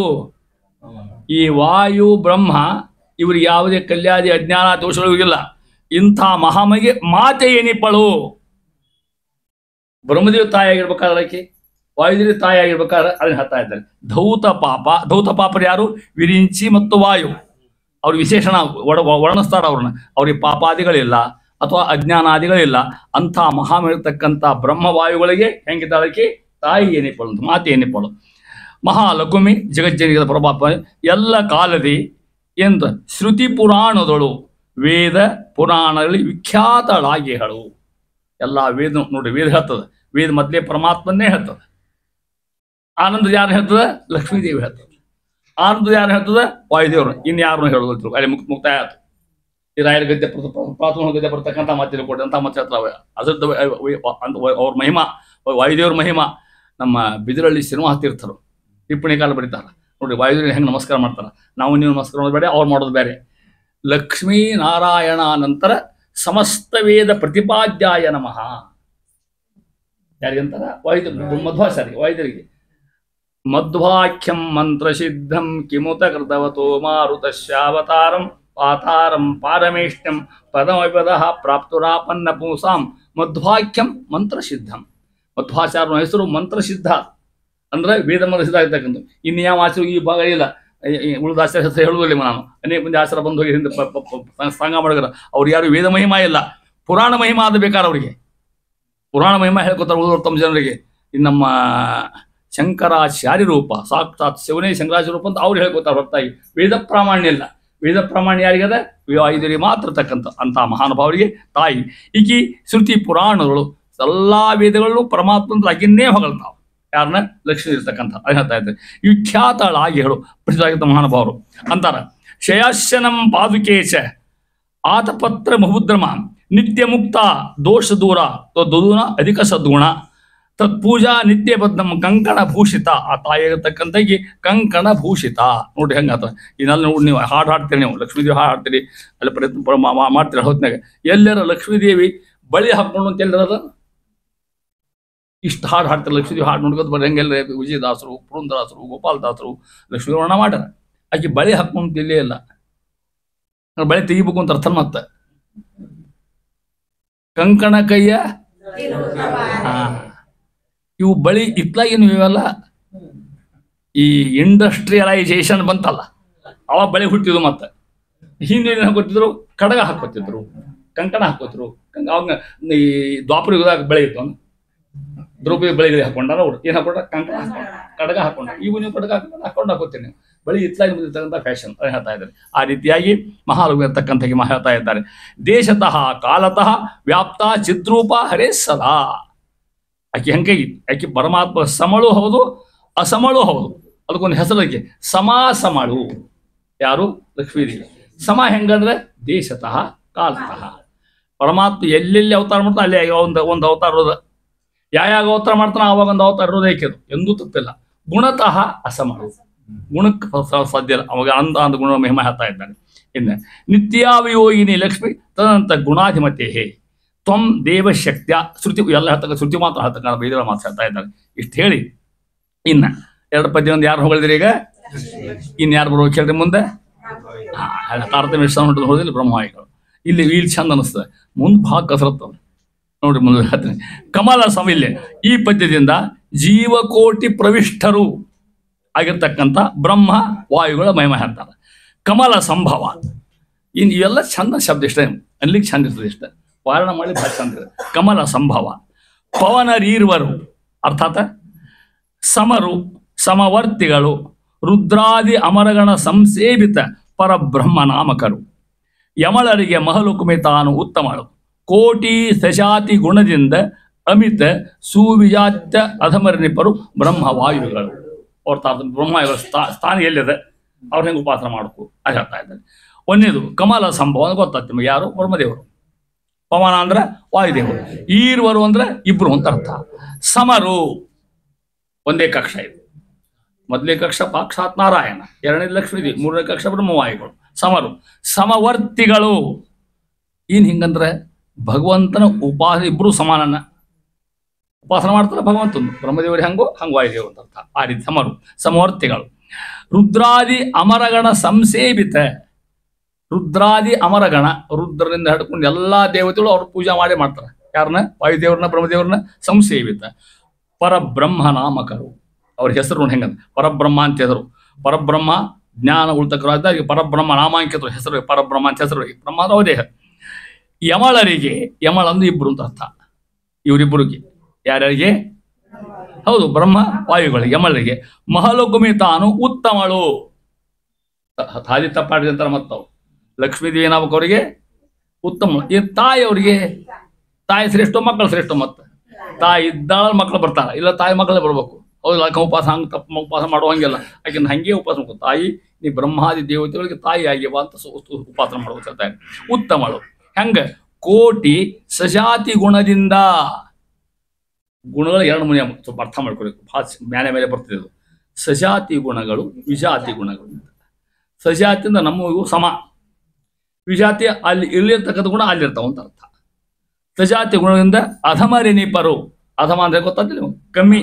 ಈ ವಾಯು ಬ್ರಹ್ಮ ಇವರಿಗೆ ಯಾವುದೇ ಕಲ್ಯಾದಿ ಅಜ್ಞಾನ ದೋಷಗಳು ಇಲ್ಲ. ಇಂಥ ಮಹಾಮಗೆ ಮಾತೆ ಏನಿಪ್ಪಳು. ಬ್ರಹ್ಮದೇವ ತಾಯಿಯಾಗಿರ್ಬೇಕಾದ್ರೆ ಆಕೆ, ವಾಯುದೇವಿ ತಾಯಿಯಾಗಿರ್ಬೇಕಾದ್ರೆ ಅದನ್ನ ಹೇಳ್ತಾ ಇದ್ದಾರೆ. ಧೌತ ಪಾಪರು ಯಾರು? ವಿರಿಂಚಿ ಮತ್ತು ವಾಯು. ಅವ್ರ ವಿಶೇಷಣ ವರ್ಣಿಸ್ತಾರ ಅವ್ರನ್ನ. ಅವ್ರಿಗೆ ಪಾಪಾದಿಗಳಿಲ್ಲ ಅಥವಾ ಅಜ್ಞಾನಾದಿಗಳಿಲ್ಲ. ಅಂಥ ಮಹಾಮಿರ್ತಕ್ಕಂಥ ಬ್ರಹ್ಮವಾಯುಗಳಿಗೆ ಹೆಂಗಿದ್ದಾಳಕ್ಕೆ ತಾಯಿ ಏನಿಪ್ಪಳು ಅಂತ, ಮಾತೆ ಏನಿಪ್ಪಳು. ಮಹಾಲಕ್ಷ್ಮಿ ಜಗಜ್ಜನಿಗದ ಪ್ರಭಾಪ ಎಲ್ಲ ಕಾಲದಿ ಎಂದು ಶ್ರುತಿ ಪುರಾಣದಳು ವೇದ ಪುರಾಣಗಳಲ್ಲಿ ವಿಖ್ಯಾತಳಾಗಿ ಹೇಳು. ಎಲ್ಲ ವೇದ ನೋಡ್ರಿ, ವೇದ ಹೇಳ್ತದೆ. ವೇದ ಮೊದಲೇ ಪರಮಾತ್ಮನ್ನೇ ಹೇಳ್ತದೆ. ಆನಂದ ಯಾರು ಹೇಳ್ತದೆ? ಲಕ್ಷ್ಮೀದೇವಿ ಹೇಳ್ತದೆ. ಆನಂದ ಯಾರು ಹೇಳ್ತದೆ? ವಾಯುದೇವರು. ಇನ್ಯಾರನ್ನು ಹೇಳೋದು ಅಲ್ಲಿ ಮುಕ್ತಾಯ ಆಯ್ತು. ಈ ರಾಯರ ಗದ್ದೆ ಪ್ರಾಥಮಿಕ ಗದ್ದೆ ಬರ್ತಕ್ಕಂಥ ಮಾತಿನ ಕೊಟ್ಟೆ ಅಂತ ಮತ್ತೆ ಹೇಳ್ತಾರೆ. ಅದ್ರದ್ದು ಅವ್ರ ಮಹಿಮಾ, ವಾಯುದೇವ್ರ ಮಹಿಮಾ. ನಮ್ಮ ಬಿದಿರಳ್ಳಿ ಶ್ರೀನಿವಾಸ ತೀರ್ಥರು ಟಿಪ್ಪಣಿ ಕಾಲ ಬರೀತಾರ ನೋಡ್ರಿ. ವಾಯುದೇವ್ರಿಗೆ ಹೆಂಗೆ ನಮಸ್ಕಾರ ಮಾಡ್ತಾರ. ನಾವು ನೀವು ನಮಸ್ಕಾರ ಮಾಡೋದು ಬೇರೆ, ಅವ್ರು ಮಾಡೋದು ಬೇರೆ. ಲಕ್ಷ್ಮೀ ನಾರಾಯಣ ನಂತರ ಸಮಸ್ತ ವೇದ ಪ್ರತಿಪಾದ್ಯಾಯ ನಮಃ. ಯಾರಿಗಂತಾರ? ವಾಯುದೇವ ಮಧ್ವಾಚಾರ್ಯ. ವಾಯುದೇವರಿಗೆ ಮಧ್ವಾಖ್ಯಂ ಮಂತ್ರಸಿದ್ಧಂ ಕಿಮುತ ಕೃತವತೋ ಮಾರುತಶ್ಯಾವತಾರಂ ಪಾತಾರಂ ಪಾರಮೇಷ್ಟ್ಯಂ ಪದಮಪದ ಪ್ರಾಪ್ತುರಾಪನ್ನ ಪೂಸಾಂ ಮಧ್ವಾಖ್ಯಂ ಮಂತ್ರಸಿದ್ಧಂ. ಮಧ್ವಾಚಾರ್ಯನ ಹೆಸರು ಮಂತ್ರಸಿದ್ಧ ಅಂದ್ರೆ ವೇದ ಮಂತ್ರಸಿದ್ಧ ಆಗಿರ್ತಕ್ಕಂಥ. ಇನ್ನು ಯಾವ ಆಚಾರ ಈ ಭಾಗ ಇಲ್ಲ. ಉಳಿದ ಆಚಾರ್ಯ ಹೆಸರು ಹೇಳುವುದಿಲ್ಲ. ನಾನು ಅನೇಕ ಮಂದಿ ಆಚಾರ ಬಂದು ಹೋಗಿ ಹಿಂದೆ ಸಂಘ ಮಾಡಿದ್ರ ಅವ್ರು ಯಾರು ವೇದ ಮಹಿಮಾ ಇಲ್ಲ, ಪುರಾಣ ಮಹಿಮಾ ಆದ ಬೇಕಾದ್ರೆ ಅವರಿಗೆ ಪುರಾಣ ಮಹಿಮಾ ಹೇಳ್ಕೊತಾರೆ ಉಳಿದವರು ತಮ್ಮ ಜನರಿಗೆ. ಇನ್ನು ನಮ್ಮ ಶಂಕರಾಚಾರ್ಯ ರೂಪ ಸಾಕ್ಷಾತ್ ಶಿವನೇ ಶಂಕರಾಚಾರ್ಯ ರೂಪ ಅಂತ ಅವ್ರು ಹೇಳ್ಕೊತಾರೆ ಹೊರತಾಗಿ ವೇದ ಪ್ರಾಮಾಣ್ಯ ಇಲ್ಲ. ವೇದ ಪ್ರಾಮಾಣ್ಯ ಯಾರಿಗದ? ವಾಯುದೇವರಿಗೆ ಮಾತ್ರ ತಕ್ಕಂಥ ಅಂಥ ಮಹಾನುಭಾವರಿಗೆ ತಾಯಿ. ಈಕಿ ಶ್ರುತಿ ಪುರಾಣಗಳು ಎಲ್ಲ ವೇದಗಳನ್ನು ಪರಮಾತ್ಮಂದ್ರೆ ಆಗಿನ್ನೇ ಹೊಗಳ್ತಾವೆ. ಯಾರನ್ನ? ಲಕ್ಷ್ಮೀ ಇರ್ತಕ್ಕಂಥ ಅದು ಹೇಳ್ತಾ ಇದ್ದಾರೆ. ವಿಖ್ಯಾತಳಾಗಿ ಹೇಳು ಪ್ರಸಿದ್ಧ ಮಹಾನುಭಾವರು ಅಂತಾರ. ಶಯಾಶನಂ ಪಾದುಕೇಶ ಆತಪತ್ರ ಮಹುದ್ರಮ ನಿತ್ಯ ಮುಕ್ತ ದೋಷ ದೂರ ದುದುನ ಅಧಿಕ ಸದ್ಗುಣ ತತ್ಪೂಜಾ ನಿತ್ಯ ಬದ್ಧಂ ಕಂಕಣ ಭೂಷಿತ. ಆ ತಾಯಿಯಾಗಿರ್ತಕ್ಕಂಥ ಕಂಕಣ ಭೂಷಿತ. ನೋಡ್ರಿ ಹೆಂಗಾತ. ಇದನ್ನೆಲ್ಲ ನೋಡಿ ನೀವು ಹಾಡು ಹಾಡ್ತೀರಿ, ನೀವು ಲಕ್ಷ್ಮೀದೇವಿ ಹಾಡು ಹಾಡ್ತೀರಿ, ಅಲ್ಲಿ ಪ್ರಯತ್ನ ಮಾಡ್ತೀರಿ. ಹೊತ್ನಾಗ ಎಲ್ಲರ ಲಕ್ಷ್ಮೀದೇವಿ ಬಳಿ ಹಾಕೊಂಡು ಅಂತ ಎಲ್ಲರದ ಇಷ್ಟು ಹಾಡು ಹಾಡ್ತಾರೆ. ಲಕ್ಷ್ಮೀದೇವಿ ಹಾಡು ನೋಡ್ಕೊಂಡು ಬರ್ರಿ ಹೆಂಗೆಲ್ಲ ವಿಜಯದಾಸರು, ಪುರಂದರದಾಸರು, ಗೋಪಾಲದಾಸರು ಲಕ್ಷ್ಮೀ ವರ್ಣ ಮಾಡ್ಯಾರ. ಆಕೆ ಬಳಿ ಹಾಕೊಂಡು ಇಲ್ಲೇ ಇಲ್ಲ, ಬಳಿ ತೆಗಿಬೇಕು ಅಂತ ಅರ್ಥ. ಮತ್ತೆ ಕಂಕಣ ಕೈಯ ಇವು ಬಳಿ ಇತ್ಲಾಗೇನು ಇವೆಲ್ಲ ಈ ಇಂಡಸ್ಟ್ರಿಯಲೈಸೇಷನ್ ಬಂತಲ್ಲ, ಅವ ಬಳಿ ಹುಟ್ಟಿದ್ರು. ಮತ್ತೆ ಹಿಂದೆ ಹಾಕೋತಿದ್ರು, ಕಡಗ ಹಾಕೋತಿದ್ರು, ಕಂಕಣ ಹಾಕೋತಿದ್ರು. ಅವಾಗ ಈ ದ್ವಾಪರ ಯುಗದಾಗ ಬೆಳೆ ಇತ್ತು. ದ್ರೌಪದಿ ಬಳಿಗಳಿಗೆ ಹಾಕೊಂಡಾರ ಅವ್ರು ಏನು ಹಾಕೊಂಡ್ರ? ಕಂಕಣ ಹಾಕೊಂಡ, ಕಡಗ ಹಾಕೊಂಡ. ಇವು ನೀವು ಕಡಗ ಹಾಕೊಂಡು ಹಾಕೋತೀರಿ ನೀವು. ಬಳಿ ಇತ್ಲಾಗಿ ಬಂದಿರ್ತಕ್ಕಂಥ ಫ್ಯಾಷನ್ ಅದು ಹೇಳ್ತಾ ಇದ್ದಾರೆ. ಆ ರೀತಿಯಾಗಿ ಮಹಾಲಕ್ಷ್ಮಿ ಇರ್ತಕ್ಕಂಥ ಹೇಳ್ತಾ ಇದ್ದಾರೆ. ದೇಶತಃ ಕಾಲತಃ ವ್ಯಾಪ್ತ ಚಿದ್ರೂಪ ಹರೇ ಸದಾ. ಆಕೆ ಹೆಂಗಾಗಿ ಆಕೆ ಪರಮಾತ್ಮ ಸಮಳು ಹೌದು, ಅಸಮಳು ಹೌದು. ಅದಕ್ಕೊಂದು ಹೆಸರಿಗೆ ಸಮಾಸಮಳು. ಯಾರು? ಲಕ್ಷ್ಮೀದೇವಿ. ಸಮ ಹೆಂಗಂದ್ರೆ ದೇಶತಃ ಕಾಲತಃ. ಪರಮಾತ್ಮ ಎಲ್ಲೆಲ್ಲಿ ಅವತಾರ ಮಾಡ್ತಾನೆ ಅಲ್ಲಿ ಒಂದು ಅವತಾರ ಇರೋದು. ಯಾವ ಅವತಾರ ಮಾಡ್ತಾನೆ ಆವಾಗ ಒಂದು ಅವತಾರ ಇರೋದು ಏಕೆದು ಎಂದೂ ತಪ್ಪಿಲ್ಲ. ಗುಣತಃ ಅಸಮಳು, ಗುಣಕ್ಕೆ ಸಾಧ್ಯ ಇಲ್ಲ. ಅವಾಗ ಅಂದ ಗುಣ ಮಹಿಮಾ ಹೇಳ್ತಾ ಇದ್ದಾನೆ. ಇನ್ನು ನಿತ್ಯಾವಿಯೋಗಿನಿ ಲಕ್ಷ್ಮಿ ತದಂತ ಗುಣಾಧಿಮತೆ ಹೇ ತ್ವಂ ದೇವಶಕ್ತಿಯ. ಶ್ರುತಿ ಎಲ್ಲ ಹೇಳ್ತಕ್ಕ, ಶ್ರುತಿ ಮಾತ್ರ ಹೇಳ್ತಕ್ಕ, ವೇದಗಳ ಮಾತ್ರ ಹೇಳ್ತಾ ಇದ್ದಾರೆ. ಇಷ್ಟು ಹೇಳಿ ಇನ್ನು ಎರಡು ಪದ್ಯ ಒಂದು ಯಾರು ಹೊಗಳಿದ್ರಿ ಈಗ? ಇನ್ಯಾರು ಬರುವ ಕೇಳ್ರಿ ಮುಂದೆ. ತಾರತಮ್ಯ ಹೊಂಟು ಹೋದಿಲ್ಲ ಬ್ರಹ್ಮವಾಯುಗಳು. ಇಲ್ಲಿ ಚಂದ ಅನಿಸ್ತದೆ. ಮುಂದೆ ಭಾಗ ಕಸರತ್ತವ್ರು ನೋಡ್ರಿ. ಮುಂದೆ ಹೇಳ್ತೀನಿ. ಕಮಲ ಸಮಿಲ್ಯ ಈ ಪದ್ಯದಿಂದ ಜೀವಕೋಟಿ ಪ್ರವಿಷ್ಟರು ಆಗಿರ್ತಕ್ಕಂಥ ಬ್ರಹ್ಮ ವಾಯುಗಳ ಮಹಿಮೆ ಹೇಳ್ತಾರೆ. ಕಮಲ ಸಂಭವ. ಇನ್ನು ಇವೆಲ್ಲ ಚಂದ ಶಬ್ದ ಇಷ್ಟ ಅಲ್ಲಿಗೆ ಚಂದ ಇರ್ತದೆ. ಇಷ್ಟ ವಾರಣ ಮಾಡಿ ಭಾಳ ಚಂದ ಇದೆ. ಕಮಲ ಸಂಭವ ಪವನರೀರ್ವರು ಅರ್ಥಾತ್ ಸಮರು ಸಮವರ್ತಿಗಳು ರುದ್ರಾದಿ ಅಮರಗಣ ಸಂಸೇವಿತ ಪರಬ್ರಹ್ಮ ನಾಮಕರು. ಯಮಳರಿಗೆ ಮಹಲುಕುಮೆ ತಾನು ಉತ್ತಮಳು. ಕೋಟಿ ಸಶಾತಿ ಗುಣದಿಂದ ಅಮಿತ ಸುವಿಜಾತ್ಯ ಅಧಮರ್ನಿಪರು ಬ್ರಹ್ಮವಾಯುಗಳು. ಅವ್ರ ಬ್ರಹ್ಮವಾಯುಗಳ ಸ್ಥಾನ ಎಲ್ಲಿದೆ, ಅವ್ರ ಹೆಂಗೆ ಉಪಾಸನ ಮಾಡಬೇಕು ಅದು ಹೇಳ್ತಾ ಇದ್ದಾರೆ. ಒಂದೇದು ಕಮಲ ಸಂಭವ ಗೊತ್ತಾಗ್ತದೆ ನಿಮಗೆ. ಯಾರು? ಬ್ರಹ್ಮದೇವರು. ಪವನ ಅಂದ್ರೆ ವಾಯುದೇವರು. ಈರ್ವರು ಅಂದ್ರೆ ಇಬ್ರು ಅಂತ ಅರ್ಥ. ಸಮರು ಒಂದೇ ಕಕ್ಷ ಇದೆ. ಮೊದಲನೇ ಕಕ್ಷ ಸಾಕ್ಷಾತ್ ನಾರಾಯಣ, ಎರಡನೇ ಲಕ್ಷ್ಮೀದೇವಿ, ಮೂರನೇ ಕಕ್ಷ ಬ್ರಹ್ಮವಾಯುಗಳು. ಸಮರು ಸಮವರ್ತಿಗಳು. ಏನು ಹಿಂಗಂದ್ರೆ ಭಗವಂತನ ಉಪಾಸನೆ ಇಬ್ರು ಸಮಾನನ ಉಪಾಸನೆ ಮಾಡ್ತಾರೆ. ಭಗವಂತನ ಬ್ರಹ್ಮದೇವರು ಹೆಂಗೋ ಹಂಗೆ ವಾಯುದೇವರು ಅಂತ ಅರ್ಥ. ಆ ರೀತಿ ಸಮರು ಸಮವರ್ತಿಗಳು. ರುದ್ರಾದಿ ಅಮರಗಣ ಸಂಸೇವಿತ ರುದ್ರಾದಿ ಅಮರಗಣ, ರುದ್ರರಿಂದ ಹಿಡ್ಕೊಂಡು ಎಲ್ಲಾ ದೇವತೆಗಳು ಅವ್ರ ಪೂಜಾ ಮಾಡೇ ಮಾಡ್ತಾರೆ. ಯಾರನ್ನ? ವಾಯುದೇವ್ರನ್ನ, ಬ್ರಹ್ಮದೇವ್ರನ್ನ. ಸಂಸೇವಿತ ಪರಬ್ರಹ್ಮ ನಾಮಕರು, ಅವ್ರ ಹೆಸರು ಹೆಂಗಂತ ಪರಬ್ರಹ್ಮ ಅಂತ ಹೆಸರು. ಪರಬ್ರಹ್ಮ ಜ್ಞಾನ ಉಳ್ತಕರಾದ ಪರಬ್ರಹ್ಮ ನಾಮಾಂಕಿತರು ಹೆಸರು, ಪರಬ್ರಹ್ಮ ಅಂತ ಹೆಸರು. ಬ್ರಹ್ಮ ಅವರ ದೇಹ. ಯಮಳರಿಗೆ, ಯಮಳ ಅಂದ್ರೆ ಇಬ್ರು ಅಂತ ಅರ್ಥ. ಇವರಿಬ್ಬರಿಗೆ ಯಾರ್ಯಾರಿಗೆ? ಹೌದು, ಬ್ರಹ್ಮ ವಾಯುಗಳಿಗೆ, ಯಮಳರಿಗೆ. ಮಹಲುಕುಮಿ ತಾನು ಉತ್ತಮಳು, ಹಾದಿ ತಪ್ಪಾಡಿದೆ ಅಂತಾರೆ ಮತ್ತವು. ಲಕ್ಷ್ಮೀದೇವಿ ಏನಾಗಬೇಕು ಅವರಿಗೆ? ಉತ್ತಮ. ಈ ತಾಯಿ ಅವರಿಗೆ, ತಾಯಿ ಶ್ರೇಷ್ಠ, ಮಕ್ಕಳು ಶ್ರೇಷ್ಠ. ಮತ್ತೆ ತಾಯಿ ಇದ್ದಾಳ ಮಕ್ಕಳು ಬರ್ತಾರ, ಇಲ್ಲ ತಾಯಿ ಮಕ್ಕಳೇ ಬರ್ಬೇಕು. ಹೌದು, ಆಕೆ ಉಪವಾಸ ಹಂಗೆ ತಪ್ಪು ಉಪವಾಸ ಮಾಡುವಂಗಿಲ್ಲ. ಆಕೆ ಹಂಗೆ ಉಪವಾಸ ಮಾಡ್ಕೊ, ತಾಯಿ ನೀ ಬ್ರಹ್ಮಾದಿ ದೇವತೆಗಳಿಗೆ ತಾಯಿ ಆಗ್ಯವ ಅಂತ ಉಪಾಸನೆ ಮಾಡ್ಬೇಕು. ತಾಯಿ ಉತ್ತಮಳು ಹೆಂಗ? ಕೋಟಿ ಸಜಾತಿ ಗುಣದಿಂದ. ಗುಣಗಳು ಎರಡು ಮುನಿ, ಸ್ವಲ್ಪ ಅರ್ಥ ಮಾಡ್ಕೊಳ್ಬೇಕು, ಭಾಳ ಮೇಲೆ ಬರ್ತಿದೆ ಅದು. ಸಜಾತಿ ಗುಣಗಳು, ವಿಜಾತಿ ಗುಣಗಳು. ಸಜಾತಿ ಅಂದ್ರೆ ನಮಗೂ ಸಮ, ವಿಜಾತಿ ಅಲ್ಲಿ ಇಲ್ಲಿರ್ತಕ್ಕಂಥ ಗುಣ ಅಲ್ಲಿರ್ತಾವ ಅಂತ ಅರ್ಥ. ಸಜಾತಿ ಗುಣದಿಂದ ಅಧಮರಿನಿಪರು, ಅಧಮ ಅಂದ್ರೆ ಗೊತ್ತಾಗ್ತಿಲ್ಲ, ಕಮ್ಮಿ,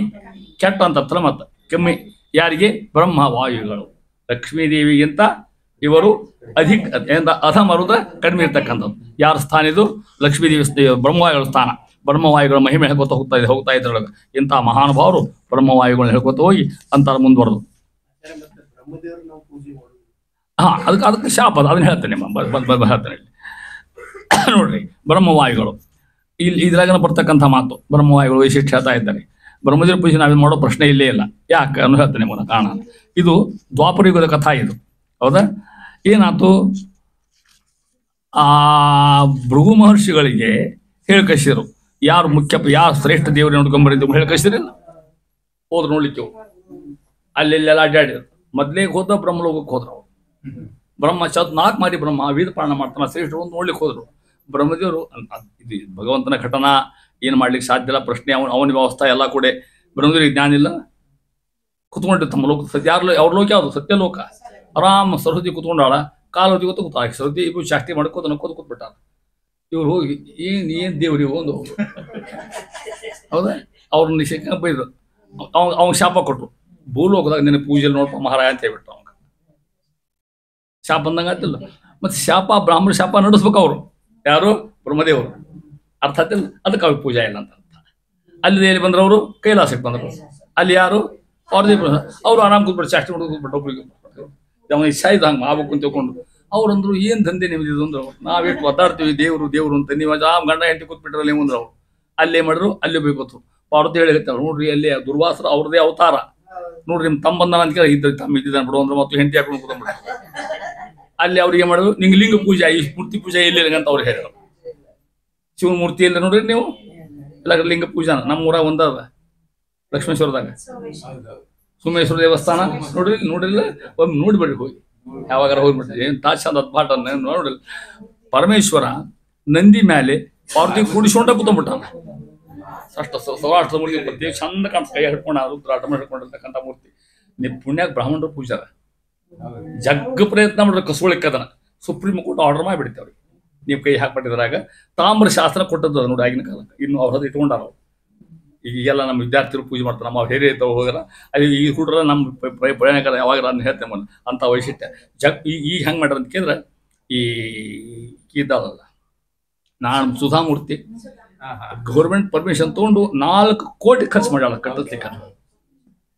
ಕೆಟ್ಟ ಅಂತ ಅರ್ಥ. ಮತ್ತೆ ಕಮ್ಮಿ ಯಾರಿಗೆ? ಬ್ರಹ್ಮ ವಾಯುಗಳು. ಲಕ್ಷ್ಮೀದೇವಿಗಿಂತ ಇವರು ಅಧಿಕ, ಅಧಮರುದ ಕಡಿಮೆ ಇರ್ತಕ್ಕಂಥದ್ದು. ಯಾರ ಸ್ಥಾನ ಇದು? ಲಕ್ಷ್ಮೀದೇವಿ, ಬ್ರಹ್ಮವಾಯುಗಳ ಸ್ಥಾನ. ಬ್ರಹ್ಮವಾಯುಗಳ ಮಹಿಮೆ ಹೇಳ್ಕೊತ ಹೋಗ್ತಾ ಇದ್ರೊಳಗೆ ಇಂಥ ಮಹಾನುಭಾವರು ಬ್ರಹ್ಮವಾಯುಗಳನ್ನ ಹೇಳ್ಕೊತ ಹೋಗಿ ಅಂತಾರ ಮುಂದುವರೆದು. ಹಾ, ಅದಕ್ಕೆ ಶಾಪ ಅದು, ಅದನ್ನ ಹೇಳ್ತೇನೆ, ಹೇಳ್ತೇನೆ ನೋಡ್ರಿ. ಬ್ರಹ್ಮವಾಯುಗಳು ಇಲ್ಲಿ ಇದ್ರಾಗ ಬರ್ತಕ್ಕಂಥ ಮಾತು. ಬ್ರಹ್ಮವಾಯುಗಳು ವೈಶಿಷ್ಟ್ಯ ಹೇಳ್ತಾ ಇದ್ದಾರೆ. ಬ್ರಹ್ಮದೇವ್ರ ಪೂಜೆ ನಾವೇನು ಮಾಡೋ ಪ್ರಶ್ನೆ ಇಲ್ಲೇ ಇಲ್ಲ. ಯಾಕೆ ಅನ್ನೋ ಹೇಳ್ತೇನೆ ಕಾರಣ. ಇದು ದ್ವಾಪರಯುಗದ ಕಥಾ ಇದು, ಹೌದಾ? ಏನಾಯ್ತು? ಆ ಭೃಗು ಮಹರ್ಷಿಗಳಿಗೆ ಹೇಳಿ ಕಳಿಸಿದ್ರು, ಯಾರು ಮುಖ್ಯ, ಯಾರು ಶ್ರೇಷ್ಠ ದೇವರು ನೋಡ್ಕೊಂಬರಿದ್ದು ಹೇಳಿ ಕಳಿಸಿರಿಲ್ಲ. ಹೋದ್ರು ನೋಡ್ಲಿಕ್ಕೆ, ಅಲ್ಲೆಲ್ಲೆಲ್ಲ ಅಡ್ಡಾಡಿದ್ರು. ಮೊದ್ಲೇಗೆ ಹೋದ ಬ್ರಹ್ಮಲೋಕಕ್ಕೆ ಹೋದ್ರು. ಬ್ರಹ್ಮ 4 ಮಾರಿ ಬ್ರಹ್ಮ ವೇದ ಪಾಲನ ಮಾಡ್ತಾನ, ಶ್ರೇಷ್ಠರು ಅಂತ ನೋಡ್ಲಿಕ್ಕೆ ಹೋದ್ರು. ಬ್ರಹ್ಮದೇವರು ಇದು ಭಗವಂತನ ಘಟನಾ, ಏನು ಮಾಡ್ಲಿಕ್ಕೆ ಸಾಧ್ಯ ಇಲ್ಲ, ಪ್ರಶ್ನೆ ಅವನ ವ್ಯವಸ್ಥೆ ಎಲ್ಲ ಕೂಡ. ಬ್ರಹ್ಮದೇವರಿಗೆ ಜ್ಞಾನ ಇಲ್ಲ, ಕುತ್ಕೊಂಡು ತಮ್ಮ ಲೋಕ ಸತ್ಯ, ಅವ್ರ ಲೋಕ ಯಾವುದು? ಸತ್ಯಲೋಕ. ಆರಾಮ್ ಸರಸ್ವತಿ ಕುತ್ಕೊಂಡಾಳ, ಕಾಲವತಿ ಗೊತ್ತು ಕೂತ, ಸರಸ್ವತಿ ಇಬ್ಬರು ಶಾಸ್ತಿ ಮಾಡ್ಕೋತ ನಕ್ಕೋತ ಕೂತ್ಬಿಟ್ಟಾರ. ಇವ್ರು ಹೋಗಿ ಏನ್ ದೇವ್ರಿ ಒಂದು, ಹೌದಾ? ಅವ್ರನ್ನ ಶಿಕ್ಷಣ ಬೈದ್ರು, ಅವ್ನ ಶಾಪ ಕೊಟ್ರು. ಭೂಲೋಕದಾಗ ನಿನ್ನ ಪೂಜೆಯಲ್ಲಿ ನೋಡ್ಪ ಮಹಾರಾಯ ಅಂತ ಹೇಳ್ಬಿಟ್ರು. ಅವಾಗ ಶಾಪ ಅಂದಂಗ ಆತಿಲ್ಲ. ಮತ್ತೆ ಶಾಪ, ಬ್ರಾಹ್ಮಣ ಶಾಪ ನಡೆಸ್ಬೇಕು ಅವರು. ಯಾರು? ಬ್ರಹ್ಮದೇವರು. ಅರ್ಥ ಆತಿಲ್ಲ. ಅದಕ್ಕೆ ಅವ್ರಿಗೆ ಪೂಜೆ ಇಲ್ಲ ಅಂತ ಅರ್ಥ. ಅಲ್ಲಿ ಎಲ್ಲಿ ಬಂದ್ರು? ಅವರು ಕೈಲಾಸಕ್ಕೆ ಬಂದರು. ಅಲ್ಲಿ ಯಾರು? ಅವ್ರದೇ. ಅವ್ರು ಆರಾಮ್ ಕೂತ್ಬಿಟ್ಟು ಚಾಸ್ತಿ ಮಾಡೋದು ಕೂತ್ಬಿಟ್ಟು ಒಬ್ರಿಗೆ ಅವನಿಗೆ ಸಾಯ್ದು ಹಂಗೆ ಆಗ್ಬೇಕು ಅಂತ ತಿಳ್ಕೊಂಡು. ಅವ್ರಂದ್ರು ಏನ್ ದಂಧೆ ನಿಮ್ದಿದು ಅಂದ್ರು. ನಾವೆಷ್ಟು ಒದ್ದಾಡ್ತೀವಿ ದೇವ್ರು ದೇವ್ರು ಅಂತ, ನೀವು ಗಂಡ ಹೆಂಡತಿ ಕೂತ್ಬಿಟ್ರಲ್ಲ ನೀವು ಅಂದ್ರು. ಅವ್ರು ಅಲ್ಲೇ ಮಾಡಿದ್ರು, ಅಲ್ಲೇ ಬೇಕೋತು. ಅವ್ರದ್ದು ಹೇಳಿ ನೋಡ್ರಿ, ಅಲ್ಲಿ ದುರ್ವಾಸರ ಅವ್ರದೇ ಅವತಾರ ನೋಡ್ರಿ, ನಿಮ್ ತಮ್ಮ ಬಂದ ಅಂತ ಕೇಳಿ ಇದ್ದ ತಮ್ಮ ಇದ್ದಿದ್ದಾನೆ ಬಿಡು ಅಂದ್ರೆ, ಮತ್ತು ಹೆಂಡತಿ ಹಾಕೊಂಡು ಕೂತ್ಬಿಟ್ರು. ಅಲ್ಲಿ ಅವ್ರಿಗೆ ಮಾಡಿದ್ರು, ನಿಂಗೆ ಲಿಂಗ ಪೂಜೆ, ಈ ಮೂರ್ತಿ ಪೂಜೆ ಎಲ್ಲಿ ಅಂತ ಅವ್ರು ಹೇಳಿದ್ರು. ಶಿವನ ಮೂರ್ತಿ ಎಲ್ಲ ನೋಡ್ರಿ ನೀವು, ಎಲ್ಲ ಲಿಂಗ ಪೂಜಾನ. ನಮ್ಮ ಊರಾಗ ಒಂದದ ಲಕ್ಷ್ಮೇಶ್ವರದಾಗ ಸೋಮೇಶ್ವರ ದೇವಸ್ಥಾನ ನೋಡ್ರಿಲ್ಲ, ಒಮ್ಮೆ ನೋಡ್ಬೇಡ್ರಿ, ಹೋಗಿ ಯಾವಾಗಾರ ಹೋಗ್ಬಿಡ್ರಿ. ಏನ್ ಚಂದ ಪಾಠ ನೋಡ್ರಿಲ್ಲ. ಪರಮೇಶ್ವರ ನಂದಿ ಮೇಲೆ ಪಾರ್ವತಿ ಕೂಡಿಸ್ಕೊಂಡ ಕೂತ್ಬಿಟ್ಟಾನ. ಅಷ್ಟ ಸೌರಾಷ್ಟ್ರದ ಮೂರ್ತಿ ಪ್ರತ್ಯೇಕ ಚಂದ ಕಾಣ್ತ, ಕೈ ಹಿಡ್ಕೊಂಡು ರುದ್ರಾಟ ಹಿಡ್ಕೊಂಡಿರ್ತಕ್ಕಂಥ ಮೂರ್ತಿ. ನೀವು ಪುಣ್ಯಾಗ ಬ್ರಾಹ್ಮಣರು ಪೂಜಾರ ಜಗ್ಗ ಪ್ರಯತ್ನ ಮಾಡಿದ್ರೆ ಕಸ್ಕೊಳಿಕ್ಕದನ ಸುಪ್ರೀಂ ಕೋರ್ಟ್ ಆರ್ಡರ್ ಮಾಡಿಬಿಡ್ತೆ ಅವ್ರಿಗೆ. ನೀವು ಕೈ ಹಾಕ್ಬಿಟ್ಟಿದ್ರಾಗ ತಾಮ್ರ ಶಾಸ್ತ್ರ ಕೊಟ್ಟದ್ದು ನೋಡಿ ಆಗಿನ ಕಾಲಕ್ಕೆ. ಇನ್ನು ಅವ್ರದ್ದು ಇಟ್ಕೊಂಡಾರ. ಈಗೆಲ್ಲ ನಮ್ಮ ವಿದ್ಯಾರ್ಥಿಗಳು ಪೂಜೆ ಮಾಡ್ತಾರೆ. ನಮ್ಮ ಅವ್ರು ಹೇರಿ ಇದ್ದವು ಹೋಗಲ್ಲ. ಅಲ್ಲಿ ಈ ಹುಡ್ರ ನಮ್ಮ ಪ್ರಯಾಣಿಕರ ಯಾವಾಗ ನಾನು ಹೇಳ್ತೇನೆ ಅಂತ ವೈಶಿಷ್ಟ್ಯ. ಈಗ ಹೆಂಗೆ ಮಾಡ್ಯಾರ ಅಂತ ಕೇಳಿದ್ರೆ, ಈ ಇದ್ದಾವಲ್ಲ ನಾನು ಸುಧಾಮೂರ್ತಿ ಗೌರ್ಮೆಂಟ್ ಪರ್ಮಿಷನ್ ತೊಗೊಂಡು 4 ಕೋಟಿ ಖರ್ಚು ಮಾಡ್ಯಾಳ ಕಟ್ಟಲಿಕ್ಕೆ.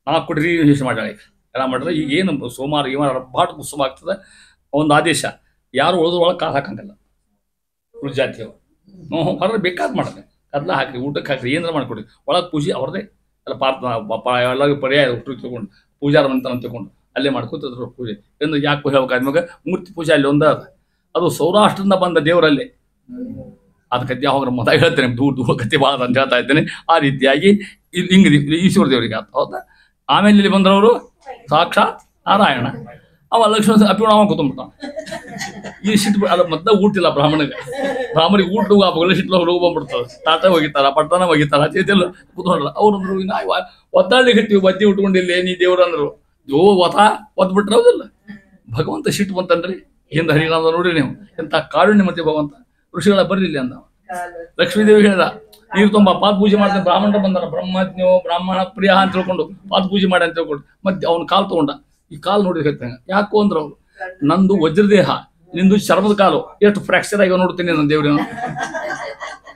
4 ಕೋಟಿ ರಿಜಿಸ್ಟ್ರೇಷನ್ ಮಾಡ್ಯಾಳ. ಎಲ್ಲ ಮಾಡ್ರೆ ಈಗ ಏನು ಸೋಮವಾರ ಬಾಟ ಉತ್ಸವ ಆಗ್ತದೆ. ಒಂದು ಆದೇಶ, ಯಾರು ಉಳಿದ್ರೊಳಗೆ ಕಾಲು ಹಾಕಂಗಿಲ್ಲ ಉಳಿದ ಜಾತಿಯವರು. ಹೊರ ಬೇಕಾದ್ ಮಾಡಿದೆ, ಕದ್ಲ ಹಾಕ್ರಿ, ಊಟಕ್ಕೆ ಹಾಕ್ರಿ, ಏನಾರ ಮಾಡಿಕೊಡಿ. ಒಳಗೆ ಪೂಜೆ ಅವ್ರದೇ ಎಲ್ಲ ಎಲ್ಲರಿಗೂ ಪರ್ಯಾಯ ಹುಟ್ಟು ತಗೊಂಡು ಪೂಜಾರ ಅಂತ ತಗೊಂಡು ಅಲ್ಲೇ ಮಾಡ್ಕೊತಿದ್ರು ಪೂಜೆ. ಎಂದು ಯಾಕೆ ಹೇಳ್ಬೇಕಾದ್ಮಾಗ ಮೂರ್ತಿ ಪೂಜೆ ಅಲ್ಲಿ ಒಂದ ಅದು ಸೌರಾಷ್ಟ್ರದಿಂದ ಬಂದ ದೇವರಲ್ಲಿ. ಅದಕ್ಕೆ ಹೋಗ್ರ ಮೊದಲು ಹೇಳ್ತೇನೆ, ದೂರ ಕತೆ ಭಾಳ ಅಂತ ಹೇಳ್ತಾ ಇದ್ದೇನೆ. ಆ ರೀತಿಯಾಗಿ ಹಿಂಗ ಈಶ್ವರ ದೇವರಿಗೆ ಆತ, ಹೌದಾ? ಆಮೇಲೆ ಇಲ್ಲಿ ಬಂದ್ರವರು ಸಾಕ್ಷಾತ್ ನಾರಾಯಣ. ಅವ ಲಕ್ಷ್ಮಣ ಅಪ್ಪಿಣ ಅವ ಕೂತ್ಬಿಟ್ಟ. ಈ ಸಿಟ್ಟು ಅಲ್ಲ, ಮತ್ತೆ ಊಟಿಲ್ಲ ಬ್ರಾಹ್ಮಣಿಗೆ ಊಟ ಹೋಗಲ್ಲ, ಸಿಟ್ಟು ಹೋಗಿ ಬಂದ್ಬಿಡ್ತಾರೆ. ತಾಟ ಹೋಗಿತಾರ, ಪಟ್ಟಣ ಹೋಗಿತಾರ, ಚೇತಿಲ್ಲ ಕೂತ್ಕೊಂಡ್ರಲ್ಲ. ಅವ್ರಂದ್ರು ನಾವು ಒತ್ತಾಡ್ಲಿಕ್ಕೆ ಹತ್ತೀವಿ, ಬದ್ದಿ ಉಟ್ಕೊಂಡಿಲ್ಲ ನೀ ದೇವ್ರು ಅಂದ್ರು. ಒದ್ಬಿಟ್ರೆ ಹೌದಿಲ್ಲ. ಭಗವಂತ ಸಿಟ್ಟು ಬಂತನ್ರಿ. ಹಿಂದೆ ಹರಿನಾಮ ನೋಡ್ರಿ ನೀವು, ಎಂತ ಕಾರುಣ್ಯ ಮತ್ತೆ ಭಗವಂತ. ಋಷಿಗಳ ಬರ್ಲಿಲ್ಲ ಅಂದ. ಲಕ್ಷ್ಮೀದೇವಿ ಹೇಳಿದ, ನೀರು ತುಂಬ ಪಾದ ಪೂಜೆ ಮಾಡ್ತಾನೆ. ಬ್ರಾಹ್ಮಣರು ಬಂದಾರ, ಬ್ರಹ್ಮಜ್ಞೋ ಬ್ರಾಹ್ಮಣ ಪ್ರಿಯ ಅಂತ ತಿಳ್ಕೊಂಡು ಪಾದ ಪೂಜೆ ಮಾಡಿ ಅಂತ ತಿಳ್ಕೊಂಡು ಮತ್ತೆ ಅವ್ನ ಕಾಲು ತಗೊಂಡ. ಈ ಕಾಲು ನೋಡಿ ಹೇಳ್ತಾನೆ. ಯಾಕೋ ಅಂದ್ರೆ ಅವ್ರು, ನಂದು ವಜ್ರದೇಹ, ನಿಂದು ಚರ್ಮದ ಕಾಲು ಎಷ್ಟು ಫ್ರಾಕ್ಚರ್ ಆಗಿ ನೋಡ್ತೀನಿ ನನ್ನ ದೇವ್ರ.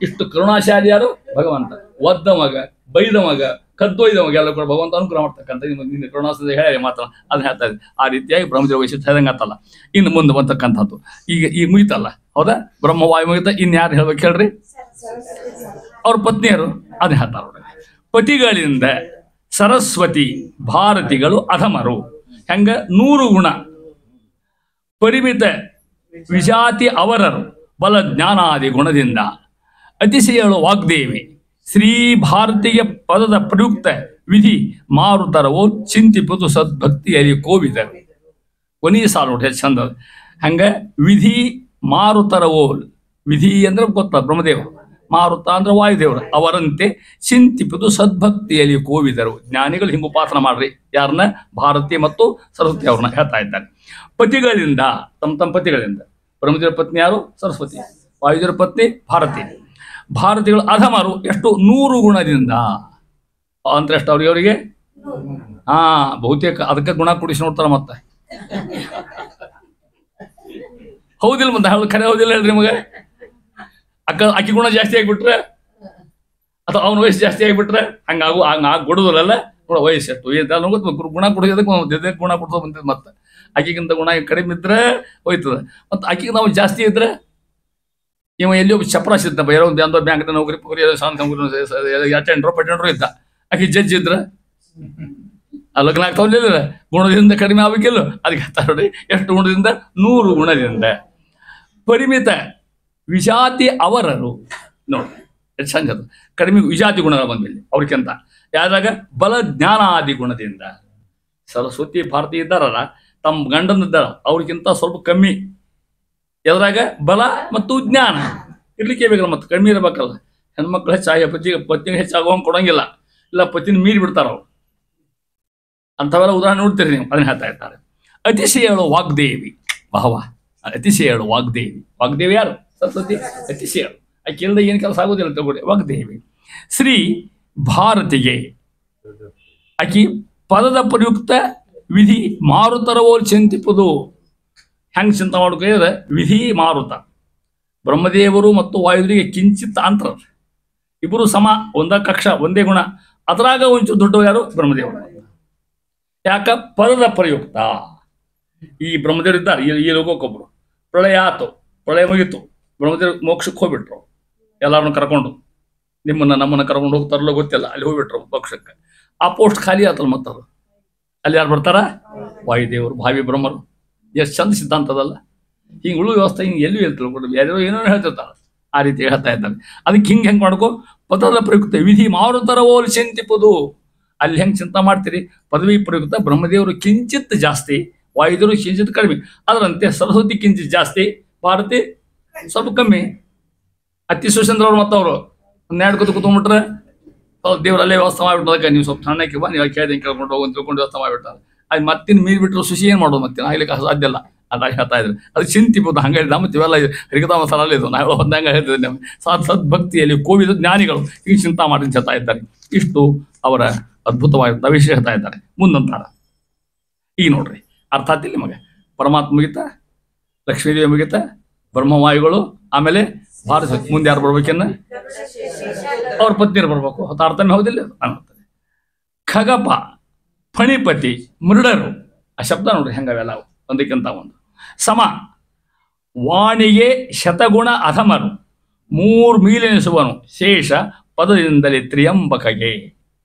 ಇಷ್ಟು ಕರುಣಾಶಾಲಿ ಯಾರು? ಭಗವಂತ. ಒದ್ದ ಮಗ, ಬೈದ ಮಗ, ಕದ್ದೊಯ್ದ ಮಗ ಎಲ್ಲ ಕೂಡ ಭಗವಂತ ಅನುಗ್ರಹ ಮಾಡ್ತಕ್ಕಂಥ ನಿನ್ನ ಕರುಣಾಸದ ಹೇಳಿ ಮಾತ್ರ ಅದನ್ನ ಹೇಳ್ತಾ ಇದ್ದೆ. ಆ ರೀತಿಯಾಗಿ ಬ್ರಹ್ಮದೇವ ವೈಶಿಷ್ಟ್ಯ ಹೇಳ್ದಂಗೆ ಆತಲ್ಲ. ಇನ್ನು ಮುಂದೆ ಬಂತಕ್ಕಂಥದ್ದು ಈಗ ಮುಗಿತಲ್ಲ, ಹೌದಾ? ಬ್ರಹ್ಮವಾಯು ಮುಗಿತ. ಇನ್ಯಾರು ಹೇಳ್ಬೇಕು ಹೇಳ್ರಿ? ಅವ್ರ ಪತ್ನಿಯರು ಅದನ್ನ ಹೇಳ್ತಾರ. ಪತಿಗಳಿಂದ ಸರಸ್ವತಿ ಭಾರತಿಗಳು ಅಧಮರು. ಹೆಂಗ? 100 ಗುಣ ಪರಿಮಿತ ವಿಜಾತಿ ಅವರರು ಬಲ ಜ್ಞಾನಾದಿ ಗುಣದಿಂದ ಅತಿಶಯಳು ವಾಗ್ದೇವಿ ಶ್ರೀ ಭಾರತೀಯ ಪದದ ಪ್ರಯುಕ್ತ ವಿಧಿ ಮಾರುತರವೋ ಚಿಂತಿಪುದು ಸದ್ಭಕ್ತಿಯಲ್ಲಿ ಕೋವಿದರು. ಕೊನೆಯ ಸಾಲು ನೋಡಿ ಎಷ್ಟು ಚಂದ. ಹಂಗ ವಿಧಿ ಮಾರುತರವೋಲ್. ವಿಧಿ ಅಂದ್ರೆ ಗೊತ್ತ ಬ್ರಹ್ಮದೇವ, ಮಾರುತ ಅಂದ್ರೆ ವಾಯುದೇವರು. ಅವರಂತೆ ಚಿಂತಿಪುದು ಸದ್ಭಕ್ತಿಯಲ್ಲಿ ಕೋವಿದರು. ಜ್ಞಾನಿಗಳು ಹಿಂಗೆ ಉಪಾಸನ ಮಾಡ್ರಿ. ಯಾರನ್ನ? ಭಾರತಿ ಮತ್ತು ಸರಸ್ವತಿ ಅವ್ರನ್ನ ಹೇಳ್ತಾ ಇದ್ದಾರೆ. ಪತಿಗಳಿಂದ, ತಮ್ಮ ಪತಿಗಳಿಂದ. ಬ್ರಹ್ಮದೇವರ ಪತ್ನಿ ಯಾರು? ಸರಸ್ವತಿ. ವಾಯುದೇವರ ಪತ್ನಿ ಭಾರತಿ. ಭಾರತಿಗಳು ಅಧಮರು. ಎಷ್ಟು? 100 ಗುಣದಿಂದ. ಅಂತ ಎಷ್ಟು ಅವರಿಗೆ? ಬಹುತೇಕ ಅದಕ್ಕೆ ಗುಣ ಕುಡಿಸಿ ನೋಡ್ತಾರ ಮತ್ತೆ. ಹೌದಿಲ್ಲ? ಮತ್ತೆ ಖರೆ ಹೌದಿಲ್ಲ ಹೇಳ್ರಿ ಮಗ? ಅಕ್ಕಿ ಗುಣ ಜಾಸ್ತಿ ಆಗಿಬಿಟ್ರೆ ಅಥವಾ ಅವನ ವಯಸ್ಸು ಜಾಸ್ತಿ ಆಗಿಬಿಟ್ರೆ ಹಂಗ ಕೊಡುದಿಲ್ಲಲ್ಲ. ನೋಡ ವಯಸ್ಸು ಎಷ್ಟು ಗುಣ ಕೊಡೋದಕ್ಕೆ ಗುಣ ಕೊಡ್ತಾ ಬಂದಿದ್ದು. ಮತ್ತೆ ಆಕಿಗಿಂತ ಗುಣ ಕಡಿಮೆ ಇದ್ರೆ ಹೋಯ್ತದ. ಮತ್ತೆ ಆಕಿಗೆ ನಾವು ಜಾಸ್ತಿ ಇದ್ರೆ ಇವ ಎಲ್ಲಿ ಒಬ್ಬ ಚಪ್ರಾಸ್ ಇದ್ದ, ಬೇರೆ ಒಂದು ಯಾವುದೋ ಬ್ಯಾಂಕ್ ನೌಕರಿ ಅಟೆಂಡ್ರು ಪಟೆಂಡ್ರು ಇದ್ದ. ಆಕಿ ಜಡ್ಜ್ ಇದ್ರ ಲಗ್ನ ಆಗ್ತಾವಿಲ್ಲ. ಗುಣದಿಂದ ಕಡಿಮೆ ಆಗ್ಬೇಕಿಲ್ಲ. ಅದಕ್ಕೆ ಹೇಳ್ತಾರೆ ನೋಡಿ, ಎಷ್ಟು ಗುಣದಿಂದ? 100 ಗುಣದಿಂದ. ಪರಿಮಿತ ವಿಜಾತಿ ಅವರರು. ನೋಡಿ ಎಷ್ಟು ಚಂದ. ಕಡಿಮೆ ವಿಜಾತಿ ಗುಣಗಳು ಬಂದಿಲ್ಲ ಅವ್ರಿಗಿಂತ. ಯಾರಾಗ? ಬಲ ಜ್ಞಾನಾದಿ ಗುಣದಿಂದ. ಸರಸ್ವತಿ ಭಾರತಿ ಇದ್ದಾರಲ್ಲ, ತಮ್ಮ ಗಂಡನಿದ್ದಾರ ಅವ್ರಿಗಿಂತ ಸ್ವಲ್ಪ ಕಮ್ಮಿ. ಎದ್ರಾಗ? ಬಲ ಮತ್ತು ಜ್ಞಾನ ಇರ್ಲಿಕ್ಕೆ ಬೇಕಲ್ಲ. ಮತ್ತೆ ಕಡಿಮೆ ಇರಬೇಕಲ್ಲ. ಹೆಣ್ಮಕ್ಳು ಹೆಚ್ಚಾಗಿ ಪತಿಗೆ ಹೆಚ್ಚಾಗುವಂಗೆ ಕೊಡಂಗಿಲ್ಲ. ಇಲ್ಲ ಪತಿನ ಮೀರಿ ಬಿಡ್ತಾರ ಅವ್ರು. ಅಂಥವೆಲ್ಲ ಉದಾಹರಣೆ ನೋಡ್ತೀರಿ ನೀವು. ಅದನ್ನ ಹೇಳ್ತಾ ಇರ್ತಾರೆ. ಅತಿಶಯಳು ವಾಗ್ದೇವಿ. ಭಾವ ಅತಿಶಯಳು ವಾಗ್ದೇವಿ. ವಾಗ್ದೇವಿ ಯಾರು? ಸರಸ್ವತಿ. ಅತಿಶಯಳು. ಆಕೆಯಿಂದ ಏನು ಕೆಲಸ ಆಗೋದಿಲ್ಲ ತಗೊಳ್ಳಿ. ವಾಗ್ದೇವಿ ಶ್ರೀ ಭಾರತಿಗೆ ಆಕಿ ಪದದ ಪ್ರಯುಕ್ತ ವಿಧಿ ಮಾರುತರವೋಲ್ ಚಿಂತಿಪುದು. ಹೆಂಗೆ ಚಿಂತೆ ಮಾಡ್ಕೊಂಡ್ರೆ ವಿಧಿ ಮಾರುತ. ಬ್ರಹ್ಮದೇವರು ಮತ್ತು ವಾಯುದೇವರಿಗೆ ಕಿಂಚಿತ್ ಅಂತರ. ಇಬ್ಬರು ಸಮ, ಒಂದ ಕಕ್ಷ, ಒಂದೇ ಗುಣ. ಅದರಾಗ ಒಂಚೂರು ದೊಡ್ಡವರು ಯಾರು? ಬ್ರಹ್ಮದೇವರು. ಯಾಕ? ಪದದ ಪ್ರಯುಕ್ತ. ಈ ಬ್ರಹ್ಮದೇವರು ಇದ್ದಾರೆ. ಈ ಲೋಕಕ್ಕೊಬ್ರು ಪ್ರಳಯ ಆತು, ಪ್ರಳಯ ಮುಗಿತು, ಬ್ರಹ್ಮದೇವರು ಮೋಕ್ಷಕ್ಕೆ ಹೋಗ್ಬಿಟ್ರು. ಎಲ್ಲರನ್ನು ಕರ್ಕೊಂಡು, ನಮ್ಮನ್ನು ಕರ್ಕೊಂಡು ಹೋಗ್ತಾರಲ್ಲೋ ಗೊತ್ತಿಲ್ಲ, ಅಲ್ಲಿ ಹೋಗ್ಬಿಟ್ರು ಮೋಕ್ಷಕ್ಕೆ. ಆ ಪೋಸ್ಟ್ ಖಾಲಿ ಆತಲ್ಲ. ಮತ್ತದು ಅಲ್ಲಿ ಯಾರು ಬರ್ತಾರ? ವಾಯುದೇವರು, ಭಾವಿ ಬ್ರಹ್ಮರು. ಎಷ್ಟು ಚಂದ ಸಿದ್ಧಾಂತ ಅದಲ್ಲ. ಹಿಂಗೆ ಉಳು ವ್ಯವಸ್ಥೆ ಹಿಂಗೆ ಎಲ್ಲೂ ಹೇಳ್ತಿಲ್ಲ. ಯಾರೋ ಏನೋ ಹೇಳ್ತಿರ್ತಾರೆ. ಆ ರೀತಿ ಹೇಳ್ತಾ ಇದ್ದಾರೆ. ಅದಕ್ಕೆ ಹೆಂಗೆ ಮಾಡ್ಕೋ? ಪದದ ಪ್ರಯುಕ್ತ ವಿಧಿ ಮಾರುತರವೋಲ್ ಚಿಂತಿಪುದು. ಅಲ್ಲಿ ಹೆಂಗೆ ಚಿಂತೆ ಮಾಡ್ತೀರಿ? ಪದವಿ ಪ್ರಯುಕ್ತ ಬ್ರಹ್ಮದೇವರು ಕಿಂಚಿತ್ ಜಾಸ್ತಿ, ವಾಯುದೇವರು ಕಿಂಚಿತ್ ಕಡಿಮೆ. ಅದರಂತೆ ಸರಸ್ವತಿ ಕಿಂಚಿತ್ ಜಾಸ್ತಿ, ಭಾರತಿ ಸ್ವಲ್ಪ ಕಮ್ಮಿ. ಅತಿ ಸುಚಂದ್ರ ಅವ್ರು ಮತ್ತವರು ಒಂದೆರಡು ಕೂತ್ಕೊಂಡ್ಬಿಟ್ರೆ ದೇವರಲ್ಲೇ ವ್ಯವಸ್ಥೆ ಮಾಡಿಬಿಟ್ಟದಕ್ಕೆ ನೀವು ಸ್ವಲ್ಪ ಸಣ್ಣಕ್ಕೆ ಬಾ, ನೀವು ಕೇಳ್ದಂಗೆ ಕೇಳ್ಕೊಂಡು ಹೋಗಿ ತಿಳ್ಕೊಂಡು ವ್ಯವಸ್ಥೆ ಮಾಡಿಬಿಟ್ಟಾರೆ. ಅದು ಮತ್ತಿನ ಮೀರಿ ಬಿಟ್ಟರು ಸುಶಿ ಏನು ಮಾಡೋದು? ಮತ್ತೆ ಆಗ್ಲಿಕ್ಕೆ ಸಾಧ್ಯ ಇಲ್ಲ. ಅದಾಗಿ ಹೇಳ್ತಾ ಇದ್ರು. ಅದು ಚಿಂತಿಬೋದು. ಹಂಗೆ ಹೇಳಿದ ಮತ್ತೆ ಇವೆಲ್ಲ ಹರಿಕತಾಮ ಸಲ ಇದು ನಾವು ಹೊಂದಂಗೆ ಹೇಳ್ತಿದ್ದೆ. ನಾವು ಸದ್ಭಕ್ತಿಯಲ್ಲಿ ಕೋವಿದ ಜ್ಞಾನಿಗಳು ಈಗ ಚಿಂತಾ ಮಾಡಿ ಹೇಳ್ತಾ ಇದ್ದಾರೆ. ಇಷ್ಟು ಅವರ ಅದ್ಭುತವಾಗಿದ್ದ ವಿಷಯ ಹೇಳ್ತಾ ಇದ್ದಾರೆ. ಮುಂದಂತಾರ ಈಗ ನೋಡ್ರಿ, ಅರ್ಥಾತ್ ಇಲ್ಲಿ ಮಗ ಪರಮಾತ್ಮ ಮುಗಿತ, ಲಕ್ಷ್ಮೀದೇವಿ ಮುಗಿತ, ಬ್ರಹ್ಮವಾಯುಗಳು, ಆಮೇಲೆ ಭಾರತ. ಮುಂದೆ ಯಾರು ಬರ್ಬೇಕನ್ನ? ಅವ್ರ ಪತ್ನಿಯರು ಬರ್ಬೇಕು. ತಾರತಮ್ಯ ಹೌದಿಲ್ಲ ಅನ್ನುತ್ತದೆ. ಖಗಪ, ಫಣಿಪತಿ, ಮೃಡರು. ಆ ಶಬ್ದ ನೋಡ್ರಿ ಹೆಂಗವೆಲ್ಲ ಒಂದಕ್ಕಿಂತ ಒಂದು. ಸಮ ವಾಣಿಗೆ ಶತಗುಣ ಅಧಮರು 3 ಮೀಲೆನಿಸುವನು ಶೇಷ ಪದದಿಂದಲೇ ತ್ರಿಯಂಬಕಗೆ.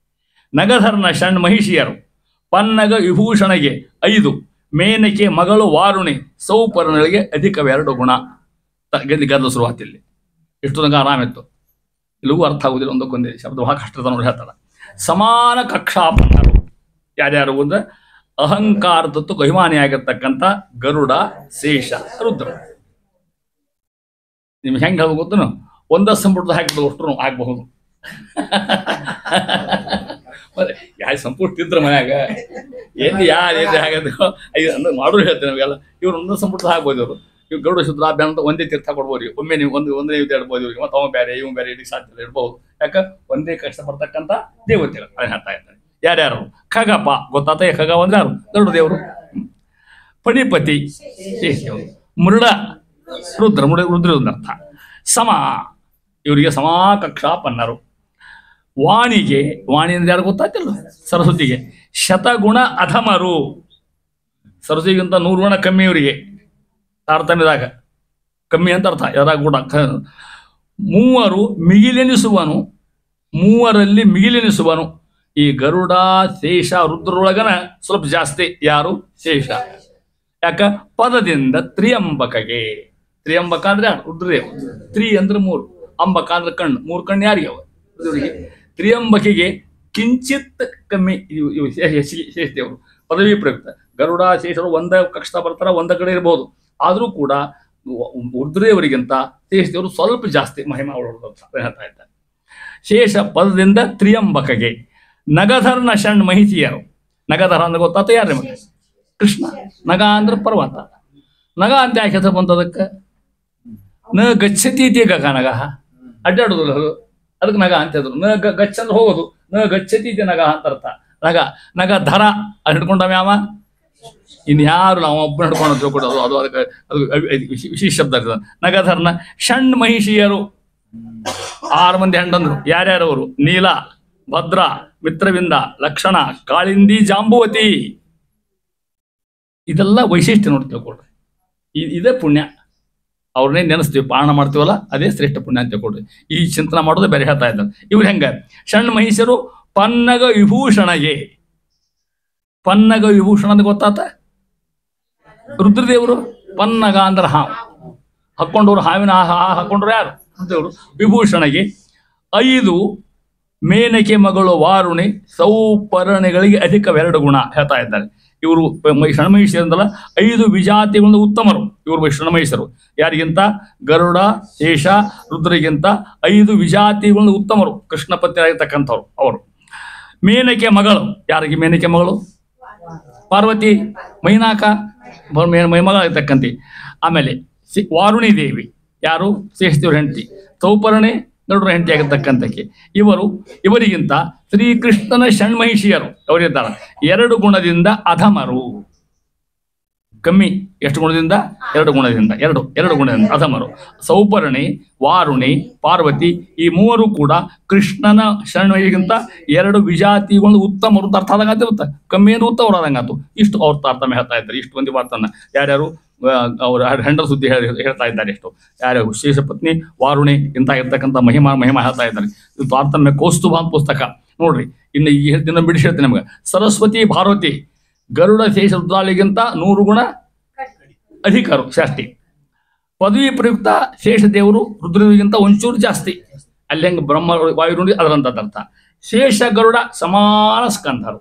ನಗಧರ್ನ ಷಣ್ಮಹಿಷಿಯರು ಪನ್ನಗ ವಿಭೂಷಣಗೆ 5, ಮೇನಕೆ ಮಗಳು ವಾರುಣಿ ಸೌಪರ್ಣಗಳಿಗೆ ಅಧಿಕವೆರಡು ಗುಣ. ಗದ್ದ ಶುರುವಾತಿಲ್ಲಿ ಇಷ್ಟು ತನಕ ಆರಾಮಿತ್ತು. ಇಲ್ಲಿಗೂ ಅರ್ಥ ಆಗುದಿಲ್ಲ. ಒಂದಕ್ಕೊಂದೇ ಶಬ್ದ ಬಹಳ ಕಷ್ಟದ ನೋಡಿ ಹೇಳ್ತಾರೆ. ಸಮಾನ ಕಕ್ಷಾಪನ್ನರು ಯಾರ್ಯಾರು ಅಂದ್ರೆ ಅಹಂಕಾರದತ್ತು ಅಭಿಮಾನಿಯಾಗಿರ್ತಕ್ಕಂಥ ಗರುಡ, ಶೇಷ, ರುದ್ರ. ನಿಮ್ಗೆ ಹೆಂಗೆ ಹೇಳ್ಬೇಕು ಗೊತ್ತನು? ಒಂದ ಸಂಪುಟದ ಹಾಕಿದ್ರು ಅಷ್ಟು ಆಗ್ಬಹುದು. ಮತ್ತೆ ಯಾವ ಸಂಪುಟ ಇದ್ರ ಮನ್ಯಾಗ ಎಲ್ಲಿ ಯಾರು ಹಾಗದು ಅಂದ್ರೆ ಮಾಡೋರು ಹೇಳ್ತೇವೆ ನಾವೆಲ್ಲ. ಇವ್ರು ಒಂದೊಂದು ಸಂಪುಟದ ಹಾಕ್ಬೋದು. ಇವ್ರು ಗರುಡ ಶುದ್ರ ಅಂತ ಒಂದೇ ತೀರ್ಥ ಕೊಡ್ಬೋದು. ಒಮ್ಮೆ ನೀವು ಒಂದೇ ಇಡ್ಬೋದು ಇವ್ರಿಗೆ. ಮತ್ತೆ ಅವ ಬೇರೆ ಇವ್ ಬೇರೆ ಇಡೀ ಸಾಧ್ಯ ಇಡ್ಬೋದು. ಯಾಕ? ಒಂದೇ ಕಷ್ಟ ಬರ್ತಕ್ಕಂಥ ದೇವತೆಗಳು. ಅದನ್ನ ಹೇಳ್ತಾ ಇದ್ದಾರೆ. ಯಾರ್ಯಾರು? ಖಗಪ ಗೊತ್ತಾತ. ಖಗ ಅಂದ್ರೆ ಯಾರು? ಗರುಡ ದೇವರು. ಫಣಿಪತಿ ಶೇಷದೇವರು. ಮೃಡ ರುದ್ರ ರುದ್ರ ಅರ್ಥ. ಸಮ ಇವರಿಗೆ ಸಮಾಕಕ್ಷಾಪನ್ನರು. ವಾಣಿಗೆ, ವಾಣಿ ಅಂದ್ರೆ ಯಾರು ಗೊತ್ತಾಯ್ತಿಲ್ಲ, ಸರಸ್ವತಿಗೆ ಶತಗುಣ ಅಧಮರು. ಸರಸ್ವತಿಗಿಂತ 100 ಗುಣ ಕಮ್ಮಿ ಇವರಿಗೆ ತಾರತಮ್ಯದಾಗ, ಕಮ್ಮಿ ಅಂತ ಅರ್ಥ. ಯಾರಾಗ ಗುಣ. ಮೂವರು ಮಿಗಿಲೆನಿಸುವನು, ಮೂವರಲ್ಲಿ ಮಿಗಿಲೆನಿಸುವನು. ಈ ಗರುಡ ಶೇಷ ರುದ್ರೊಳಗನ ಸ್ವಲ್ಪ ಜಾಸ್ತಿ. ಯಾರು? ಶೇಷ. ಯಾಕ? ಪದದಿಂದ ತ್ರಿಯಂಬಕಗೆ. ತ್ರಿಯಂಬಕ ಅಂದ್ರೆ ರುದ್ರದೇವ. ತ್ರಿ ಅಂದ್ರೆ 3, ಅಂಬಕ ಅಂದ್ರೆ ಕಣ್ಣು. 3 ಕಣ್ಣು ಯಾರಿಗೆ ಅವ? ರುದ್ರರಿಗೆ. ತ್ರಿಯಂಬಕಿಗೆ ಕಿಂಚಿತ್ ಕಮ್ಮಿ ಶೇಷದೇವರು. ಪದವಿ ಪ್ರಯುಕ್ತ ಗರುಡ ಶೇಷರು ಒಂದ ಕಕ್ಷ ಬರ್ತಾರ, ಒಂದ ಕಡೆ ಇರಬಹುದು. ಆದ್ರೂ ಕೂಡ ರುದ್ರದೇವರಿಗಿಂತ ಶೇಷದೇವರು ಸ್ವಲ್ಪ ಜಾಸ್ತಿ ಮಹಿಮಾ ಹೇಳ್ತಾ ಇದ್ದಾರೆ. ಶೇಷ ಪದದಿಂದ ತ್ರಿಯಂಬಕಗೆ. ನಗಧರ್ನ ಷಣ್ ಮಹಿಷಿಯರು. ನಗಧರ ಅಂದ್ರೆ ಗೊತ್ತಾತ ಯಾರು ನಿಮಗೆ? ಕೃಷ್ಣ. ನಗ ಅಂದ್ರೆ ಪರ್ವತ. ನಗ ಅಂತ ಯಾಕೆ ಹೆಸರು ಬಂತದಕ್ಕೆ? ನ ಗಚ್ಚತಿ ಗಗ ನಗ, ಅಡ್ಡಾಡುದಿಲ್ಲ ಅದು, ಅದಕ್ಕೆ ನಗ ಅಂತ ಹೇಳಿದ್ರು. ನ ಗಚ್ಚ ಅಂದ್ರೆ ಹೋಗೋದು, ನ ಗಚ್ಚತಿ ನಗ ಅಂತ ಅರ್ಥ. ನಗ ನಗ ಧರ ಅದು ಹಿಡ್ಕೊಂಡವ ಯಾವ? ಇನ್ಯಾರು ನಾವು ಒಬ್ಬ ಹಿಡ್ಕೊಂಡು ತಿಳ್ಕೊಡೋದು, ಅದು ಅದಕ್ಕೆ ಅದು ವಿಶೇಷ ಶಬ್ದ ಇರ್ತದೆ. ನಗಧರ್ನ ಷಣ್ ಮಹಿಷಿಯರು 6 ಮಂದಿ ಹೆಂಡಂದ್ರು. ಯಾರ್ಯಾರು ಅವರು? ನೀಲ, ಭದ್ರ, ಮಿತ್ರವಿಂದ, ಲಕ್ಷಣ, ಕಾಳಿಂದಿ, ಜಾಂಬುವತಿ. ಇದೆಲ್ಲ ವೈಶಿಷ್ಟ್ಯ ನೋಡಿ ತಿಳ್ಕೊಡ್ರಿ. ಇದೇ ಪುಣ್ಯ. ಅವ್ರನ್ನೇ ನೆನೆಸ್ತೀವಿ, ಪಾರಣ ಮಾಡ್ತೀವಲ್ಲ, ಅದೇ ಶ್ರೇಷ್ಠ ಪುಣ್ಯ ಅಂತ ತಿಳ್ಕೊಡ್ರಿ. ಈ ಚಿಂತನೆ ಮಾಡೋದು ಬೇರೆ ಹೇಳ್ತಾ ಇದ್ದಾರೆ. ಇವ್ರು ಹೆಂಗ? ಷಣ್ ಮಹಿಷರು ಪನ್ನಗ ವಿಭೂಷಣಗೆ. ಪನ್ನಗ ವಿಭೂಷಣ ಅಂತ ಗೊತ್ತಾತ? ರುದ್ರದೇವರು. ಪನ್ನಗ ಅಂದ್ರೆ ಹಾವು, ಹಾಕೊಂಡವ್ರು, ಹಾವಿನ ಹಾಕೊಂಡ್ರು ಯಾರು? ರುದ್ರದೇವರು. ವಿಭೂಷಣಗೆ 5 ಮೇನಕೆ ಮಗಳು ವಾರುಣಿ ಸೌಪರ್ಣಿಗಳಿಗೆ ಅಧಿಕವೆರಡು ಗುಣ ಹೇಳ್ತಾ ಇದ್ದಾರೆ. ಇವರು ಷಣ್ಮಹಿಷರಂದಲ್ಲ, 5 ವಿಜಾತಿಗಳಿಂದ ಉತ್ತಮರು ಇವರು ಷಣ್ಮಹಿಷರು. ಯಾರಿಗಿಂತ? ಗರುಡ ಶೇಷ ರುದ್ರಿಗಿಂತ 5 ವಿಜಾತಿಗಳಿಂದ ಉತ್ತಮರು, ಕೃಷ್ಣ ಪತ್ನಿಯಾಗಿರ್ತಕ್ಕಂಥವ್ರು ಅವರು. ಮೇನಕೆ ಮಗಳು. ಯಾರಿಗೆ ಮೇನಕೆ ಮಗಳು? ಪಾರ್ವತಿ. ಮೈನಾಕ ಮೈಮಗಳಾಗಿರ್ತಕ್ಕಂಥ. ಆಮೇಲೆ ವಾರುಣಿ ದೇವಿ ಯಾರು? ಶೇಷದೇವ್ರ ಹೆಂಡತಿ. ಸೌಪರ್ಣಿ ಗರುಡರ ಹೆಂಡತಿ ಆಗಿರ್ತಕ್ಕಂಥಕ್ಕೆ. ಇವರಿಗಿಂತ ಶ್ರೀಕೃಷ್ಣನ ಷಣ್ಮಹಿಷಿಯರು ಅವರಿದ್ದಾರೆ 2 ಗುಣದಿಂದ ಅಧಮರು. ಕಮ್ಮಿ. ಎಷ್ಟು ಗುಣದಿಂದ? 2 ಗುಣದಿಂದ. ಎರಡು ಗುಣದಿಂದ ಅಧಮರು. ಸೌಪರ್ಣಿ, ವಾರುಣಿ, ಪಾರ್ವತಿ ಈ 3 ಕೂಡ ಕೃಷ್ಣನ ಷಣ್ಮಹಿಗಿಂತ 2 ವಿಜಾತಿಗಳು ಉತ್ತಮರು ಅಂತ ಅರ್ಥ ಆದಂಗ ಇರುತ್ತೆ. ಕಮ್ಮಿ ಏನು ಉತ್ತಮರು ಆದಂಗಾತು. ಇಷ್ಟು ಅವ್ರ ತಾರತಮ್ಯ ಹೇಳ್ತಾ ಇದ್ದಾರೆ. ಇಷ್ಟು ಮಂದಿ ಮಾತನ್ನ ಯಾರ್ಯಾರು ಅವ್ರ ಹೆಂಡರ ಸುದ್ದಿ ಹೇಳ್ತಾ ಇದ್ದಾರೆ. ಎಷ್ಟು ಯಾರ್ಯಾರು? ವಿಶೇಷ ಪತ್ನಿ, ವಾರುಣಿ ಇಂತ ಇರ್ತಕ್ಕಂಥ ಮಹಿಮಾ ಹೇಳ್ತಾ ಇದ್ದಾರೆ. ಇದು ತಾರತಮ್ಯ ಕೌಸ್ತುಭ ಅಂತ ಪುಸ್ತಕ ನೋಡ್ರಿ. ಇನ್ನು ಈ ದಿನ ಬಿಡಿಸಿ ಹೇಳ್ತೀನಿ ನಮ್ಗೆ. ಸರಸ್ವತಿ, ಭಾರತಿ ಗರುಡ ಶೇಷ ರುದ್ರಾಳಿಗಿಂತ 100 ಗುಣ ಅಧಿಕರು ಶಾಸ್ತಿ. ಪದವಿ ಪ್ರಯುಕ್ತ ಶೇಷದೇವರು ರುದ್ರದೇವರಿಗಿಂತ ಒಂಚೂರು ಜಾಸ್ತಿ. ಅಲ್ಲಿ ಹೆಂಗೆ ಬ್ರಹ್ಮ ವಾಯು ನೋಡಿ ಅದರಂತ ಅರ್ಥ. ಶೇಷ ಗರುಡ ಸಮಾನ ಸ್ಕಂಧರು.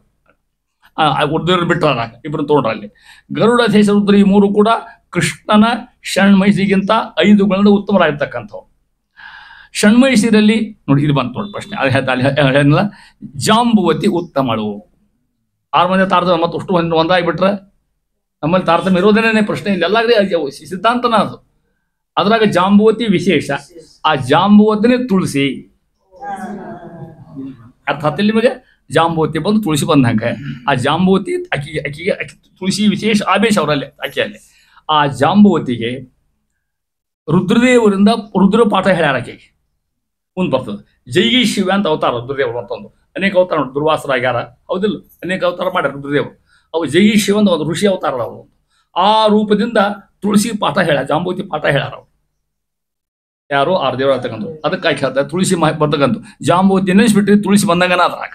ರುದ್ರ ಬಿಟ್ಟರಾಗ ಇಬ್ಬರು ತೋಡ್ರ ಅಲ್ಲಿ. ಗರುಡ ಶೇಷ ರುದ್ರ ಈ 3 ಕೂಡ ಕೃಷ್ಣನ ಷಣ್ಮಹಿಷಿಗಿಂತ 5 ಗುಣದ ಉತ್ತಮರಾಗಿರ್ತಕ್ಕಂಥವು. ಷಣ್ಮಹಿಷಿರಲ್ಲಿ ನೋಡಿ ಇದು ಬಂತು ನೋಡಿ ಪ್ರಶ್ನೆ. ಅದು ಹೇಳಿಲ್ಲ. ಜಾಂಬುವತಿ ಉತ್ತಮಳು. 6 ಮಂದಿ ತಾರತಮ್ಯ ಮತ್ತು ಅಷ್ಟು ಒಂದಾಗಿಬಿಟ್ರೆ ನಮ್ಮಲ್ಲಿ ತಾರತಮ್ಯ ಇರೋದೇನೇ ಪ್ರಶ್ನೆ. ಇಲ್ಲೆಲ್ಲ ಸಿದ್ಧಾಂತನ ಅದು. ಅದ್ರಾಗ ಜಾಂಬುವತಿ ವಿಶೇಷ. ಆ ಜಾಂಬುವತಿನೇ ತುಳಸಿ. ಅರ್ಥ ಆತ ನಿಮಗೆ? ಜಾಂಬುವತಿ ಬಂದು ತುಳಸಿ ಬಂದಂಗೆ. ಆ ಜಾಂಬುವತಿ ಅಕ್ಕಿಗೆ ತುಳಸಿ ವಿಶೇಷ ಆವೇಶ ಅವರಲ್ಲಿ ಆಕೆಯಲ್ಲಿ. ಆ ಜಾಂಬುವತಿಗೆ ರುದ್ರದೇವರಿಂದ ರುದ್ರ ಪಾಠ ಹೇಳ್ಯಾರ. ಆಕೆಗೆ ಮುಂದೆ ಬರ್ತದೆ. ಜೈಗಿ ಶಿವ ಅಂತ ಅವತಾರ ರುದ್ರದೇವರು ಮತ್ತೊಂದು. ಅನೇಕ ಅವತಾರ ನೋಡಿ. ದುರ್ವಾಸರ ಆಗ್ಯಾರ, ಹೌದಿಲ್ಲ? ಅನೇಕ ಅವತಾರ ಮಾಡ್ಯಾರ ರುದ್ರದೇವರು. ಅವು ಜೈಗಿ ಶಿವ ಅಂತ ಒಂದು ಋಷಿ ಅವತಾರ ಅವರು. ಆ ರೂಪದಿಂದ ತುಳಸಿ ಪಾಠ ಹೇಳ್ಯಾರ, ಜಾಂಬುವತಿ ಪಾಠ ಹೇಳ್ಯಾರ ಅವರು. ಯಾರು? 6 ದೇವರು ಆಗ್ತಕ್ಕಂಥ. ಅದಕ್ಕೆ ಆಕೆ ಹೇಳ್ತಾರೆ ತುಳಸಿ ಬರ್ತಕ್ಕಂಥ. ಜಾಂಬುವತಿ ನೆನೆಸ್ಬಿಟ್ರಿ ತುಳಸಿ ಬಂದಂಗನ ಅದ್ರಾಗ.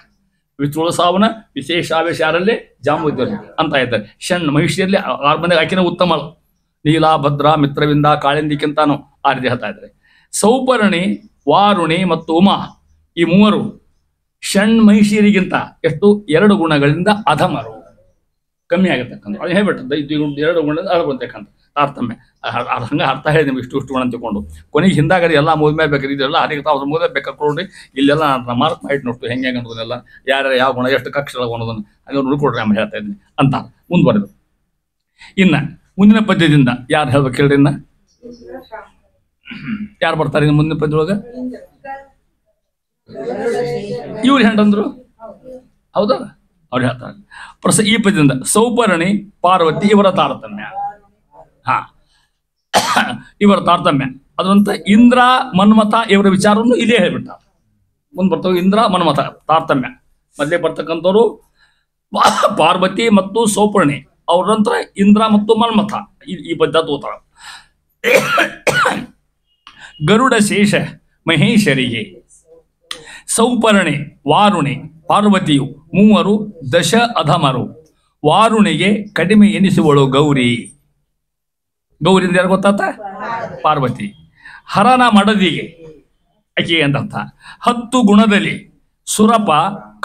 ತುಳಸಾವನ ವಿಶೇಷ ಆವೇಶ ಯಾರಲ್ಲಿ? ಜಾಂಬುವತಿ ಅಂತ ಇದ್ದಾರೆ. ಷಣ್ ಮಹಿಷಿಯಲ್ಲಿ 6 ಮಂದಿ ಆಕಿನ ಉತ್ತಮಳು. ನೀಲ, ಭದ್ರ, ಮಿತ್ರವಿಂದ, ಕಾಳಿಂದಿಕ್ಕಿಂತಾನು 6 ಹೇಳ್ತಾ ಇದ್ದಾರೆ. ಸೌಪರ್ಣಿ, ವಾರುಣಿ ಮತ್ತು ಉಮಾ ಈ 3 ಷಣ್ ಮಹಿಷಿಯರಿಗಿಂತ ಎಷ್ಟು? 2 ಗುಣಗಳಿಂದ ಅಧಮರು, ಕಮ್ಮಿ ಆಗಿರ್ತಕ್ಕಂಥ. ಅದು ಹೇಳ್ಬಿಟ್ಟು 2 ಗುಣದಿಂದ ಅದು ಬರ್ತಕ್ಕಂಥ ತಾರತಮ್ಯ. ಹಂಗೆ ಅರ್ಥ ಹೇಳಿ ನಿಮ್ಗೆ ಇಷ್ಟು ಗುಣ ತಿಳ್ಕೊಂಡು ಕೊನೆಗೆ ಹಿಂದಾಗಡಿ ಎಲ್ಲ ಮುದ್ಮೆ ಬೇಕಾದ್ರೆ ಇದೆಲ್ಲ ಹರಿಗ ಅವ್ರ ಮುದ್ದೆ ಬೇಕಾದ್ರೆ ಕೊಡ್ರಿ. ಇಲ್ಲೆಲ್ಲ ನಾನು ಮಾರ್ಕ್ ಮಾಡಿ ನೋಡ್ತು ಹೆಂಗೆ ಅನ್ನೋದನ್ನೆಲ್ಲ ಯಾರ್ಯಾರು ಯಾವ ಗುಣ ಎಷ್ಟು ಕಕ್ಷ ಅನ್ನೋದನ್ನು ಹಂಗೆ ನೋಡ್ಕೊಡ್ರಿ ಆಮೇಲೆ ಹೇಳ್ತಾ ಇದ್ದೀನಿ ಅಂತ ಮುಂದುವರೆದು. ಇನ್ನು ಮುಂದಿನ ಪದ್ಯದಿಂದ ಯಾರು ಹೇಳ್ಬೇಕು ಹೇಳ್ರಿ? ಇನ್ನು ಯಾರು ಬರ್ತಾರೆ ಇನ್ನು ಮುಂದಿನ ಪದ್ಯದೊಳಗೆ? ಇವ್ರು ಹೆಂಡಂದ್ರು ಹೌದಾ? ಅವ್ರು ಹೇಳ್ತಾರೆ ಈ ಪದ್ಯದಿಂದ. ಸೌಪರ್ಣಿ, ಪಾರ್ವತಿ ಇವರ ತಾರತಮ್ಯ. ಇವರ ತಾರತಮ್ಯ. ಅದರಂತ ಇಂದ್ರ ಮನ್ಮಥ ಇವರ ವಿಚಾರವನ್ನು ಇದೇ ಹೇಳ್ಬಿಟ್ಟ. ಮುಂದೆ ಬರ್ತವೆ ಇಂದ್ರ ಮನ್ಮಥ ತಾರತಮ್ಯ. ಮೊದಲೇ ಬರ್ತಕ್ಕಂಥವ್ರು ಪಾರ್ವತಿ ಮತ್ತು ಸೌಪರ್ಣಿ, ಅವ್ರ ನಂತರ ಇಂದ್ರ ಮತ್ತು ಮನ್ಮಥ ಈ ಪದ್ಧತಿ ಓದ್ತಾಳ. ಗರುಡ ಶೇಷ ಮಹೇಶ್ವರಿಗೆ, ಸೌಪರ್ಣೆ ವಾರುಣಿ ಪಾರ್ವತಿಯು, ಮೂವರು ದಶ ಅಧಮರು. ವಾರುಣಿಗೆ ಕಡಿಮೆ ಎನಿಸುವಳು ಗೌರಿ. ಗೌರಿ ಅಂತ ಯಾರು ಗೊತ್ತಾತ? ಪಾರ್ವತಿ. ಹರನ ಮಡದಿಗೆ ಆಕೆ ಅಂತ ಅರ್ಥ. 10 ಗುಣದಲ್ಲಿ ಸುರಪ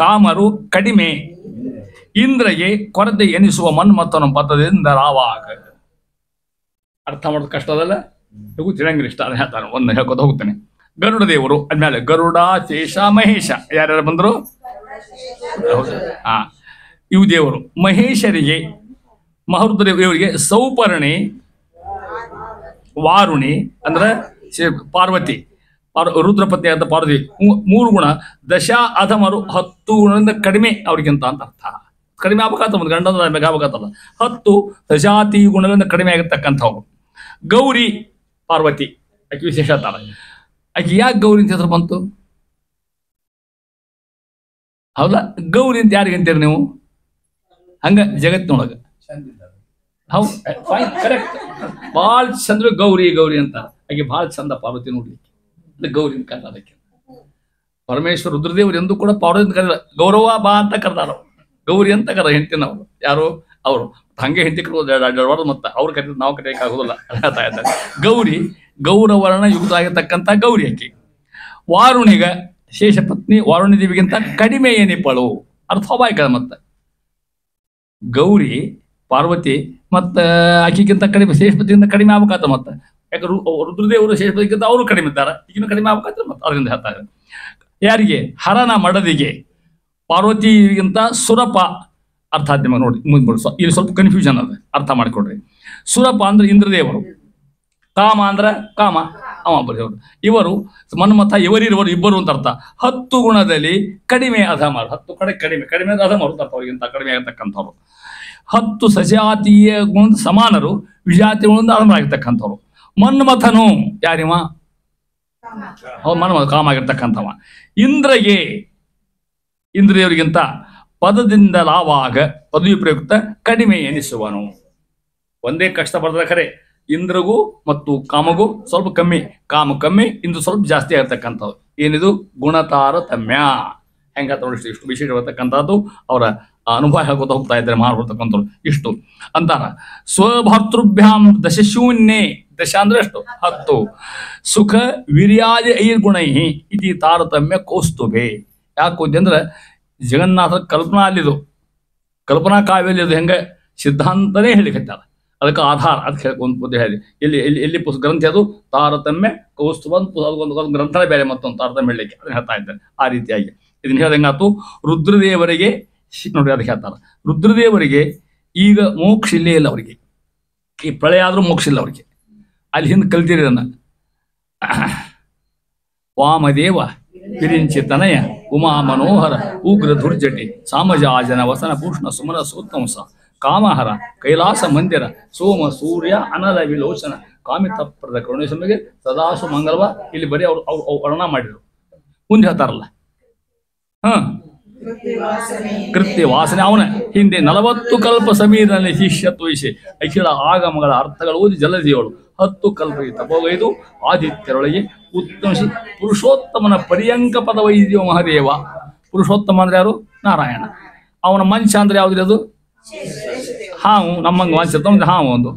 ಕಾಮರು ಕಡಿಮೆ. ಇಂದ್ರಗೆ ಕೊರತೆ ಎನಿಸುವ ಮನ್ಮಥನ ಪದದಿಂದ ರಾವಾಗ. ಅರ್ಥ ಮಾಡೋದು ಕಷ್ಟ ಅದಲ್ಲ, ತಿಳಿಯಂಗಿಲ್ಲ, ಇಷ್ಟ ಅದ ಹೇಳ್ತಾನೆ. ಒಂದು ಹೇಳ್ಕೊತ ಹೋಗ್ತಾನೆ. ಗರುಡ ದೇವರು ಅದ್ಮೇಲೆ ಗರುಡ ಶೇಷ ಮಹೇಶ ಯಾರ್ಯಾರು ಬಂದರು? ಇವು ದೇವರು. ಮಹೇಶರಿಗೆ ಮಹರುದ್ರ ದೇವರಿಗೆ ಸೌಪರ್ಣಿ ವಾರುಣಿ ಅಂದ್ರೆ ಪಾರ್ವತಿ, ರುದ್ರಪತಿ ಅಂತ ಪಾರ್ವತಿ 3 ಗುಣ. ದಶ ಅಧಮರು 10 ಗುಣದಿಂದ ಕಡಿಮೆ ಅವ್ರಿಗಿಂತ ಅಂತ ಅರ್ಥ. ಕಡಿಮೆ ಆಗ್ಬೇಕಾಗ್ತದ, ಒಂದು ಗಂಡನ ಆಗ್ಬೇಕಾಗ್ತದ. 10 ದಶಾತಿ ಗುಣಗಳಿಂದ ಕಡಿಮೆ ಆಗಿರ್ತಕ್ಕಂಥವ್ರು. ಗೌರಿ ಪಾರ್ವತಿ ಆಕೆ ವಿಶೇಷ ತಾಳ. ಆಕೆ ಯಾಕೆ ಗೌರಿ ಅಂತ ಹೆಸರು ಬಂತು? ಹೌದಾ? ಗೌರಿ ಅಂತ ಯಾರಿಗೆ ಅಂತೀರಿ ನೀವು? ಹಂಗ ಜಗತ್ತಿನೊಳಗೆ ಹೌದು, ಫೈನ್, ಕರೆಕ್ಟ್. ಭಾಳ ಚಂದ್ರ ಗೌರಿ ಗೌರಿ ಅಂತ. ಹಾಗೆ ಭಾಳ ಚಂದ ಪಾರ್ವತಿ ನೋಡ್ಲಿಕ್ಕೆ. ಗೌರಿ ಅಂತ ಕರೆದ. ಅದಕ್ಕೆ ಪರಮೇಶ್ವರ ರುದ್ರದೇವರು ಎಂದೂ ಕೂಡ ಪಾರ್ವತಿ ಅಂತ ಕರೆದ, ಗೌರವ ಬಾ ಅಂತ ಕರೆದಾರ. ಗೌರಿ ಅಂತ ಕರೆದ ಹೆಂಡತಿನವರು. ಯಾರು? ಅವರು ಹಂಗೆ ಹೆಂಡತಿ ಕರೆದು ಮತ್ತೆ ಅವ್ರು ಕರೀತಾರೆ, ನಾವು ಕರೆಯಕ್ಕೆ ಆಗೋದಿಲ್ಲ ಹೇಳ್ತಾ ಇದ್ದಾರೆ. ಗೌರಿ ಗೌರವರ್ಣ ಯುಕ್ತ ಆಗಿರ್ತಕ್ಕಂಥ ಗೌರಿ ಆಕೆ. ವಾರುಣಿಗ ಶೇಷ ಪತ್ನಿ ವಾರುಣಿ ದೇವಿಗಿಂತ ಕಡಿಮೆ ಏನಿಪ್ಪಳು. ಅರ್ಥ ಸ್ವಾಭಾವಿಕ. ಮತ್ತೆ ಗೌರಿ ಪಾರ್ವತಿ ಮತ್ತು ಆಕೆಗಿಂತ ಕಡಿಮೆ, ಶೇಷಪತಿಗಿಂತ ಕಡಿಮೆ ಆಗ್ಬೇಕಾತ. ಮತ್ತೆ ಯಾಕೆ ರುದ್ರದೇವರು ಶೇಷಪತಿಗಿಂತ ಅವರು ಕಡಿಮೆ ಇದ್ದಾರೆ, ಈಗಿನ ಕಡಿಮೆ ಆಗ್ಬೇಕಾದ್ರೆ ಮತ್ತೆ ಅದರಿಂದ ಹೇಳ್ತಾ ಇದ್ದಾರೆ. ಯಾರಿಗೆ? ಹರನ ಮಡದಿಗೆ. ಪಾರ್ವತಿಗಿಂತ ಸುರಪ ಅರ್ಥಾತ್ ನಿಮಗೆ ನೋಡಿ ಮುಂದ್ಬಿಡು. ಇಲ್ಲಿ ಸ್ವಲ್ಪ ಕನ್ಫ್ಯೂಷನ್ ಅದ, ಅರ್ಥ ಮಾಡಿಕೊಡ್ರಿ. ಸುರಪ ಅಂದ್ರೆ ಇಂದ್ರದೇವರು, ಕಾಮ ಅಂದ್ರೆ ಕಾಮ ಅವ ಬರೆಯವರು. ಇವರು ಮನ್ಮಥ ಇವರಿರುವರು ಇಬ್ಬರು ಅಂತ ಅರ್ಥ. 10 ಗುಣದಲ್ಲಿ ಕಡಿಮೆ ಅಧಮರು. 10 ಕಡೆ ಕಡಿಮೆ, ಕಡಿಮೆ ಅಧಮರು ಅಂತ ಅವ್ರಿಗಿಂತ ಕಡಿಮೆ ಆಗಿರ್ತಕ್ಕಂಥವ್ರು. 10 ಸಜಾತೀಯ ಗುಣ ಸಮಾನರು, ವಿಜಾತಿಗಳಿಂದ ಅಧಮರಾಗಿರ್ತಕ್ಕಂಥವ್ರು. ಮನ್ಮಥನು ಯಾರಿವ? ಮನ್ಮಥ ಕಾಮ ಆಗಿರ್ತಕ್ಕಂಥವ. ಇಂದ್ರಗೆ ಇಂದ್ರಿಯವರಿಗಿಂತ ಪದದಿಂದ ಲಾವಾಗ ಪದವಿ ಪ್ರಯುಕ್ತ ಕಡಿಮೆ ಎನಿಸುವನು. ಒಂದೇ ಕಷ್ಟ ಬರ್ತದೆ ಖರೆ. ಇಂದ್ರಗೂ ಮತ್ತು ಕಾಮಗೂ ಸ್ವಲ್ಪ ಕಮ್ಮಿ, ಕಾಮ ಕಮ್ಮಿ, ಇಂದ್ರ ಸ್ವಲ್ಪ ಜಾಸ್ತಿ ಆಗಿರ್ತಕ್ಕಂಥದ್ದು. ಏನಿದು? ಗುಣತಾರತಮ್ಯ. ಹೆಂಗ ನೋಡಿ ಇಷ್ಟು ವಿಶೇಷ ಇರತಕ್ಕಂಥದ್ದು ಅವರ ಅನುಭವ ಹೇಳ್ಕೊತ ಹೋಗ್ತಾ ಇದ್ದಾರೆ ಮಾಡ್ಬಿಡ್ತಕ್ಕಂಥವ್ರು. ಇಷ್ಟು ಅಂತಾರ. ಸ್ವಭರ್ತೃಭ್ಯಾಂ ದಶಶೂನ್ಯೇ. ದಶ ಅಂದ್ರೆ ಎಷ್ಟು? 10. ಸುಖ ವೀರ್ಯಾದಿ ಐರ್ಗುಣೈ ಇತಿ ತಾರತಮ್ಯ ಕೌಸ್ತುಭೆ. ಯಾಕೋದ್ಯ ಅಂದ್ರೆ ಜಗನ್ನಾಥರ ಕಲ್ಪನಾ ಅಲ್ಲಿದು, ಕಲ್ಪನಾ ಕಾವ್ಯಲ್ಲಿ ಅದು ಹೆಂಗೆ ಸಿದ್ಧಾಂತನೇ ಹೇಳಿಕತ್ತಾರ. ಅದಕ್ಕೆ ಆಧಾರ ಅದಕ್ಕೆ ಹೇಳ್ಕೊಂಡು ಹೇಳಿ. ಎಲ್ಲಿ ಎಲ್ಲಿ ಎಲ್ಲಿ ಗ್ರಂಥ ಅದು? ತಾರತಮ್ಯ ಕೌಸ್ತುಭ ಒಂದು ಗ್ರಂಥನೇ ಬೇರೆ, ಮತ್ತೊಂದು ತಾರತಮ್ಯ ಹೇಳಲಿಕ್ಕೆ ಅದನ್ನ ಹೇಳ್ತಾ ಇದ್ದಾರೆ. ಆ ರೀತಿಯಾಗಿ ಇದನ್ನ ಹೇಳ್ದಂಗಾತು. ರುದ್ರದೇವರಿಗೆ ನೋಡಿ ಅದಕ್ಕೆ ಹೇಳ್ತಾರೆ. ರುದ್ರದೇವರಿಗೆ ಈಗ ಮೋಕ್ಷ ಇಲ್ಲೇ ಇಲ್ಲ ಅವರಿಗೆ. ಈ ಪ್ರಳಯ ಆದ್ರೂ ಮೋಕ್ಷ ಇಲ್ಲ ಅವರಿಗೆ. ಅಲ್ಲಿ ಹಿಂದೆ ಕಲ್ತಿರಿ ಅದನ್ನ. ವಾಮದೇವ ವಿರಿಂಚಿತನಯ ಉಮಾ ಮನೋಹರ ಉಗ್ರ ದುರ್ಜಟಿ ಸಾಮಜಾಜನ ವಸನ ಭೂಷಣ ಸುಮನ ಸೋತ್ತಂಸ ಕಾಮಹರ ಕೈಲಾಸ ಮಂದಿರ ಸೋಮ ಸೂರ್ಯ ಅನಲ ವಿಲೋಚನ ಕಾಮಿತಪ್ರದ ಕರುಣೇಶ್ವರಿಗೆ ಸದಾಸು ಮಂಗಲವ. ಇಲ್ಲಿ ಬರೀ ಅವ್ರು ವರ್ಣ ಮಾಡಿದ್ರು. ಮುಂದೆ ಹೇಳ್ತಾರಲ್ಲ, ಕೃತ್ಯ ವಾಸನೆ ಅವನ ಹಿಂದೆ 40 ಕಲ್ಪ ಸಮೀರನಲ್ಲಿ ಶಿಷ್ಯತ್ವಯಿಸಿ ಅಖಿಲ ಆಗಮಗಳ ಅರ್ಥಗಳು ಓದಿ ಜಲದಿಯವಳು 10 ಕಲ್ಪಗೆ ತಪೋಗೈದು ಆದಿತ್ಯರೊಳಗೆ ಉತ್ತಮಿಸಿ ಪುರುಷೋತ್ತಮನ ಪರ್ಯಂಕ ಪದವೈದ್ಯೋ ಮಹದೇವ. ಪುರುಷೋತ್ತಮ ಅಂದ್ರೆ ಯಾರು? ನಾರಾಯಣ. ಅವನ ಮಂಚ ಅಂದ್ರೆ ಯಾವ್ದ್ರಿ? ಅದು ಹಾವು. ನಮ್ಮಂಗೆ ಮಂಚಿರ್ತ ಹಾವು ಒಂದು.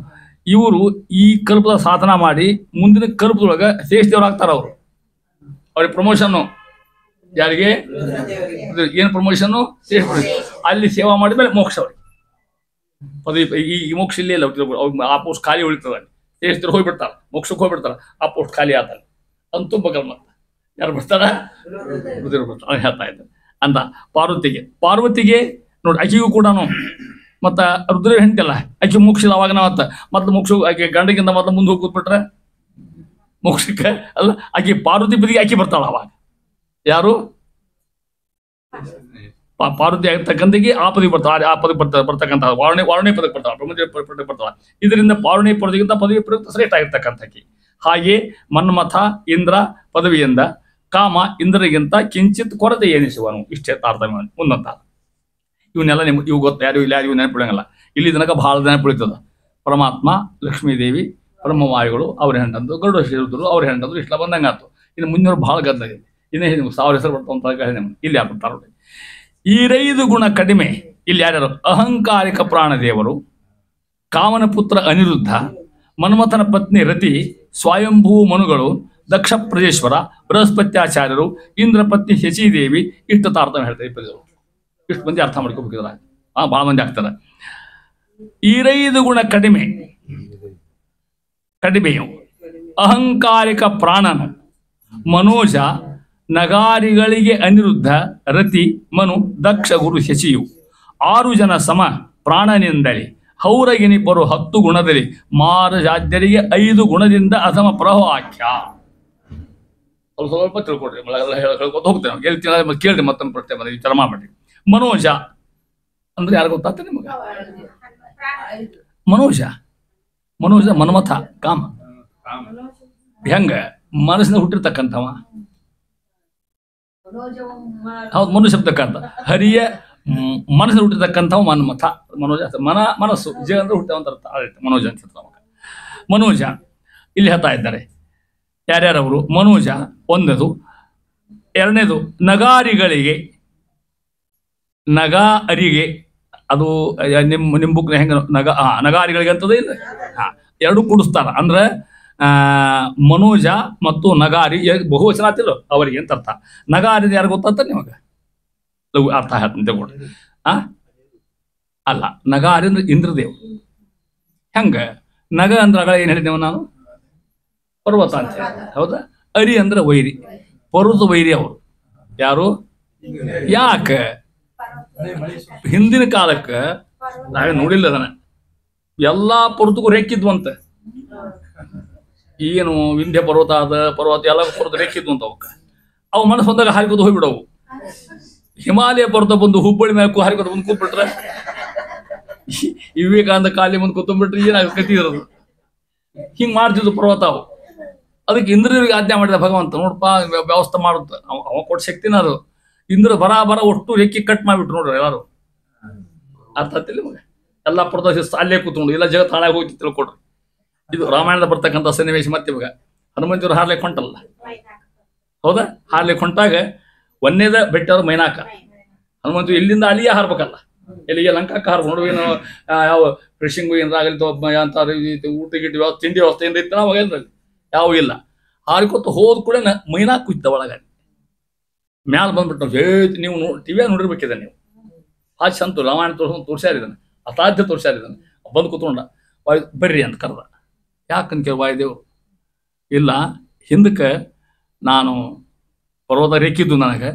ಇವರು ಈ ಕಲ್ಪದ ಸಾಧನ ಮಾಡಿ ಮುಂದಿನ ಕಲ್ಪದೊಳಗೆ ಶೇಷದೇವ್ರು ಆಗ್ತಾರ. ಅವರು ಅವ್ರಿಗೆ ಪ್ರಮೋಷನ್ನು. ಯಾರಿಗೆ? ಏನು ಪ್ರಮೋಷನ್ನು? ಶೇಷ. ಅಲ್ಲಿ ಸೇವಾ ಮಾಡಿದ್ಮೇಲೆ ಮೋಕ್ಷ ಅವ್ರಿಗೆ ಪದವಿ. ಈ ಮೋಕ್ಷ ಇಲ್ಲೇ ಇಲ್ಲ. ಆ ಪೋಸ್ಟ್ ಖಾಲಿ ಉಳಿತದ. ಶೇಷರು ಹೋಗ್ಬಿಡ್ತಾರೆ, ಮೋಕ್ಷಕ್ಕೆ ಹೋಗ್ಬಿಡ್ತಾರೆ. ಆ ಪೋಸ್ಟ್ ಖಾಲಿ ಆತ ಅಂತೂ ಬಗಲ್ ಮತ್ತ ಯಾರು ಬರ್ತಾರ? ಬರ್ತಾರೆ ಹೇಳ್ತಾ ಇದ್ದಾರೆ ಅಂತ. ಪಾರ್ವತಿಗೆ ನೋಡಿ, ಆಕೆಗೂ ಕೂಡ ಮತ್ತ ರುದ್ರ ಹೆಂಡತಿಲ್ಲ, ಆಕೆ ಮೋಕ್ಷ ಇಲ್ಲ. ಅವಾಗ ನಾವತ್ತ ಮೊದ್ಲು ಮೋಕ್ಷ ಆಕೆ ಗಂಡಗಿಂತ ಮೊದಲು ಮುಂದೆ ಹೋಗಿ ಕೂತ್ಬಿಟ್ರೆ ಮೋಕ್ಷಕ್ಕೆ ಅಲ್ಲ. ಆಕೆ ಪಾರ್ವತಿ ಬದಿಗೆ ಆಕೆ ಬರ್ತಾಳ. ಅವಾಗ ಯಾರು? ಪಾರ್ವತಿ ಆಗಿರ್ತಕ್ಕಂಥಗೆ ಆ ಪದವಿ ಬರ್ತಾಳೆ. ಆ ಪದಕ್ಕೆ ಬರ್ತಕ್ಕಂಥ ವಾರಣೆ ಪದಕ್ಕೆ ಬರ್ತಾಳೆ, ಪ್ರಮುಖ ಪದಕ್ಕೆ ಬರ್ತಾಳೆ. ಇದರಿಂದ ಪಾರುಣಿ ಪದಕ್ಕಿಂತ ಪದವಿ ಪ್ರಯುಕ್ತ ಶ್ರೇಷ್ಠ ಆಗಿರ್ತಕ್ಕಂಥಕ್ಕೆ. ಹಾಗೆ ಮನ್ಮಥ ಇಂದ್ರ ಪದವಿಯಿಂದ ಕಾಮ ಇಂದ್ರಗಿಂತ ಕಿಂಚಿತ್ ಕೊರತೆ ಎನಿಸುವನು. ಇಷ್ಟೇ ತಾರತಮ್ಯ ಮುಂದಂತ. ಇವನ್ನೆಲ್ಲ ನಿಮ್ಗೆ ಇವು ಗೊತ್ತ, ಯಾರು ಇಲ್ಲ, ಇವು ನೆನಪಿಡಂಗಲ್ಲ. ಇಲ್ಲಿ ತನಕ ಬಹಳ ನೆನಪಿಳಿತದ. ಪರಮಾತ್ಮ, ಲಕ್ಷ್ಮೀದೇವಿ, ಬ್ರಹ್ಮವಾಯುಗಳು ಅವ್ರ ಹೆಂಡಂದು, ಗರುಡ ಶ್ರೀರುದ್ರರು ಅವ್ರ ಹೆಂಡಂದು, ಇಷ್ಟ ಬಂದಂಗೆ ಆಯ್ತು. ಇನ್ನು ಮುಂದಿನ ಭಾಳ ಗದ್ದಾಗಿದೆ. ಇನ್ನೇ ನಿಮ್ಗೆ 1000 ಹೆಸರು ಬರ್ತಾವಂತ ಇಲ್ಲಿ ಯಾರು ಬರ್ತಾರ. ಈ 5 ಗುಣ ಕಡಿಮೆ. ಇಲ್ಲಿ ಯಾರ್ಯಾರು? ಅಹಂಕಾರಿಕ ಪ್ರಾಣದೇವರು, ಕಾಮನ ಪುತ್ರ ಅನಿರುದ್ಧ, ಮನ್ಮಥನ ಪತ್ನಿ ರತಿ, ಸ್ವಯಂಭೂ ಮನುಗಳು, ದಕ್ಷ ಪ್ರಜೇಶ್ವರ, ಬೃಹಸ್ಪತ್ಯಾಚಾರ್ಯರು, ಇಂದ್ರ ಪತ್ನಿ ಶಚಿದೇವಿ. ಇಷ್ಟು ತಾರತಮ್ಯ ಹೇಳ್ತಾರೆ. ಇಷ್ಟು ಮಂದಿ ಅರ್ಥ ಮಾಡ್ಕೋಬೇಕಿದ್ರ ಭಾಳ ಮಂದಿ ಆಗ್ತದೆ. ಈ 5 ಗುಣ ಕಡಿಮೆಯು ಅಹಂಕಾರಿಕ ಪ್ರಾಣನು, ಮನೋಜ, ನಗಾರಿಗಳಿಗೆ ಅನಿರುದ್ಧ, ರತಿ, ಮನು, ದಕ್ಷ, ಗುರು, ಶಚಿಯು 6 ಜನ ಸಮ ಪ್ರಾಣನಿಂದಲೇ ಹೌರಗಿನಿಬ್ಬರು 10 ಗುಣದಲ್ಲಿ, ಮಾರಜಾದ್ಯರಿಗೆ 5 ಗುಣದಿಂದ ಅಧಮ ಪ್ರವಾಕ್ಯ. ಸ್ವಲ್ಪ ತಿಳ್ಕೊಡ್ರಿ, ಹೇಳ್ಕೊತ ಹೋಗ್ತೇವೆ. ಹೇಳ್ತೀನಿ, ಕೇಳ್ರಿ ಮತ್ತೊಂದು ಪ್ರಶ್ನೆ ಬಂದ ವಿಚಾರ ಮಾಡ್ಬಿಟ್ರಿ. ಮನೋಜ ಅಂದ್ರೆ ಯಾರು ಗೊತ್ತಾಗ್ತ ನಿಮಗೆ? ಮನೋಜ ಮನ್ಮಥ, ಕಾಮ. ಹೆಂಗ? ಮನಸ್ಸಿನ ಹುಟ್ಟಿರ್ತಕ್ಕಂಥವ. ಹೌದು, ಮನು ಶಬ್ದಕ್ಕಂತ ಹರಿಯ ಮನಸ್ಸಿನ ಹುಟ್ಟಿರ್ತಕ್ಕಂಥವ ಮನ್ಮಥ. ಮನೋಜ ಮನಸ್ಸು ಜ ಅಂದ್ರೆ ಹುಟ್ಟವಂತ ಅರ್ಥ. ಮನೋಜ ಅಂತ ಮನೋಜ ಇಲ್ಲಿ ಹೇಳ್ತಾ ಇದ್ದಾರೆ. ಯಾರ್ಯಾರವರು? ಮನೋಜ ಒಂದದು. ಎರಡನೇದು ನಗಾರಿಗಳಿಗೆ. ನಗ ಅರಿಗೆ ಅದು ನಿಮ್ಮ ಬುಕ್ ಹೆಂಗ ನಗಾರಿಗಳಿಗೆ ಅಂತದ ಇಲ್ಲ. ಎರಡು ಕೂಡಿಸ್ತಾರ. ಅಂದ್ರೆ ಮನೋಜ ಮತ್ತು ನಗಾರಿ ಬಹುವಚನ ಆತಿಲ್ಲ ಅವರಿಗೆ ಅಂತ ಅರ್ಥ. ನಗಾರಿ ಯಾರು ಗೊತ್ತಾಗ್ತದೆ ನಿಮಗೆ? ಅರ್ಥ ಹೇಳ್ತೀನಿ ತಗೊಳ್ರಿ. ಅಲ್ಲ, ನಗಾರಿ ಅಂದ್ರೆ ಇಂದ್ರದೇವ್. ಹೆಂಗ? ನಗ ಅಂದ್ರೆ ಅಗಳ ಏನ್ ಹೇಳಿದ್ದೇವ ನಾನು? ಪರ್ವತ ಅಂತ ಹೇಳಿ. ಹೌದಾ? ಅರಿ ಅಂದ್ರೆ ವೈರಿ, ಪರ್ವತ ವೈರಿ ಅವರು. ಯಾರು? ಯಾಕೆ? ಹಿಂದಿನ ಕಾಲಕ್ಕೆ ನಾವೇ ನೋಡಿಲ್ಲ ಅದನ್ನ. ಎಲ್ಲಾ ಪರ್ವತಕ್ಕೂ ರೇಖಿದ್ವಂತ. ಏನು ವಿಂಧ್ಯ ಪರ್ವತ ಎಲ್ಲ ಪರ್ವತ ರೇಖಿದ್ವು ಅಂತ. ಅವಕ್ಕ ಅವು ಮನಸ್ಸು ಬಂದಾಗ ಹಾರಿಕೋದು ಹೋಗ್ಬಿಡವು. ಹಿಮಾಲಯ ಪರ್ವತ ಬಂದು ಹುಬ್ಬಳ್ಳಿ ಮೇಲೆ ಹಾರಿಕೋದು ಬಂದು ಕೂತ್ಬಿಟ್ರೆ, ವಿವೇಕಾನಂದ ಕಾಲಿ ಮುಂದೆ ಕೂತ್ಕೊಂಡ್ಬಿಟ್ರೆ ಏನಾಗ ಕತಿ ಇರೋದು. ಹಿಂಗ್ ಮಾಡ್ತಿದ್ವು ಪರ್ವತ ಅವು. ಅದಕ್ಕೆ ಇಂದ್ರನಿಗೆ ಆಜ್ಞೆ ಮಾಡಿದ ಭಗವಂತ, ನೋಡಪ್ಪ ವ್ಯವಸ್ಥೆ ಮಾಡುತ್ತ. ಅವ ಕೊಟ್ಟ ಶಕ್ತಿನ ಅದು. ಇಂದ್ರ ಬರ ಒಟ್ಟು ರೆಕ್ಕಿ ಕಟ್ ಮಾಡಿಬಿಟ್ರು ನೋಡ್ರಿ ಎಲ್ಲಾರು. ಅರ್ಥ ಆಗ್ತಿಲ್ಲ ನಿಮಗೆ? ಎಲ್ಲಾ ಪರ್ವತ ಅಲ್ಲೇ ಕೂತ್ಕೊಂಡು ಇಲ್ಲ ಜಗತ್ ಹಾಳಾಗಿ ಹೋಗ್ತಿ ತಿಳ್ಕೊಡ್ರಿ. ಇದು ರಾಮಾಯಣದ ಬರ್ತಕ್ಕಂಥ ಸನ್ನಿವೇಶ. ಮತ್ತೆ ಇವಾಗ ಹನುಮಂತರು ಹಾರ್ಲಿಕ್ಕೆ ಹೊಂಟಲ್ಲ, ಹೌದಾ? ಹಾರ್ಲಿಕ್ಕೆ ಹೊಂಟಾಗ ಒಂದೇದ ಬೆಟ್ಟ ಮೈನಾಕ. ಹನುಮಂತ ಇಲ್ಲಿಂದ ಅಲ್ಲಿಯೇ ಹಾರ್ಬೇಕಲ್ಲ, ಎಲ್ಲಿಗೆ ಲಂಕಾಕ ಹಾರ್ಕೊಂಡು ಏನು ಯಾವ ಫಿಶಿಂಗ್ ಏನಾಗಲಿ ಅಂತ ಊಟ ಗಿಟ್ಟ ವ್ಯವಸ್ಥೆ ತಿಂಡಿ ವ್ಯವಸ್ಥೆಯಿಂದ ಇತ್ತು ಅವಾಗ ಏನ್ರಲ್ಲಿ ಯಾವ ಇಲ್ಲ. ಹಾರಿಕೊತ್ತು ಹೋದ ಕೂಡ ಮೈನಾಕ ಕುಯ್ತ ಒಳಗ ಮ್ಯಾಲ ಬಂದ್ಬಿಟ್ಟು ನೀವು ಟಿವಿಯಾಗ ನೋಡಿರ್ಬೇಕಿದೆ ನೀವು. ಹಾಜ್ ಸಂತು ರಾಮಾಯಣ ತೋರ್ಸ್ಯಾರಿದ್ದಾನೆ, ಅಸಾಧ್ಯ ತೋರ್ಸ್ಯಾರಿದ್ದಾನೆ. ಬಂದು ಕೂತ್ಕೊಂಡ ಬರ್ರಿ ಅಂತ ಕರೆದ. ಯಾಕಂತ ಕೇಳಿ ವಾಯುದೇವರು ಇಲ್ಲ, ಹಿಂದಕ್ಕೆ ನಾನು ಪರ್ವತ ರೇಖಿದ್ದು ನನಗೆ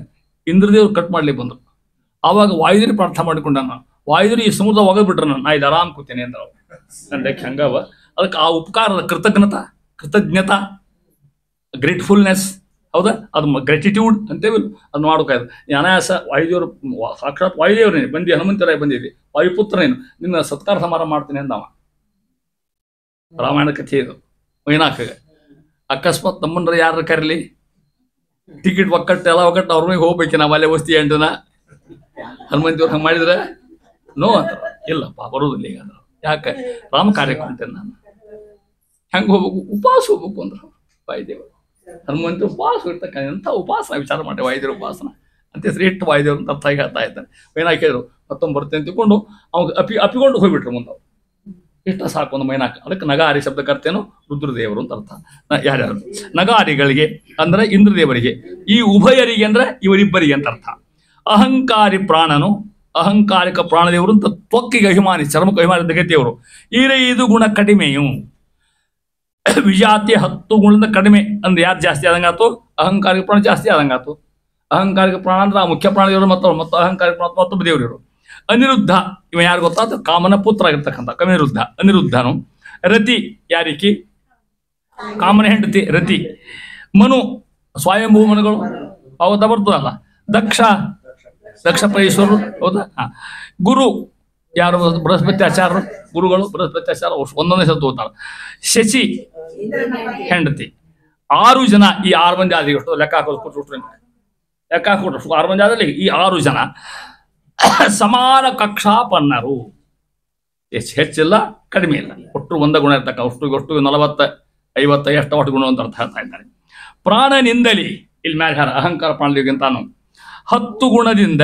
ಇಂದ್ರದೇವ್ರು ಕಟ್ ಮಾಡ್ಲಿಕ್ಕೆ ಬಂದರು. ಆವಾಗ ವಾಯುದೇವ್ರು ಪ್ರಾರ್ಥನೆ ಮಾಡಿಕೊಂಡ. ವಾಯುದೇವ್ರು ಈ ಸಮುದ್ರ ಒಗದ್ಬಿಟ್ರೆ ನಾ ಇದು ಆರಾಮ್ ಕೂತೇನೆ ಅಂದ್ರೆ ಅವು ನಂದಕ್ಕೆ ಹಂಗವ. ಅದಕ್ಕೆ ಆ ಉಪಕಾರದ ಕೃತಜ್ಞತಾ ಗ್ರೇಟ್ಫುಲ್ನೆಸ್, ಹೌದಾ? ಅದು ಗ್ರ್ಯಾಟಿಟ್ಯೂಡ್ ಅಂತೇವಿ, ಅದು ಮಾಡೋಕಾಯ್ತು. ಅನಾಯಾಸ ವಾಯುದೇವರು ಸಾಕ್ಷಾತ್ ವಾಯುದೇವ್ರೇನು ಬಂದಿ, ಹನುಮಂತರಾಯ ಬಂದಿದ್ದಿ, ವಾಯುಪುತ್ರನೇನು ನಿನ್ನ ಸತ್ಕಾರ ಸಮಾರಂಭ ಮಾಡ್ತೀನಿ ಅಂದವ. ರಾಮಾಯಣ ಕಥೆ ಇದು. ಮೈನಾಕಾಗ ಅಕಸ್ಮಾತ್ ನಮ್ಮನ್ರ ಯಾರ ಕರೀಲಿ, ಟಿಕೆಟ್ ಒಕ್ಕಟ್ಟು ಎಲ್ಲ ಒಕ್ಕಟ್ಟು ಅವ್ರ ಮೇಲೆ ಹೋಗ್ಬೇಕು, ನಾವು ಅಲ್ಲೇ ವಸ್ತಿ ಎಂಟನ ಹನುಮಂತಿಯವ್ರು ಹಂಗೆ ಮಾಡಿದ್ರೆ ನೋ ಅಂತ. ಇಲ್ಲಪ್ಪ ಬರೋದಿಲ್ಲ ಈಗ ಅಂದ್ರು. ಯಾಕೆ? ರಾಮ ಕಾರ್ಯಕ್ಕೆ ಹೊಂಟೇನೆ ನಾನು. ಹೆಂಗೆ ಹೋಗ್ಬೇಕು? ಉಪವಾಸ ಹೋಗ್ಬೇಕು ಅಂದ್ರು ವಾಯುದೇವರು. ಹನುಮಂತ ಉಪವಾಸ ಇರ್ತಕ್ಕ ಎಂಥ ಉಪವಾಸ ವಿಚಾರ ಮಾಡಿ ವಾಯುದೇವ್ರ ಉಪವಾಸನ ಅಂತ ಶ್ರೇಷ್ಠ ವಾಯುದೇವ್ರ ಅಂತ ಅರ್ಥ ಹೇಳ್ತಾ ಇದ್ದಾನೆ. ಮೈನಾಕ ಹೇಳಿದ್ರು ಮತ್ತೊಂದು ಬರ್ತೇನೆ ತಿಳ್ಕೊಂಡು ಅವಾಗ ಅಪ್ಪಿಕೊಂಡು ಹೋಗ್ಬಿಟ್ರು ಮುಂದೆ. ಅವ್ರು ಇಷ್ಟ ಸಾಕು ಒಂದು ಮೈನಾಕ. ಅದಕ್ಕೆ ನಗಾರಿ ಶಬ್ದಕರ್ತೇನು ರುದ್ರದೇವರು ಅಂತ ಅರ್ಥ. ಯಾರ್ಯಾರು ನಗಾರಿಗಳಿಗೆ ಅಂದ್ರೆ ಇಂದ್ರದೇವರಿಗೆ, ಈ ಉಭಯರಿಗೆ ಅಂದ್ರೆ ಇವರಿಬ್ಬರಿಗೆ ಅಂತ ಅರ್ಥ. ಅಹಂಕಾರಿ ಪ್ರಾಣನು, ಅಹಂಕಾರಿಕ ಪ್ರಾಣದೇವರು ಅಂತ ತ್ವಕ್ಕಿಗೆ ಅಭಿಮಾನಿ, ಚರ್ಮಕ್ಕೆ ಅಭಿಮಾನಿ ಗತಿಯವರು. ಈ 5 ಗುಣ ಕಡಿಮೆಯು ವಿಜಾತಿ 10 ಗುಣದಿಂದ ಕಡಿಮೆ ಅಂದ್ರೆ ಯಾರು ಜಾಸ್ತಿ ಆದಂಗಾತು? ಅಹಂಕಾರಿಕ ಪ್ರಾಣ ಜಾಸ್ತಿ ಆದಂಗಾತು. ಅಹಂಕಾರಿಕ ಪ್ರಾಣ ಅಂದ್ರೆ ಆ ಮುಖ್ಯ ಪ್ರಾಣದೇವರು ಮತ್ತು ಅಹಂಕಾರಿಕ ಪ್ರಾಣ ಮತ್ತೊಬ್ಬ ದೇವರಿವರು. ಅನಿರುದ್ಧ ಇವ ಯಾರು ಗೊತ್ತಾದ? ಕಾಮನ ಪುತ್ರ ಆಗಿರ್ತಕ್ಕಂಥ ಅನಿರುದ್ಧನು. ರತಿ ಯಾರಿಕಿ? ಕಾಮನ ಹೆಂಡತಿ ರತಿ. ಮನು ಸ್ವಯಂಭೂ ಮನುಗಳು ಅವತ್ತ ಬರ್ತದಲ್ಲ. ದಕ್ಷ ಪ್ರೈಶ್ವರು, ಹೌದಾ? ಗುರು ಯಾರು ಬೃಹಸ್ಪತಿ ಆಚಾರ್ಯರು ಗುರುಗಳು ಬೃಹಸ್ಪತಿ ಆಚಾರ ಒಂದೊಂದೇ ಸತ್ತು ಹೋಗ್ತಾರೆ. ಶಚಿ ಹೆಂಡತಿ 6 ಜನ. ಈ 6 ಮಂದಿ ಆದ ಎಷ್ಟು ಲೆಕ್ಕ ಹಾಕೋದು ಲೆಕ್ಕ ಹಾಕೊಟ್ರು 6 ಮಂದಿ ಆದಲ್ಲಿ ಈ 6 ಜನ ಸಮಾನ ಕಕ್ಷಾಪನ್ನರು. ಹೆಚ್ಚಿಲ್ಲ ಕಡಿಮೆ ಇಲ್ಲ, ಒಟ್ಟು ಒಂದ ಗುಣ ಇರ್ತಕ್ಕ ಅಷ್ಟು 40 50 ಎಷ್ಟು ಒಟ್ಟು ಗುಣ ಅಂತ ಅರ್ಥ ಹೇಳ್ತಾ ಇದ್ದಾರೆ. ಪ್ರಾಣನಿಂದಲಿ ಇಲ್ಲಿ ಮ್ಯಾಲೆ ಯಾರ ಅಹಂಕಾರ ಪ್ರಾಣಲಿಗಿಂತಾನು 10 ಗುಣದಿಂದ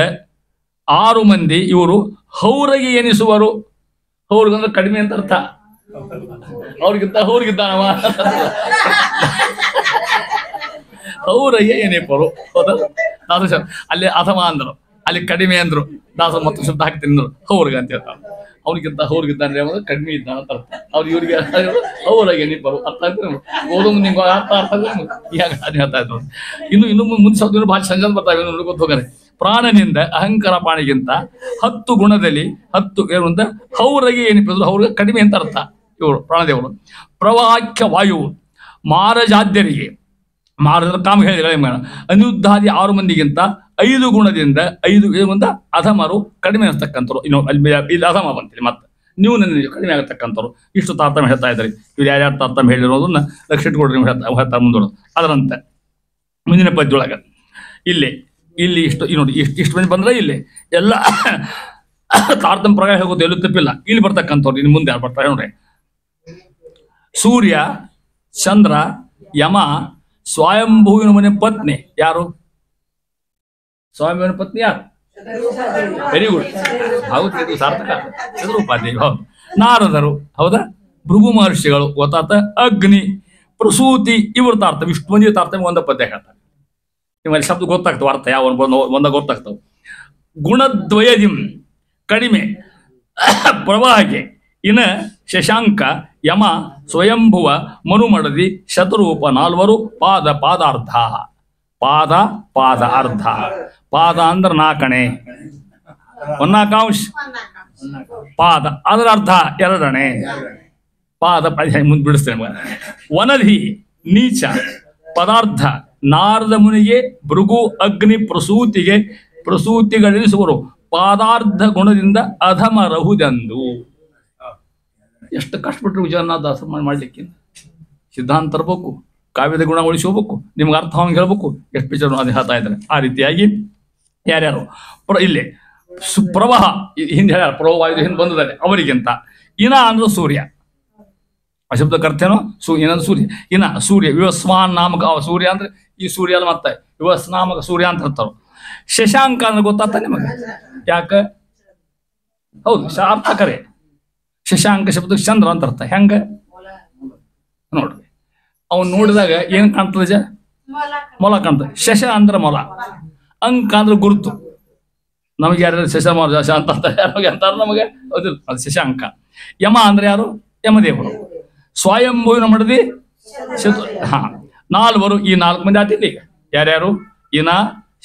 6 ಮಂದಿ ಇವರು ಹೌರಗೆ ಎನಿಸುವರು. ಹೌರಿಗಂದ್ರೆ ಕಡಿಮೆ ಅಂತ ಅರ್ಥ. ಅವ್ರಿಗಿದ್ದಾನವ ಹೌರಗೆ ಏನಿಪ್ಪರು. ಹೌದಾ ಅಲ್ಲಿ ಅಥಮ ಅಂದ್ರು, ಅಲ್ಲಿ ಕಡಿಮೆ ಅಂದ್ರು, ದಾಸ ಮತ್ತು ಶಬ್ದ ಹಾಕ್ತೀನಿ ಅಂದ್ರು ಹೌರ್ಗ ಅಂತ ಹೇಳ್ತಾರೆ. ಅವ್ರಿಗಿಂತ ಹೌರಿಗಿದ್ದಾನೆ ಅಂದ್ರೆ ಕಡಿಮೆ ಇದ್ದಾನ ಅಂತ ಅರ್ಥ. ಅವ್ರು ಇವ್ರಿಗೆ ಹೌರಗೆ ಏನಿಪ್ಪರು ಅರ್ಥ ಆಗ್ತದೆ. ಓದೋ ನಿಮ್ಗೆ ಅರ್ಥ ಅದೇ ಹೇಳ್ತಾ ಇದ್ರು. ಇನ್ನು ಮುಂದೆ ಶಬ್ದ ಭಾಷೆ ಸಂಜೆ ಬರ್ತಾವೆ ನೋಡ್ಕೊತ ಹೋಗಾರೆ. ಪ್ರಾಣನಿಂದ ಅಹಂಕಾರ ಪ್ರಾಣಿಗಿಂತ 10 ಗುಣದಲ್ಲಿ 10 ಏನು ಅಂತ ಹೌರಗೆ ಏನಿಪ್ಪಿದ್ರು ಅವ್ರಿಗೆ ಕಡಿಮೆ ಅಂತ ಅರ್ಥ. ಇವರು ಪ್ರಾಣದೇವರು. ಪ್ರವಾಕ್ಯ ವಾಯು ಮಾರಜಾದ್ಯರಿಗೆ ಮಾರದ ಕಾಮ ಹೇಳಿದ್ರೆ ಅನಿರುದ್ಧಾದಿ 6 ಮಂದಿಗಿಂತ 5 ಗುಣದಿಂದ 5 ಏನು ಅಂತ ಅಧಮರು ಕಡಿಮೆ ಆಗ್ತಕ್ಕಂಥವ್ರು. ಇನ್ನು ಇಲ್ಲಿ ಅಧಮ ಬಂತೀರಿ ಮತ್ತೆ ನೀವು ನನ್ನ ಕಡಿಮೆ ಆಗತಕ್ಕಂಥವ್ರು. ಇಷ್ಟು ತಾರತಮ್ಯ ಹೇಳ್ತಾ ಇದ್ದಾರೆ. ಇವ್ರು ಯಾರ್ಯಾರು ತಾರತಮ್ಯ ಹೇಳಿರೋದನ್ನ ಲಕ್ಷ ಇಟ್ಕೊಡ್ರಿ ಹೇಳ್ತಾ ಮುಂದೋಡು. ಅದರಂತೆ ಮುಂದಿನ ಪದ್ಯೊಳಗೆ ಇಲ್ಲಿ ಇಷ್ಟು ನೋಡಿ ಇಷ್ಟು ಮಂದಿ ಬಂದ್ರೆ ಇಲ್ಲಿ ಎಲ್ಲ ತಾರತಮ್ಯ ಪ್ರಕಾರ ಹೋಗೋದು ಎಲ್ಲೂ ತಪ್ಪಿಲ್ಲ. ಇಲ್ಲಿ ಬರ್ತಕ್ಕಂಥವ್ರು ಇನ್ನು ಮುಂದೆ ಯಾರು ಬರ್ತಾರೆ ನೋಡ್ರಿ. ಸೂರ್ಯ, ಚಂದ್ರ, ಯಮ, ಸ್ವಯಂಭುವಿನ ಮನೆ ಪತ್ನಿ ಯಾರು? ಸ್ವಾಮಿಯವನ ಪತ್ನಿ ಯಾರು? ವೆರಿ ಗುಡ್, ಹೌದು, ಇದು ಸಾರ್ಥಕ. ಚಂದ್ರೋಪಾಧ್ಯಾಯ ಹೌದು. ನಾರದರು ಹೌದಾ? ಭೃಗು ಮಹರ್ಷಿಗಳು ಗೊತ್ತಾತ. ಅಗ್ನಿ, ಪ್ರಸೂತಿ ಇವರು ತಾರತಮ್ಯ. ಇಷ್ಟು ಮಂದಿ ತಾರತಮ್ಯ ಒಂದ ಪದ್ಯ ಹೇಳ್ತಾರೆ. ನಿಮ್ಮಲ್ಲಿ ಶಬ್ದ ಗೊತ್ತಾಗ್ತವೆ, ಅರ್ಥ ಯಾವ ಒಂದ ಗೊತ್ತಾಗ್ತವೆ. ಗುಣದ್ವಯದಿಂ ಕಡಿಮೆ ಪ್ರವಾಹಗೆ. ಇನ್ನ ಶಶಾಂಕ, ಯಮ, ಸ್ವಯಂಭುವ, ಮನುಮಡದಿ, ಶತರೂಪ 4 ಪಾದಾರ್ಧ. ಪಾದ ಅರ್ಧ. ಪಾದ ಅಂದ್ರೆ 4 1/4 ಪಾದ ಅದರ ಅರ್ಧ 2 ಪಾದ ಮುಂದೆ ಬಿಡಿಸ್ತೇನೆ. ವನಧಿ ನೀಚ ಪದಾರ್ಥ ನಾರದ ಮುನಿಗೆ ಭೃಗು ಅಗ್ನಿ ಪ್ರಸೂತಿಗಳೆನಿಸುವರು ಪಾದಾರ್ಧ ಗುಣದಿಂದ ಅಧಮರಹುದೆಂದು. ಎಷ್ಟು ಕಷ್ಟಪಟ್ಟರು ವಿಜಯನಾಥ ದಾಸ ಮಾಡ್ಲಿಕ್ಕೆ. ಸಿದ್ಧಾಂತ ತರಬೇಕು, ಕಾವ್ಯದ ಗುಣ ಉಳಿಸಿ ಹೋಗ್ಬೇಕು, ನಿಮ್ಗೆ ಅರ್ಥ ಹಂಗೆ ಹೇಳ್ಬೇಕು. ಎಷ್ಟು ವಿಚಾರ ಅದು ಹೇಳ್ತಾ ಇದ್ದಾರೆ. ಆ ರೀತಿಯಾಗಿ ಯಾರ್ಯಾರು ಇಲ್ಲಿ ಪ್ರವಾಹ ಹಿಂದೆ ಹೇಳ್ಯಾರ, ಪ್ರವಾಹ ಹಿಂದೆ ಬಂದಿದ್ದಾರೆ ಅವರಿಗಿಂತ. ಇನ ಅಂದ್ರೆ ಸೂರ್ಯ, ಆ ಶಬ್ದ ಕರ್ತೇನೋ ಇನ್ನೊಂದು ಸೂರ್ಯ. ಇನ್ನ ಸೂರ್ಯ ವಿವಸ್ವಾನ್ ನಾಮಕ ಸೂರ್ಯ ಅಂದ್ರೆ ಈ ಸೂರ್ಯ ಅಲ್ಲ, ಮತ್ತೆ ವಿವಸ್ ನಾಮಕ ಸೂರ್ಯ ಅಂತ ಹೇಳ್ತಾರ. ಶಶಾಂಕ ಅಂದ್ರೆ ಗೊತ್ತಾಗ್ತ ನಿಮಗೆ ಯಾಕ? ಹೌದು, ಅರ್ಥ ಕರೆ. ಶಶಾಂಕ ಶಬ್ದ ಚಂದ್ರ ಅಂತ ಅರ್ಥ. ಹೆಂಗ ನೋಡ್ರಿ, ಅವ್ನು ನೋಡಿದಾಗ ಏನ್ ಕಾಣ್ತದೆ? ಮೊಲ ಕಾಣ್ತದೆ. ಶಶ ಅಂದ್ರೆ ಮೊಲ, ಅಂಕ ಅಂದ್ರೆ ಗುರುತು. ನಮಗೆ ಯಾರು ಶಶ ಶಶ ಅಂತ ಅಂತಾರೆ ನಮಗೆ, ಅದು ಶಶಾಂಕ. ಯಮ ಅಂದ್ರೆ ಯಾರು? ಯಮದೇವರು. ಸ್ವಯಂಭುವಿನ ಮಡದಿ ಹಾ 4. ಈ 4 ಮಂದಿ ಆತಿಲ್ಲ ಈಗ. ಯಾರ್ಯಾರು? ಇನ,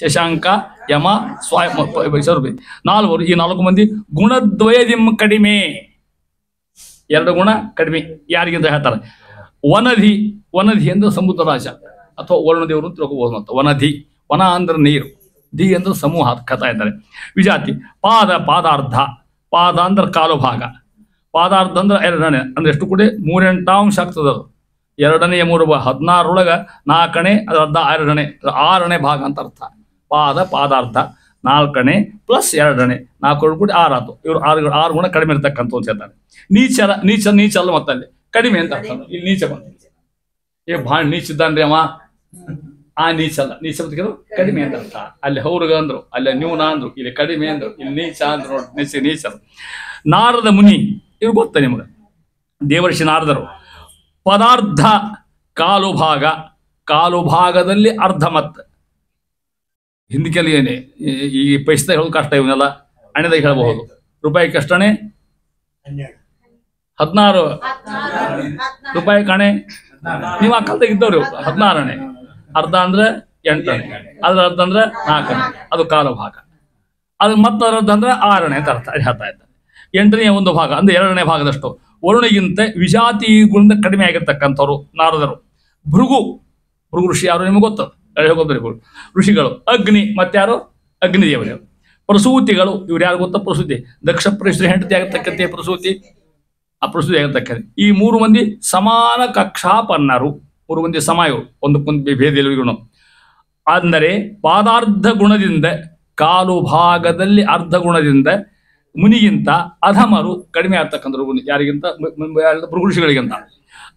ಶಶಾಂಕ, ಯಮ, ಸ್ವಯಂ 4. ಈ 4 ಮಂದಿ ಗುಣದ್ವಯದಿಂ ಕಡಿಮೆ. 2 ಗುಣ ಕಡಿಮೆ. ಯಾರಿಗಿಂತ ಹೇಳ್ತಾರೆ? ವನಧಿ ಅಂದ್ರೆ ಸಮುದ್ರ ರಾಜ ಅಥವಾ ವರುಣದೇವರು ಅಂತ ತಿಳ್ಕೋಬಹುದು. ಮತ್ತು ವನಧಿ, ವನ ಅಂದ್ರೆ ನೀರು, ಧಿ ಅಂದ್ರೆ ಸಮೂಹ ಕಥಾ ಇದ್ದಾರೆ. ವಿಜಾತಿ ಪಾದಾರ್ಧ. ಪಾದ ಅಂದ್ರೆ ಕಾಲು ಭಾಗ. ಪಾದಾರ್ಧ ಅಂದ್ರೆ 2 ಅಂದ್ರೆ ಎಷ್ಟು ಕೂಡ 3/8 ಆಗ್ತದೆ. ಅದು 2 3 16 4 ಅದರ ಅರ್ಧ 6 ಭಾಗ ಅಂತ ಅರ್ಥ. ಪಾದಾರ್ಧ 4 ಪ್ಲಸ್ 2 4 ಕೂಡ 6 ಆಯ್ತು. ಇವರು 6 ಗುಣ ಕಡಿಮೆ ಇರ್ತಕ್ಕಂಥ ಅಂತ ಹೇಳ್ತಾರೆ. ನೀಚ ಅಲ್ಲ, ಮತ್ತಲ್ಲಿ ಕಡಿಮೆ ಅಂತ ಅರ್ಥ. ಇಲ್ಲಿ ನೀಚ ಬಂದ ಭಾಳ ನೀಚ ಇದ್ದಾನ್ರಿ ಅವ, ಆ ನೀಚ ಅಲ್ಲ. ನೀಚ ಬದುಕಿದ್ರು ಕಡಿಮೆ ಅಂತ ಅರ್ಥ. ಅಲ್ಲಿ ಹೌರ್ಗ ಅಂದ್ರು, ಅಲ್ಲಿ ನ್ಯೂನ ಅಂದ್ರು, ಇಲ್ಲಿ ಕಡಿಮೆ ಅಂದ್ರು, ಇಲ್ಲಿ ನೀಚ ಅಂದ್ರು. ನೋಡಿ ನೀಚ. ನಾರದ ಮುನಿ ಇವ್ರು ಗೊತ್ತ ನಿಮ್ಗೆ, ದೇವರ್ಷಿ ನಾರದರು. ಪದಾರ್ಧ ಕಾಲು ಭಾಗದಲ್ಲಿ ಅರ್ಧ. ಮತ್ತೆ ಹಿಂದಕ್ಕೆಲ್ಲಿ ಏನೇ ಈ ಪೈಸದಾಗ ಹೇಳೋದು ಕಷ್ಟ. ಇವನ್ನೆಲ್ಲ ಹಣೆದಾಗ ಹೇಳಬಹುದು. ರೂಪಾಯಿ ಕಷ್ಟನೇ 16 ರೂಪಾಯಿ ಕಣೆ. ನೀವು ಆ ಕಾಲದಾಗ ಇದ್ದವ್ರು 16 ಅರ್ಧ ಅಂದ್ರೆ 8 ಅದ್ರ ಅರ್ಧ ಅಂದ್ರೆ 4 ಅದು ಕಾಲು ಭಾಗ. ಅದು ಮತ್ತೆ ಅರ್ಧ ಅಂದ್ರೆ 6 ಅಂತ ಅರ್ಥ ಹೇಳ್ತಾ ಇದ್ದಾರೆ. 8ನೇ 1 ಭಾಗ ಅಂದ್ರೆ 2ನೇ ಭಾಗದಷ್ಟು. ವರುಣಿಗಿಂತ ವಿಜಾತಿಗಳಿಂದ ಕಡಿಮೆ ಆಗಿರ್ತಕ್ಕಂಥವ್ರು ನಾರದರು. ಭೃಗು ಋಷಿ ಯಾರು ನಿಮ್ಗೆ ಗೊತ್ತದ, ಹೋಗೋದ್ರಿ ಋಷಿಗಳು. ಅಗ್ನಿ ಮತ್ತಾರು? ಅಗ್ನಿದೇವರು. ಪ್ರಸೂತಿಗಳು ಇವ್ರು ಯಾರು ಗೊತ್ತಾ? ಪ್ರಸೂತಿ ದಕ್ಷ ಪ್ರಶ್ನೆ ಹೆಂಡತಿ ಆಗತಕ್ಕಂತೆ ಪ್ರಸೂತಿ, ಆ ಪ್ರಸೂತಿ ಆಗತಕ್ಕಂತೆ. ಈ 3 ಮಂದಿ ಸಮಾನ ಕಕ್ಷಾಪನ್ನರು, 3 ಮಂದಿ ಸಮ, ಇವರು ಒಂದಕ್ಕೊಂದು ಭೇದ ಇವರು. ಅಂದರೆ ಪಾದಾರ್ಧ ಗುಣದಿಂದ, ಕಾಲು ಭಾಗದಲ್ಲಿ ಅರ್ಧ ಗುಣದಿಂದ ಮುನಿಗಿಂತ ಅಧಮರು ಕಡಿಮೆ ಆಗ್ತಕ್ಕಂಥ ಯಾರಿಗಿಂತ? ಭೃಗುಷಿಗಳಿಗಿಂತ.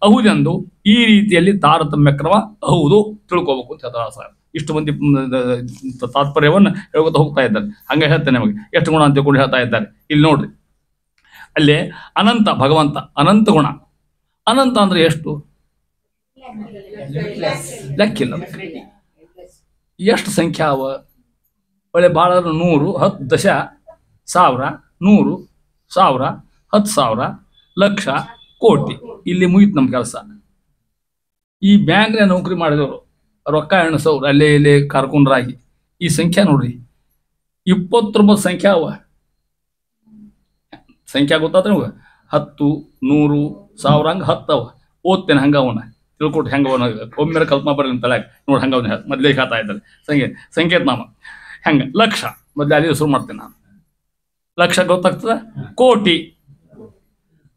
ಹೌದೆಂದು ಈ ರೀತಿಯಲ್ಲಿ ತಾರತಮ್ಯ ಕ್ರಮ ಹೌದು ತಿಳ್ಕೋಬೇಕು ಅಂತ ಹೇಳ್ತಾರೆ ಸರ್. ಇಷ್ಟು ಮಂದಿ ತಾತ್ಪರ್ಯವನ್ನು ಹೇಳ್ಕೊತಾ ಹೋಗ್ತಾ ಇದ್ದಾರೆ. ಹಂಗೆ ಹೇಳ್ತೇನೆ ನಮಗೆ ಎಷ್ಟು ಗುಣ ಅಂತ ತಿಳ್ಕೊಂಡು ಹೇಳ್ತಾ ಇದ್ದಾರೆ. ಇಲ್ಲಿ ನೋಡ್ರಿ, ಅಲ್ಲೇ ಅನಂತ ಭಗವಂತ ಅನಂತ ಗುಣ. ಅನಂತ ಅಂದ್ರೆ ಎಷ್ಟು? ಲೆಕ್ಕಿಲ್ಲ. ಎಷ್ಟು ಸಂಖ್ಯೆ ಅವ? ಒಳ್ಳೆ ಭಾಳ 100, 10, ದಶ, 1000, 100, 1000, 10,000, ಲಕ್ಷ, ಕೋಟಿ. ಇಲ್ಲಿ ಮುಗಿತು ನಮ್ಮ ಕೆಲಸ. ಈ ಬ್ಯಾಂಕ್ನ ನೌಕರಿ ಮಾಡಿದವರು ರೊಕ್ಕ ಎಣಸವ್ರು ಅಲ್ಲೇ ಇಲ್ಲೇ ಕರ್ಕೊಂಡ್ರಾಗಿ ಈ ಸಂಖ್ಯೆ ನೋಡ್ರಿ, 29 ಸಂಖ್ಯೆ ಅವ. ಸಂಖ್ಯೆ ಗೊತ್ತಾದ್ರೆ ನಿಮ್ಗೆ 10, 100, 1000 ಹಂಗೆ 10 ಅವ. ಓದ್ತೇನೆ ಹಂಗ ಅವನ ತಿಳ್ಕೊಟ್ಟು ಹೆಂಗ ಅವನ ಒಮ್ಮೆ ಕಲ್ಪನಾ ಬರಲಿ ತಲೆ ನೋಡಿ ಹಂಗ ಅವನ ಮೊದಲೇ ಹೇಳ್ತಾ ಇದ್ದಾರೆ. ಸಂಕೇತ ನಾಮ ಹೆಂಗೆ ಲಕ್ಷ ಮೊದಲೇ ಅಲ್ಲಿ ಶುರು ಮಾಡ್ತೇನೆ ನಾನು. ಲಕ್ಷ ಗೊತ್ತಾಗ್ತದೆ. ಕೋಟಿ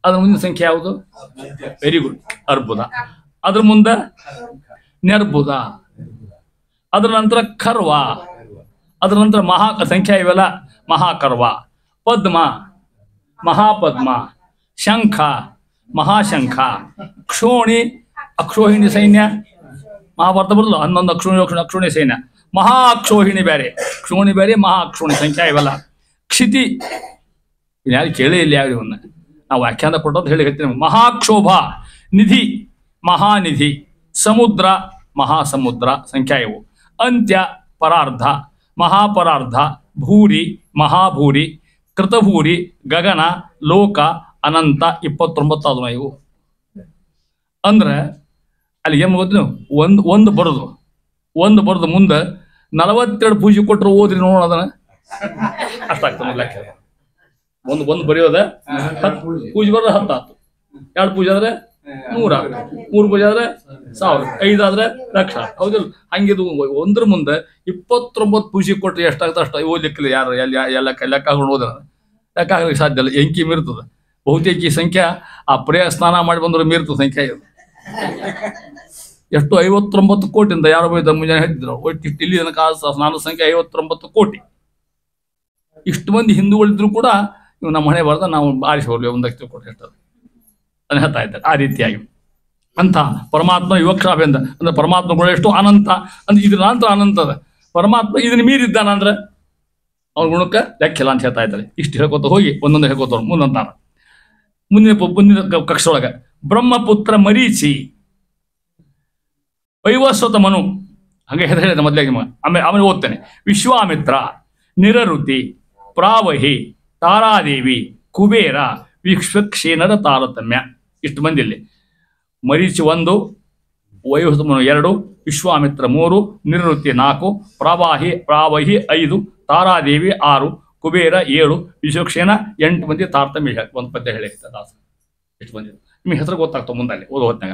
ಅದ್ರ ಮುಂದಿನ ಸಂಖ್ಯೆ ಯಾವುದು? ವೆರಿ ಗುಡ್, ಅರ್ಬುದ. ಅದ್ರ ಮುಂದೆ ನಿರ್ಬುದ, ಅದರ ನಂತರ ಖರ್ವ, ಅದರ ನಂತರ ಮಹಾ ಸಂಖ್ಯೆ ಇವೆಲ್ಲ ಮಹಾಕರ್ವ, ಪದ್ಮ, ಮಹಾಪದ್ಮ, ಶಂಖ, ಮಹಾಶಂಖ, ಕ್ಷೋಣಿ, ಅಕ್ಷೋಹಿಣಿ ಸೈನ್ಯ. ಮಹಾಭಾರತ ಬರಲ್ಲ 11 ಅಕ್ಷೋಣಿ ಸೈನ್ಯ. ಮಹಾ ಅಕ್ಷೋಹಿಣಿ ಬೇರೆ, ಕ್ಷೋಣಿ ಬೇರೆ, ಮಹಾ ಅಕ್ಷೋಣಿ ಸಂಖ್ಯೆ ಇವೆಲ್ಲ. ಕ್ಷಿತಿ ಯಾರು ಕೇಳೇ ಇಲ್ಲ ಯಾವ ಇವನ್ನ ನಾವು ವ್ಯಾಖ್ಯಾನ ಕೊಟ್ಟಂತ ಹೇಳಿ ಹೇಳ್ತೀನಿ. ಮಹಾಕ್ಷೋಭ, ನಿಧಿ, ಮಹಾನಿಧಿ, ಸಮುದ್ರ, ಮಹಾಸಮುದ್ರ ಸಂಖ್ಯಾ ಇವು. ಅಂತ್ಯ, ಪರಾರ್ಧ, ಮಹಾಪರಾರ್ಧ, ಭೂರಿ, ಮಹಾಭೂರಿ, ಕೃತಭೂರಿ, ಗಗನ, ಲೋಕ, ಅನಂತ 29 ಅದನ್ನ ಇವು. ಅಂದ್ರೆ ಅಲ್ಲಿ ಏನು ಗೊತ್ತು, ಒಂದು ಬರೋದು ಮುಂದೆ 42 ಪೂಜೆ ಕೊಟ್ಟರು ಓದ್ರಿ ನೋಡೋಣ ಅದನ್ನ ಅಷ್ಟಾಗ್ತದೆ ಲೆಕ್ಕ. ಒಂದು ಬರೆಯೋದ 10 ಪೂಜೆ ಬರೋದು 10 ಆಯ್ತು, 2 ಪೂಜೆ ಆದ್ರೆ 100, 3 ಪೂಜೆ ಆದ್ರೆ 1000, 5 ಆದ್ರೆ ಲಕ್ಷ. ಹೌದಿಲ್ಲ? ಹಂಗಿದು ಒಂದ್ರ ಮುಂದೆ 29 ಪೂಜೆ ಕೊಟ್ಟರೆ ಎಷ್ಟಾಗ್ತದೆ ಅಷ್ಟ ಓದ್ಲಿಕ್ಕಿಲ್ಲ. ಯಾರು ಲೆಕ್ಕ ಹಾಕೊಂಡು ಹೋದ್ರ ಲೆಕ್ಕ ಹಾಕ್ಲಿಕ್ಕೆ ಸಾಧ್ಯ ಇಲ್ಲ, ಎಂಕಿ ಮೀರ್ತದೆ. ಬಹುತೇಕ ಈ ಸಂಖ್ಯೆ ಆ ಪ್ರಿಯ ಸ್ನಾನ ಮಾಡಿ ಬಂದ್ರೆ ಮೀರ್ತದೆ ಸಂಖ್ಯೆ ಇದು. ಎಷ್ಟು 59 ಕೋಟಿಯಿಂದ ಯಾರೋ ಬೈದ ಮುಂಜಾನೆ ಹೇಳ್ತಿದ್ರು ಒಟ್ಟು ಇಲ್ಲಿ ತನಕ ಸ್ನಾನದ ಸಂಖ್ಯೆ 59 ಕೋಟಿ. ಇಷ್ಟು ಮಂದಿ ಹಿಂದೂಗಳಿದ್ರು ಕೂಡ ಇವು ನಮ್ಮ ಮನೆ ಬರ್ದ ನಾವು ಆರಿಸಿ ಬರ್ಲಿ ಒಂದಕ್ಕೆ ತಿಳ್ಕೊಂಡು ಹೇಳ್ತಾರೆ ಅದನ್ನ ಹೇಳ್ತಾ ಇದ್ದಾರೆ. ಆ ರೀತಿಯಾಗಿ ಅಂತ ಪರಮಾತ್ಮ ವಿವಕ್ಷಾಭ್ಯಂತ ಅಂದ್ರೆ ಪರಮಾತ್ಮ ಕೂಡ ಎಷ್ಟು ಅನಂತ ಅಂದ್ರೆ ಇದ್ರ ನಂತರ ಅನಂತ ಅದ. ಪರಮಾತ್ಮ ಇದನ್ನ ಮೀರಿದ್ದಾನ ಅಂದ್ರೆ ಅವ್ರ ಗುಣಕ್ಕೆ ಲೆಕ್ಕಿಲ್ಲ ಅಂತ ಹೇಳ್ತಾ ಇದ್ದಾರೆ. ಇಷ್ಟು ಹೇಳ್ಕೊತ ಹೋಗಿ ಒಂದೊಂದು ಹೇಳ್ಕೊತ ಮುಂದಂತಾರ. ಮುಂದಿನ ಕಕ್ಷೊಳಗೆ ಬ್ರಹ್ಮಪುತ್ರ ಮರೀಚಿ, ವೈವಸ್ವತ ಮನು, ಹಂಗೆ ಹೇಳಿದ ಮೊದಲಿಗೆ ಆಮೇಲೆ ಓದ್ತೇನೆ. ವಿಶ್ವಾಮಿತ್ರ, ನಿರಋತಿ, ಪ್ರಾವಹಿ, ತಾರಾದೇವಿ, ಕುಬೇರ, ವಿಶ್ವಕ್ಷೇನರ ತಾರತಮ್ಯ. ಇಷ್ಟು ಮಂದಿ ಇಲ್ಲಿ. ಮರೀಚಿ 1, ವೈವಸ್ವತ ಮನು 2, ವಿಶ್ವಾಮಿತ್ರ 3, ನಿರಋತಿ 4, ಪ್ರಾವಹಿ 5, ತಾರಾದೇವಿ 6, ಕುಬೇರ 7, ವಿಶ್ವಕ್ಷೇನ 8 ಮಂದಿ ತಾರತಮ್ಯ ಒಂದು ಪದ್ಯ ಹೇಳಿ ದಾಸ. ಎಷ್ಟು ಮಂದಿ ನಿಮಗೆ ಹೆಸರು ಗೊತ್ತಾಗ್ತವೆ ಮುಂದಲ್ಲಿ ಓದೋ ಹೊತ್ನಾಗ.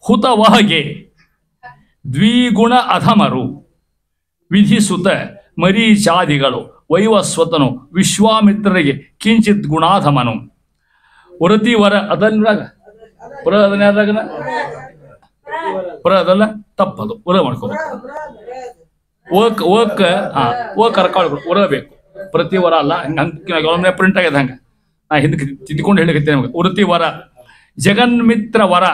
ಹುತವಹಗೆ ದ್ವಿಗುಣ ಅಧಮರು, ವಿಧಿಸುತ ಮರೀಚಾದಿಗಳು, ವೈವಸ್ವತನು ವಿಶ್ವಾಮಿತ್ರರಿಗೆ ಕಿಂಚಿತ್ ಗುಣಾಧಮನು. ವರತಿ ವರ ಅದನ್ರಾಗ ಪುರ ಅದನ್ನ ಯಾರಾಗನ ಪುರ ಅದಲ್ಲ ತಪ್ಪದು, ಉರ ಮಾಡ್ಕೋಬೇಕು. ಕರ್ಕೊಳ್ಬೇಕು, ಉರಬೇಕು. ಪ್ರತಿ ವರ ಅಲ್ಲ, ಹಂಗೆ ಪ್ರಿಂಟ್ ಆಗ್ಯದ. ಹಂಗೆ ನಾ ಹಿಂದಕ್ಕೆ ತಿದ್ದುಕೊಂಡು ಹೇಳಿಕತ್ತೇನೆ ನಮಗೆ. ವೃತಿ ವರ, ಜಗನ್ಮಿತ್ರ ವರ,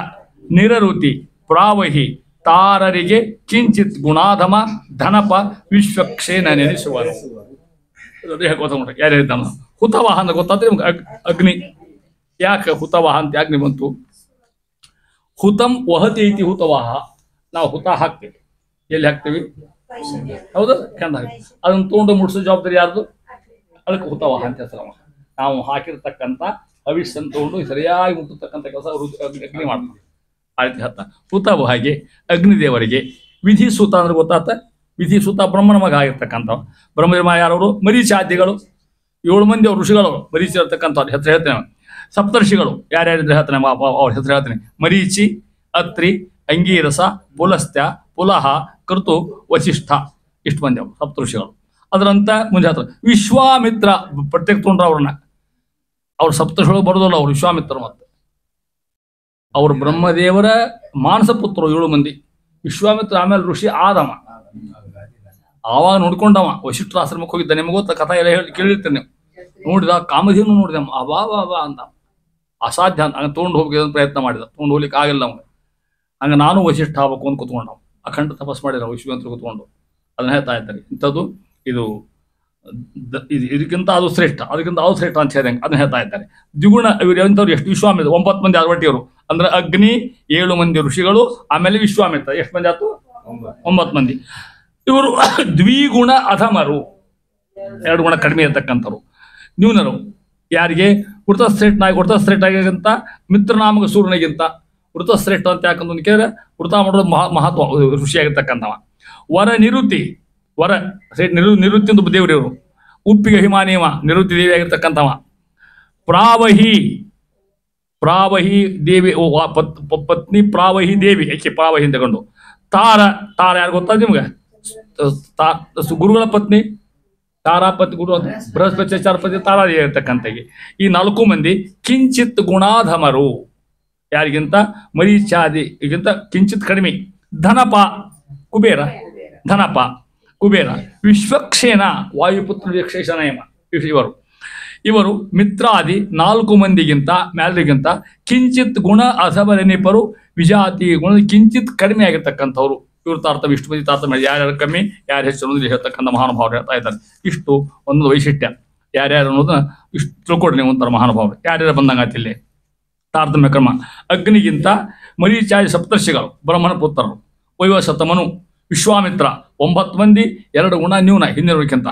ನಿರಋತಿ, ಪ್ರಾವಹಿ, ತಾರರಿಗೆ ಕಿಂಚಿತ್ ಗುಣಾಧಮ, ಧನಪ, ವಿಶ್ವಕ್ಷೇನ ನೆನೆಸುವರು. ಹೇಳ್ಕೊತ ಯಾರು ಹೇಳಿದ್ದಾನ. ಹುತವಾಹ ಅಂತ ಗೊತ್ತಾದ್ರೆ ನಿಮ್ಗೆ ಅಗ್ನಿ. ಯಾಕೆ ಹುತವಾಹ ಅಂತ ಅಗ್ನಿ ಬಂತು? ಹುತಂ ವಹತಿ ಐತಿ ಹುತವಾಹ. ನಾವು ಹುತ ಹಾಕ್ತೇವೆ. ಎಲ್ಲಿ ಹಾಕ್ತೇವಿ? ಹೌದಾ? ಕೆಂದ ಹಾಕ್ತೀವಿ. ಅದನ್ನ ತೊಗೊಂಡು ಮುಡ್ಸೋ ಜವಾಬ್ದಾರಿ ಯಾರ್ದು? ಅದಕ್ಕೆ ಹುತವಾಹ ಅಂತ ಹೆಸರವ. ನಾವು ಹಾಕಿರ್ತಕ್ಕಂಥ ಹವಿಷ್ಯನ್ನು ತಗೊಂಡು ಸರಿಯಾಗಿ ಮುಟ್ಟತಕ್ಕಂಥ ಕೆಲಸ ಅಗ್ನಿ ಮಾಡ್ತೀವಿ. ಆ ರೀತಿ ಹತ್ತ ಹುತವಾಹಗೆ ಅಗ್ನಿದೇವರಿಗೆ. ವಿಧಿಸೂತ ಅಂದ್ರೆ ಗೊತ್ತಾತ? ವಿಧಿಸೂತ ಬ್ರಹ್ಮನ ಮಗ ಆಗಿರ್ತಕ್ಕಂಥವ್. ಬ್ರಹ್ಮನ ಯಾರವರು? ಮರೀಚಾದಿಗಳು 7 ಮಂದಿ ಅವ್ರ ಋಷಿಗಳು ಮರೀಚಿ ಇರ್ತಕ್ಕಂಥವ್ರ ಹೆಸರು ಹೇಳ್ತೇನೆ. ಸಪ್ತರ್ಷಿಗಳು ಯಾರ್ಯಾರಿದ್ರೆ ಹೇಳ್ತಾನೆ ಅವ್ರ ಹೆಸರು ಹೇಳ್ತೀನಿ. ಮರೀಚಿ, ಅತ್ರಿ, ಅಂಗೀರಸ, ಪುಲಸ್ತ್ಯ, ಪುಲಹ, ಕೃತು, ವಸಿಷ್ಠ. ಇಷ್ಟು ಮಂದಿ ಅವರು ಸಪ್ತಋಷಿಗಳು. ಅದರಂತ ಮುಂದೆ ಹೇಳ್ತಾರೆ ವಿಶ್ವಾಮಿತ್ರ ಪ್ರತ್ಯೇಕ ತೊಗೊಂಡ್ರ ಅವ್ರನ್ನ. ಅವ್ರ ಸಪ್ತರ್ಷಿಯೊಳಗೆ ಬರೋದಲ್ಲ ಅವ್ರು ವಿಶ್ವಾಮಿತ್ರ. ಮತ್ತೆ ಅವ್ರ ಬ್ರಹ್ಮದೇವರ ಮಾನಸ ಪುತ್ರರು 7 ಮಂದಿ. ವಿಶ್ವಾಮಿತ್ರ ಆಮೇಲೆ ಋಷಿ ಆದವ. ಆವಾಗ ನೋಡ್ಕೊಂಡವ ವಶಿಷ್ಠರ ಆಶ್ರಮಕ್ಕೆ ಹೋಗಿದ್ದ. ನಿಮ್ಗೆ ಗೊತ್ತ ಕಥಾ ಎಲ್ಲ ಹೇಳಿ ಕೇಳಿರ್ತೀರಿ ನೀವು. ನೋಡಿದ ಕಾಮಧೇನು ನೋಡಿದ ಅಬಾ ಅಂತ ಅಸಾಧ್ಯ ಅಂತ ಹಂಗೆ ತೊಗೊಂಡು ಹೋಗಿ ಪ್ರಯತ್ನ ಮಾಡಿದ. ತೊಗೊಂಡು ಹೋಗ್ಲಿಕ್ಕೆ ಆಗಿಲ್ಲ ನಮ್ಗೆ. ಹಂಗೆ ನಾನು ವಶಿಷ್ಠ ಆಗ್ಬೇಕು ಅಂತ ಕೂತ್ಕೊಂಡವ್. ಅಖಂಡ ತಪಸ್ ಮಾಡಿದ ವಿಶ್ವಾಮಿತ್ರ ಕೂತ್ಕೊಂಡು. ಅದನ್ನ ಹೇಳ್ತಾ ಇದ್ದಾರೆ. ಇಂಥದ್ದು ಇದು ಇದಕ್ಕಿಂತ ಅದು ಶ್ರೇಷ್ಠ, ಅದಕ್ಕಿಂತ ಅದು ಶ್ರೇಷ್ಠ ಅಂತ ಹೇಳಿದಂಗೆ ಅದನ್ನ ಹೇಳ್ತಾ ಇದ್ದಾರೆ. ದ್ವಿಗುಣ ಇವರು ಎಂಥವ್ರು ಎಷ್ಟು ವಿಶ್ವಾಮಿತ್ರ 9 ಮಂದಿ ಆರ್ವಟಿಯವರು ಅಂದ್ರೆ ಅಗ್ನಿ 7 ಮಂದಿ ಋಷಿಗಳು ಆಮೇಲೆ ವಿಶ್ವಾಮಿತ್ರ ಎಷ್ಟು ಮಂದಿ ಆಯ್ತು 9 ಮಂದಿ. ಇವರು ದ್ವಿಗುಣ ಅಧಮರು, 2 ಗುಣ ಕಡಿಮೆ ಇರ್ತಕ್ಕಂಥವ್ರು, ನ್ಯೂನರು. ಯಾರಿಗೆ ವೃತಶ್ರೇಷ್ಠ ಆಗಿಗಿಂತ ಮಿತ್ರನಾಮಕ ಸೂರ್ಯನಿಗಿಂತ ವೃತಶ್ರೇಷ್ಠ ಅಂತ ಯಾಕಂತ ಕೇಳಿದ್ರೆ ವೃತ ಮಾಡೋದು ಮಹತ್ವ ಋಷಿಯಾಗಿರ್ತಕ್ಕಂಥವ. ವರ ನಿರುತಿ, ವರ ನಿರುತಿ ಅಂತ ದೇವರಿವರು. ಉಪ್ಪಿಗೆ ಹಿಮಾನೇವ ನಿರುತಿ ದೇವಿ ಆಗಿರ್ತಕ್ಕಂಥವ. ಪ್ರಾವಹಿ ದೇವಿ ಪತ್ನಿ ಪ್ರಾವಹಿ ದೇವಿ, ಯಾಕೆ ಪ್ರಾವಹಿ ಅಂತ ತಗೊಂಡು. ತಾರ ಯಾರು ಗೊತ್ತಾ ನಿಮ್ಗೆ? ಗುರುಗಳ ಪತ್ನಿ ತಾರಾಪತಿ ಗುರು ಅಂತ ಬೃಹಸ್ಪತಿ ಚಾರಪತಿ ತಾರಾದೇವಿ ಇರ್ತಕ್ಕಂಥಗೆ. ಈ 4 ಮಂದಿ ಕಿಂಚಿತ್ ಗುಣಾಧಮರು, ಯಾರಿಗಿಂತ ಮರೀಚಾದಿ ಈಗಿಂತ ಕಿಂಚಿತ್ ಕಡಿಮೆ. ಧನಪ ಕುಬೇರ, ಧನಪ ಕುಬೇರ. ವಿಶ್ವಕ್ಷೇನ ವಾಯುಪುತ್ರ ವಿಶ್ವೇಶನಯಮ ಇವರು ಮಿತ್ರಾದಿ 4 ಮಂದಿಗಿಂತ ಮ್ಯಾಲರಿಗಿಂತ ಕಿಂಚಿತ್ ಗುಣ ಅಧಮರೆನಿಪರು. ವಿಜಾತಿ ಗುಣ ಕಿಂಚಿತ್ ಕಡಿಮೆ ಆಗಿರ್ತಕ್ಕಂಥವ್ರು. ಇವ್ರ ತಾರತಮ್ಯ ಇಷ್ಟು ಮಂದಿ ತಾರತಮ್ಯ ಯಾರ್ಯಾರು ಕಮ್ಮಿ ಯಾರು ಹೆಚ್ಚು ಅನ್ನೋದು ಹೇಳ್ತಕ್ಕಂಥ ಮಹಾನುಭಾವರು ಹೇಳ್ತಾ ಇದ್ದಾರೆ. ಇಷ್ಟು ಒಂದು ವೈಶಿಷ್ಟ್ಯ. ಯಾರ್ಯಾರು ಅನ್ನೋದನ್ನ ಇಷ್ಟು ತಿಳ್ಕೊಡ್ರಿ ನೀವು ಒಂಥರ ಮಹಾನುಭಾವರು. ಯಾರ್ಯಾರು ಬಂದಂಗಾಯ್ತು ಇಲ್ಲಿ ತಾರತಮ್ಯ ಕ್ರಮ. ಅಗ್ನಿಗಿಂತ ಮರೀಚಾದಿ ಸಪ್ತರ್ಷಿಗಳು ಬ್ರಹ್ಮನ ಪುತ್ರರು. ವೈವಸತಮನು ವಿಶ್ವಾಮಿತ್ರ 9 ಮಂದಿ 2 ಗುಣ ನ್ಯೂನ ಹಿಂದಿನವರಿಗಿಂತ.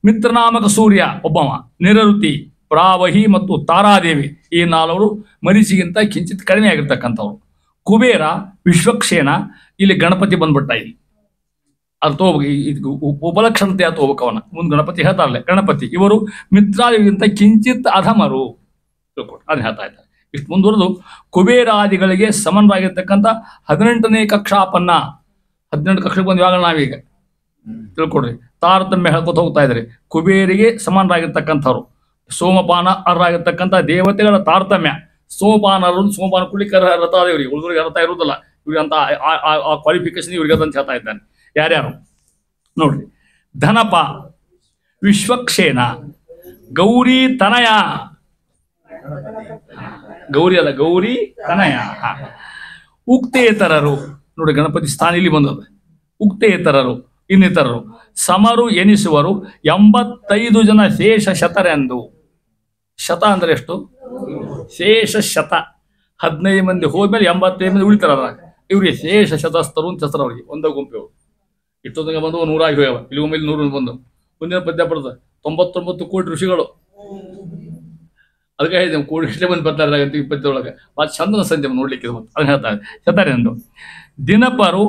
ಮಿತ್ರನಾಮಕ ಸೂರ್ಯ ಒಬ್ಬವ. ನಿರಋತಿ ಪ್ರಾವಹಿ ಮತ್ತು ತಾರಾದೇವಿ ಈ 4 ಮರೀಚಿಗಿಂತ ಕಿಂಚಿತ್ ಕಡಿಮೆ ಆಗಿರ್ತಕ್ಕಂಥವ್ರು. ಕುಬೇರ ವಿಶ್ವಕ್ಷೇನ, ಇಲ್ಲಿ ಗಣಪತಿ ಬಂದ್ಬಿಟ್ಟ. ಇಲ್ಲಿ ಅದು ತಗೋಬೇಕು, ಉಪಲಕ್ಷಣತೆ ಅದು ಹೋಗ್ಬೇಕು ಅವನ ಮುಂದೆ ಗಣಪತಿ ಹೇಳ್ತಾರಲ್ಲ ಗಣಪತಿ. ಇವರು ಮಿತ್ರಾದಿಗಿಂತ ಕಿಂಚಿತ್ ಅಧಮರು ಅದನ್ನ ಹೇಳ್ತಾ ಇದ್ದಾರೆ. ಇಷ್ಟು ಮುಂದುವರೆದು ಕುಬೇರಾದಿಗಳಿಗೆ ಸಮನರಾಗಿರ್ತಕ್ಕಂಥ 18ನೇ ಕಕ್ಷಾಪನ್ನ 18 ಕಕ್ಷೆಗೆ ಬಂದು ಇವಾಗ ನಾವೀಗ ತಿಳ್ಕೊಡ್ರಿ. ತಾರತಮ್ಯ ಹೇಳ್ಕೊತ ಹೋಗ್ತಾ ಇದ್ದಾರೆ. ಕುಬೇರಿಗೆ ಸಮಾನರಾಗಿರ್ತಕ್ಕಂಥವ್ರು. ಸೋಮಪಾನ ಅರ್ಹರಾಗಿರ್ತಕ್ಕಂಥ ದೇವತೆಗಳ ತಾರತಮ್ಯ. ಸೋಮಪಾನ ಕುಳಿಕ ರಥ ದೇವ್ರಿಗೆ, ಉಳಿದವ್ರಿಗೆ ರಥ ಇರುವುದಿಲ್ಲ. ಇವ್ರಿಗಂತ ಆ ಕ್ವಾಲಿಫಿಕೇಶನ್ ಇವ್ರಿಗೆ ಅಂತ ಹೇಳ್ತಾ ಇದ್ದಾನೆ. ಯಾರ್ಯಾರು ನೋಡ್ರಿ. ಧನಪ ವಿಶ್ವಕ್ಷೇನ ಗೌರಿ ತನಯ, ಗೌರಿ ಅಲ್ಲ ಗೌರಿ ತನಯ. ಉಕ್ತೇತರರು ನೋಡಿ, ಗಣಪತಿ ಸ್ಥಾನ ಇಲ್ಲಿ ಬಂದದ. ಉಕ್ತೇತರರು ಇನ್ನಿತರರು ಸಮರು ಎನಿಸುವರು 85 ಜನ ಶೇಷ ಶತರೆಂದು. ಶತ ಅಂದ್ರೆ ಎಷ್ಟು? ಶೇಷ ಶತ. 15 ಮಂದಿ ಹೋದ್ಮೇಲೆ 85 ಮಂದಿ ಉಳಿತಾರ. ಇವ್ರಿಗೆ ಶೇಷ ಶತಸ್ಥರು ಅಂತ ಹೆಸರು. ಅವ್ರಿಗೆ ಒಂದೇ ಗುಂಪು. ಇವರು ಇಷ್ಟೊತ್ತಿಗೆ ಬಂದು 100 ಆಗಿ ಹೋಗ್ಯಾವ. ಇಲ್ಲಿ ಒಮ್ಮೆ 100 ಬಂದು ಮುಂದಿನ ಪದ್ಯ ಬರ್ತದೆ 99 ಕೋಟಿ ಋಷಿಗಳು. ಅದಕ್ಕೆ ಹೇಳಿದೆ ಕೋಟಿ ಇಷ್ಟೇ ಮಂದಿ ಬರ್ತಾರೆ 20 ಭಾಳ ಚಂದನ ಸಂಜೆ ನೋಡ್ಲಿಕ್ಕೆ. ಅದನ್ನ ಹೇಳ್ತಾರೆ ಶತರೆಂದು. ದಿನಪರು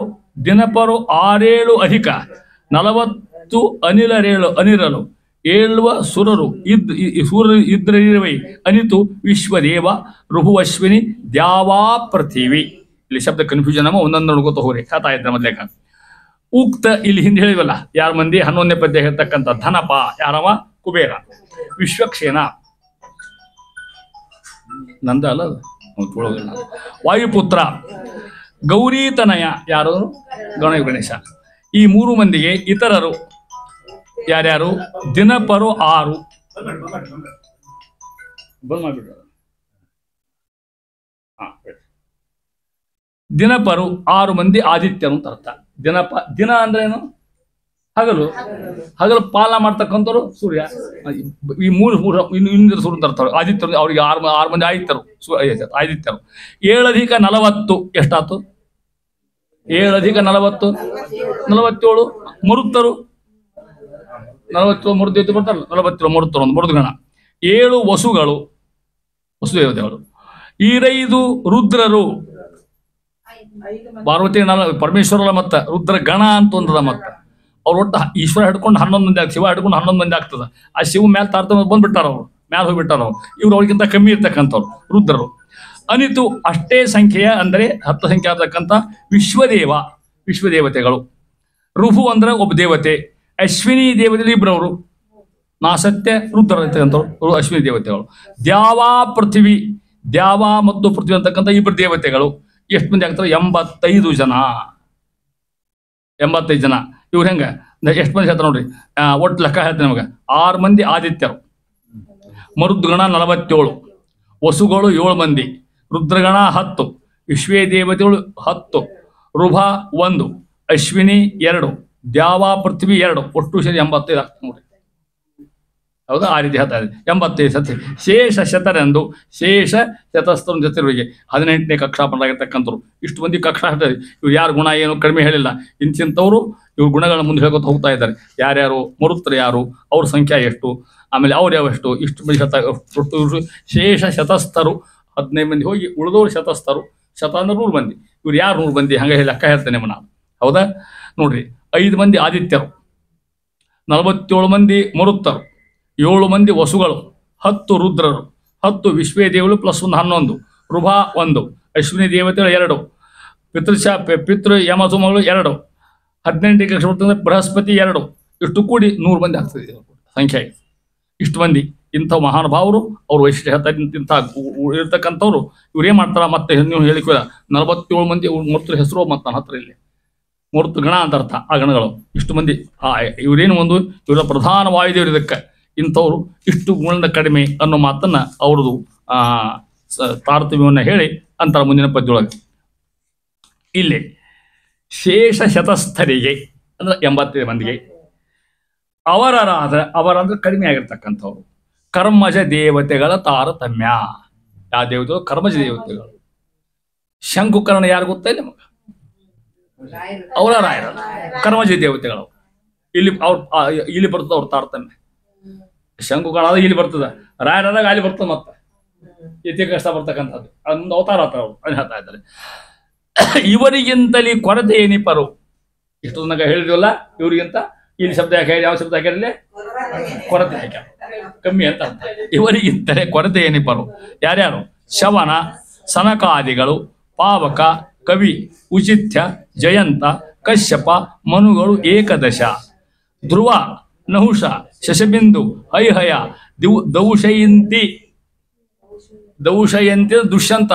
6-7 ಅಧಿಕ 40 ಅನಿರಲು 7 ಸುರರು ಇದ್ರವೈ ಅನಿತು ವಿಶ್ವದೇವ ರುಹುವಶ್ವಿನಿ ದ್ಯಾವಾ ಪೃಥಿವಿ. ಇಲ್ಲಿ ಶಬ್ದ ಕನ್ಫ್ಯೂಷನ್ ಅಮ್ಮ ಒಂದೊಂದು ನೋಡ್ಕೋತ ಹೋಗ್ರಿ. ಹೇಳ್ತಾ ಇದ್ದಾರೆ ಮೊದಲೇಕ. ಉಕ್ತ ಇಲ್ಲಿ ಹಿಂದೆ ಹೇಳಿವಲ್ಲ 6 ಮಂದಿ 11ನೇ ಪದ್ಯ ಹೇಳ್ತಕ್ಕಂಥ ಧನಪ ಯಾರವ? ಕುಬೇರ. ವಿಶ್ವಕ್ಷೇನ ನಂದ ಅಲ್ಲ ವಾಯುಪುತ್ರ. ಗೌರೀತನಯ ಯಾರು? ಗಣೇಶ. ಈ 3 ಮಂದಿಗೆ ಇತರರು ಯಾರ್ಯಾರು? ದಿನಪರು 6 ದಿನಪರು 6 ಮಂದಿ ಆದಿತ್ಯರು ಅಂತ ಅರ್ಥ. ದಿನ ಅಂದ್ರೆ ಏನು? ಹಗಲು. ಹಗಲು ಪಾಲನ ಮಾಡ್ತಕ್ಕಂಥವ್ರು ಸೂರ್ಯ. ಈ 3 ಸೂರ್ಯ ಅಂತ ಅರ್ಥ. ಆದಿತ್ಯರು ಅವ್ರಿಗೆ 6 ಮಂದಿ ಆದಿತ್ಯರು. 7 ಅಧಿಕ 40 ಎಷ್ಟಾಯ್ತು? 7 ಅಧಿಕ 40 47 ಮರುತ್ತರು. 47 ಮರುದೇವತೆ ಬರ್ತಾರಲ್ಲ, 47 ಮರುತ್ತರು ಒಂದು ಮರುದ್ಗಣ. 7 ವಸುಗಳು, ವಸುದೇವತೆಗಳು. 5 ರುದ್ರರು. ಪಾರ್ವತಿ ಪರಮೇಶ್ವರರ ಮತ್ತ ರುದ್ರ ಗಣ ಅಂತ ಒಂದದ. ಮತ್ತ ಅವ್ರು ಒಟ್ಟು ಈಶ್ವರ ಹಿಡ್ಕೊಂಡು 11 ಮಂದಿ ಆಗ್ತದೆ, ಶಿವ ಹಿಡ್ಕೊಂಡು 11 ಮಂದಿ ಆಗ್ತದೆ. ಆ ಶಿವ ಮ್ಯಾಲ ತಾರತಮ್ಯ ಬಂದ್ಬಿಟ್ಟಾರ ಅವ್ರು, ಮ್ಯಾಲ ಹೋಗ್ಬಿಟ್ಟಾರ ಅವ್ರು. ಇವ್ರು ಅವ್ರಿಗಿಂತ ಕಮ್ಮಿ ಇರ್ತಕ್ಕಂಥವ್ರು ರುದ್ರರು. ಅನಿತು ಅಷ್ಟೇ ಸಂಖ್ಯೆಯ ಅಂದರೆ 10 ಸಂಖ್ಯೆ ಆಗ್ತಕ್ಕಂಥ ವಿಶ್ವದೇವತೆಗಳು. ರುಹು ಅಂದ್ರೆ ಒಬ್ಬ ದೇವತೆ. ಅಶ್ವಿನಿ ದೇವತೆಗಳು ಇಬ್ಬರವರು, ನಾಸತ್ಯ ರುದ್ರ ಅಂತಕ್ಕಂಥವ್ರು ಅಶ್ವಿನಿ ದೇವತೆಗಳು. ದ್ಯಾವಾ ಪೃಥ್ವಿ, ದ್ಯಾವ ಮತ್ತು ಪೃಥ್ವಿ ಅಂತಕ್ಕಂಥ ಇಬ್ಬರು ದೇವತೆಗಳು. ಎಷ್ಟು ಮಂದಿ ಆಗ್ತಾರೆ? 85 ಜನ. 85 ಜನ. ಇವ್ರು ಹೆಂಗ ಎಷ್ಟು ಮಂದಿ ಹೇಳ್ತಾರೆ ನೋಡ್ರಿ, ಒಟ್ಟು ಲೆಕ್ಕ ಹೇಳ್ತೀನಿ ನಮಗೆ. 6 ಮಂದಿ ಆದಿತ್ಯರು, ಮರುದ್ಗಣ 47, ವಸುಗಳು 7 ಮಂದಿ, ರುದ್ರಗಣ 10, ವಿಶ್ವೇ ದೇವತೆಗಳು 10, ರುಭಾ 1, ಅಶ್ವಿನಿ 2, ದ್ಯಾವ ಪೃಥ್ವಿ 2, ಒಟ್ಟು ಸೇರಿ 85 ಆಗ್ತದೆ ನೋಡ್ರಿ. ಹೌದಾ? ಆ ರೀತಿ ಹೇಳ್ತಾ ಇದೆ. 85 ಸತಿ ಶೇಷ ಶತರೆಂದು, ಶೇಷ ಶತಸ್ಥರ ಜೊತೆಯವರಿಗೆ 18ನೇ ಕಕ್ಷಾ ಬಂದಾಗಿರ್ತಕ್ಕಂಥವ್ರು. ಇಷ್ಟು ಮಂದಿ ಕಕ್ಷಾ ಹೇಳ್ತಾರೆ. ಇವ್ರು ಯಾರು ಗುಣ ಏನು ಕಡಿಮೆ ಹೇಳಿಲ್ಲ, ಇಂತಿಂಥವ್ರು ಇವ್ರ ಗುಣಗಳನ್ನ ಮುಂದೆ ಹೇಳ್ಕೊತ ಹೋಗ್ತಾ ಇದ್ದಾರೆ. ಯಾರ್ಯಾರು ಮರುತ್ರ ಯಾರು, ಅವ್ರ ಸಂಖ್ಯೆ ಎಷ್ಟು, ಆಮೇಲೆ ಅವ್ರು ಯಾವೆಷ್ಟು, ಇಷ್ಟು ಮಂದಿ ಹೇಳ್ತಾ ಒಟ್ಟು ಇವರು ಶೇಷ ಶತಸ್ಥರು 15 ಮಂದಿ ಹೋಗಿ ಉಳಿದವ್ರು ಶತಸ್ಥರು. ಶತ ಅಂದ್ರೆ 100 ಮಂದಿ. ಇವ್ರು ಯಾರು 100 ಮಂದಿ ಹಂಗೆ ಲೆಕ್ಕ ಹೇಳ್ತೇನೆ ನಾನು. ಹೌದಾ? ನೋಡ್ರಿ, 5 ಮಂದಿ ಆದಿತ್ಯರು, 47 ಮಂದಿ ಮರುತ್ತರು, 7 ಮಂದಿ ವಸುಗಳು, 10 ರುದ್ರರು, 10 ವಿಶ್ವೇ ದೇವಗಳು ಪ್ಲಸ್ 1 11, ರುಭಾ 1, ಅಶ್ವಿನಿ ದೇವತೆಗಳು 2, ಪಿತೃ ಯಮಸುಮಗಳು 2, 18ಕ್ಕೆ ಕಕ್ಷೆ ಬರ್ತಂದ್ರೆ ಬೃಹಸ್ಪತಿ 2, ಇಷ್ಟು ಕೂಡಿ 100 ಮಂದಿ ಆಗ್ತದೆ ಸಂಖ್ಯೆ. ಇಷ್ಟು ಮಂದಿ ಇಂಥ ಮಹಾನುಭಾವರು ಅವ್ರ ವೈಶಿಷ್ಟ್ಯ ಹೇಳ್ತಾರೆ. ಇಂಥ ಇರ್ತಕ್ಕಂಥವ್ರು ಇವ್ರು ಏನು ಮಾಡ್ತಾರ, ಮತ್ತೆ ನೀವು ಹೇಳಿಕೊಳ್ಳ 47 ಮಂದಿ ಮೂರ್ತರ ಹೆಸರು ಮತ್ತು ನನ್ನ ಹತ್ರ ಇಲ್ಲಿ ಮೂರ್ತ ಗಣ ಅಂತ ಅರ್ಥ. ಆ ಗಣಗಳು ಇಷ್ಟು ಮಂದಿ ಇವರೇನು ಒಂದು ಇವರ ಪ್ರಧಾನ ವಾಯುದೇವರು. ಇದಕ್ಕೆ ಇಂಥವ್ರು ಇಷ್ಟು ಗುಣದ ಕಡಿಮೆ ಅನ್ನೋ ಮಾತನ್ನ ಅವ್ರದ್ದು ತಾರತಮ್ಯವನ್ನು ಹೇಳಿ ಅಂತಾರೆ ಮುಂದಿನ ಪದ್ಯೊಳಗೆ. ಇಲ್ಲಿ ಶೇಷ ಶತಸ್ಥರಿಗೆ ಅಂದ್ರೆ 85 ಮಂದಿಗೆ ಅವರಂದ್ರೆ ಕಡಿಮೆ ಆಗಿರ್ತಕ್ಕಂಥವ್ರು. ಕರ್ಮಜ ದೇವತೆಗಳ ತಾರತಮ್ಯ. ಯಾವ ದೇವತೆಗಳು? ಕರ್ಮಜ ದೇವತೆಗಳು. ಶಂಕುಕರ್ಣ ಯಾರು ಗೊತ್ತಾ ನಿಮಗೆ? ಅವರ ರಾಯರಲ್ಲ, ಕರ್ಮಜ ದೇವತೆಗಳು. ಇಲ್ಲಿ ಬರ್ತದ ಅವ್ರ ತಾರತಮ್ಯ. ಶಂಕುಕರ್ಣ ಇಲ್ಲಿ ಬರ್ತದ, ರಾಯರಾದಾಗ ಅಲ್ಲಿ ಬರ್ತದೆ. ಮತ್ತೆ ಇತಿ ಕಷ್ಟ ಬರ್ತಕ್ಕಂಥದ್ದು ಅದೊಂದು ಅವತಾರ ಅವ್ರು ಅದು ಹೇಳ್ತಾ ಇದ್ದಾರೆ. ಇವರಿಗಿಂತಲೇ ಕೊರತೆ ಏನಿಪರು. ಇಷ್ಟು ತನಕ ಹೇಳಿದ್ವಲ್ಲ, ಇವರಿಗಿಂತ ಇಲ್ಲಿ ಶಬ್ದ ಯಾಕೆ, ಯಾವ ಶಬ್ದ ಹಾಕಿರಲಿ? ಕೊರತೆ ಹಾಕ್ಯ, ಕಮ್ಮಿ ಅಂತ ಅರ್ಥ. ಇವರಿಗಿಂತಲೇ ಕೊರತೆ ಏನಿಪರು. ಯಾರ್ಯಾರು? ಶವನ, ಸನಕಾದಿಗಳು, ಪಾವಕ, ಕವಿ, ಉಚಿತ್ಯ, ಜಯಂತ, ಕಶ್ಯಪ, ಮನುಗಳು 11, ಧ್ರುವ, ನಹುಷ, ಶಶಬಿಂದು, ಹೈಹಯ, ದೌಶಯಂತಿ ದುಷ್ಯಂತ,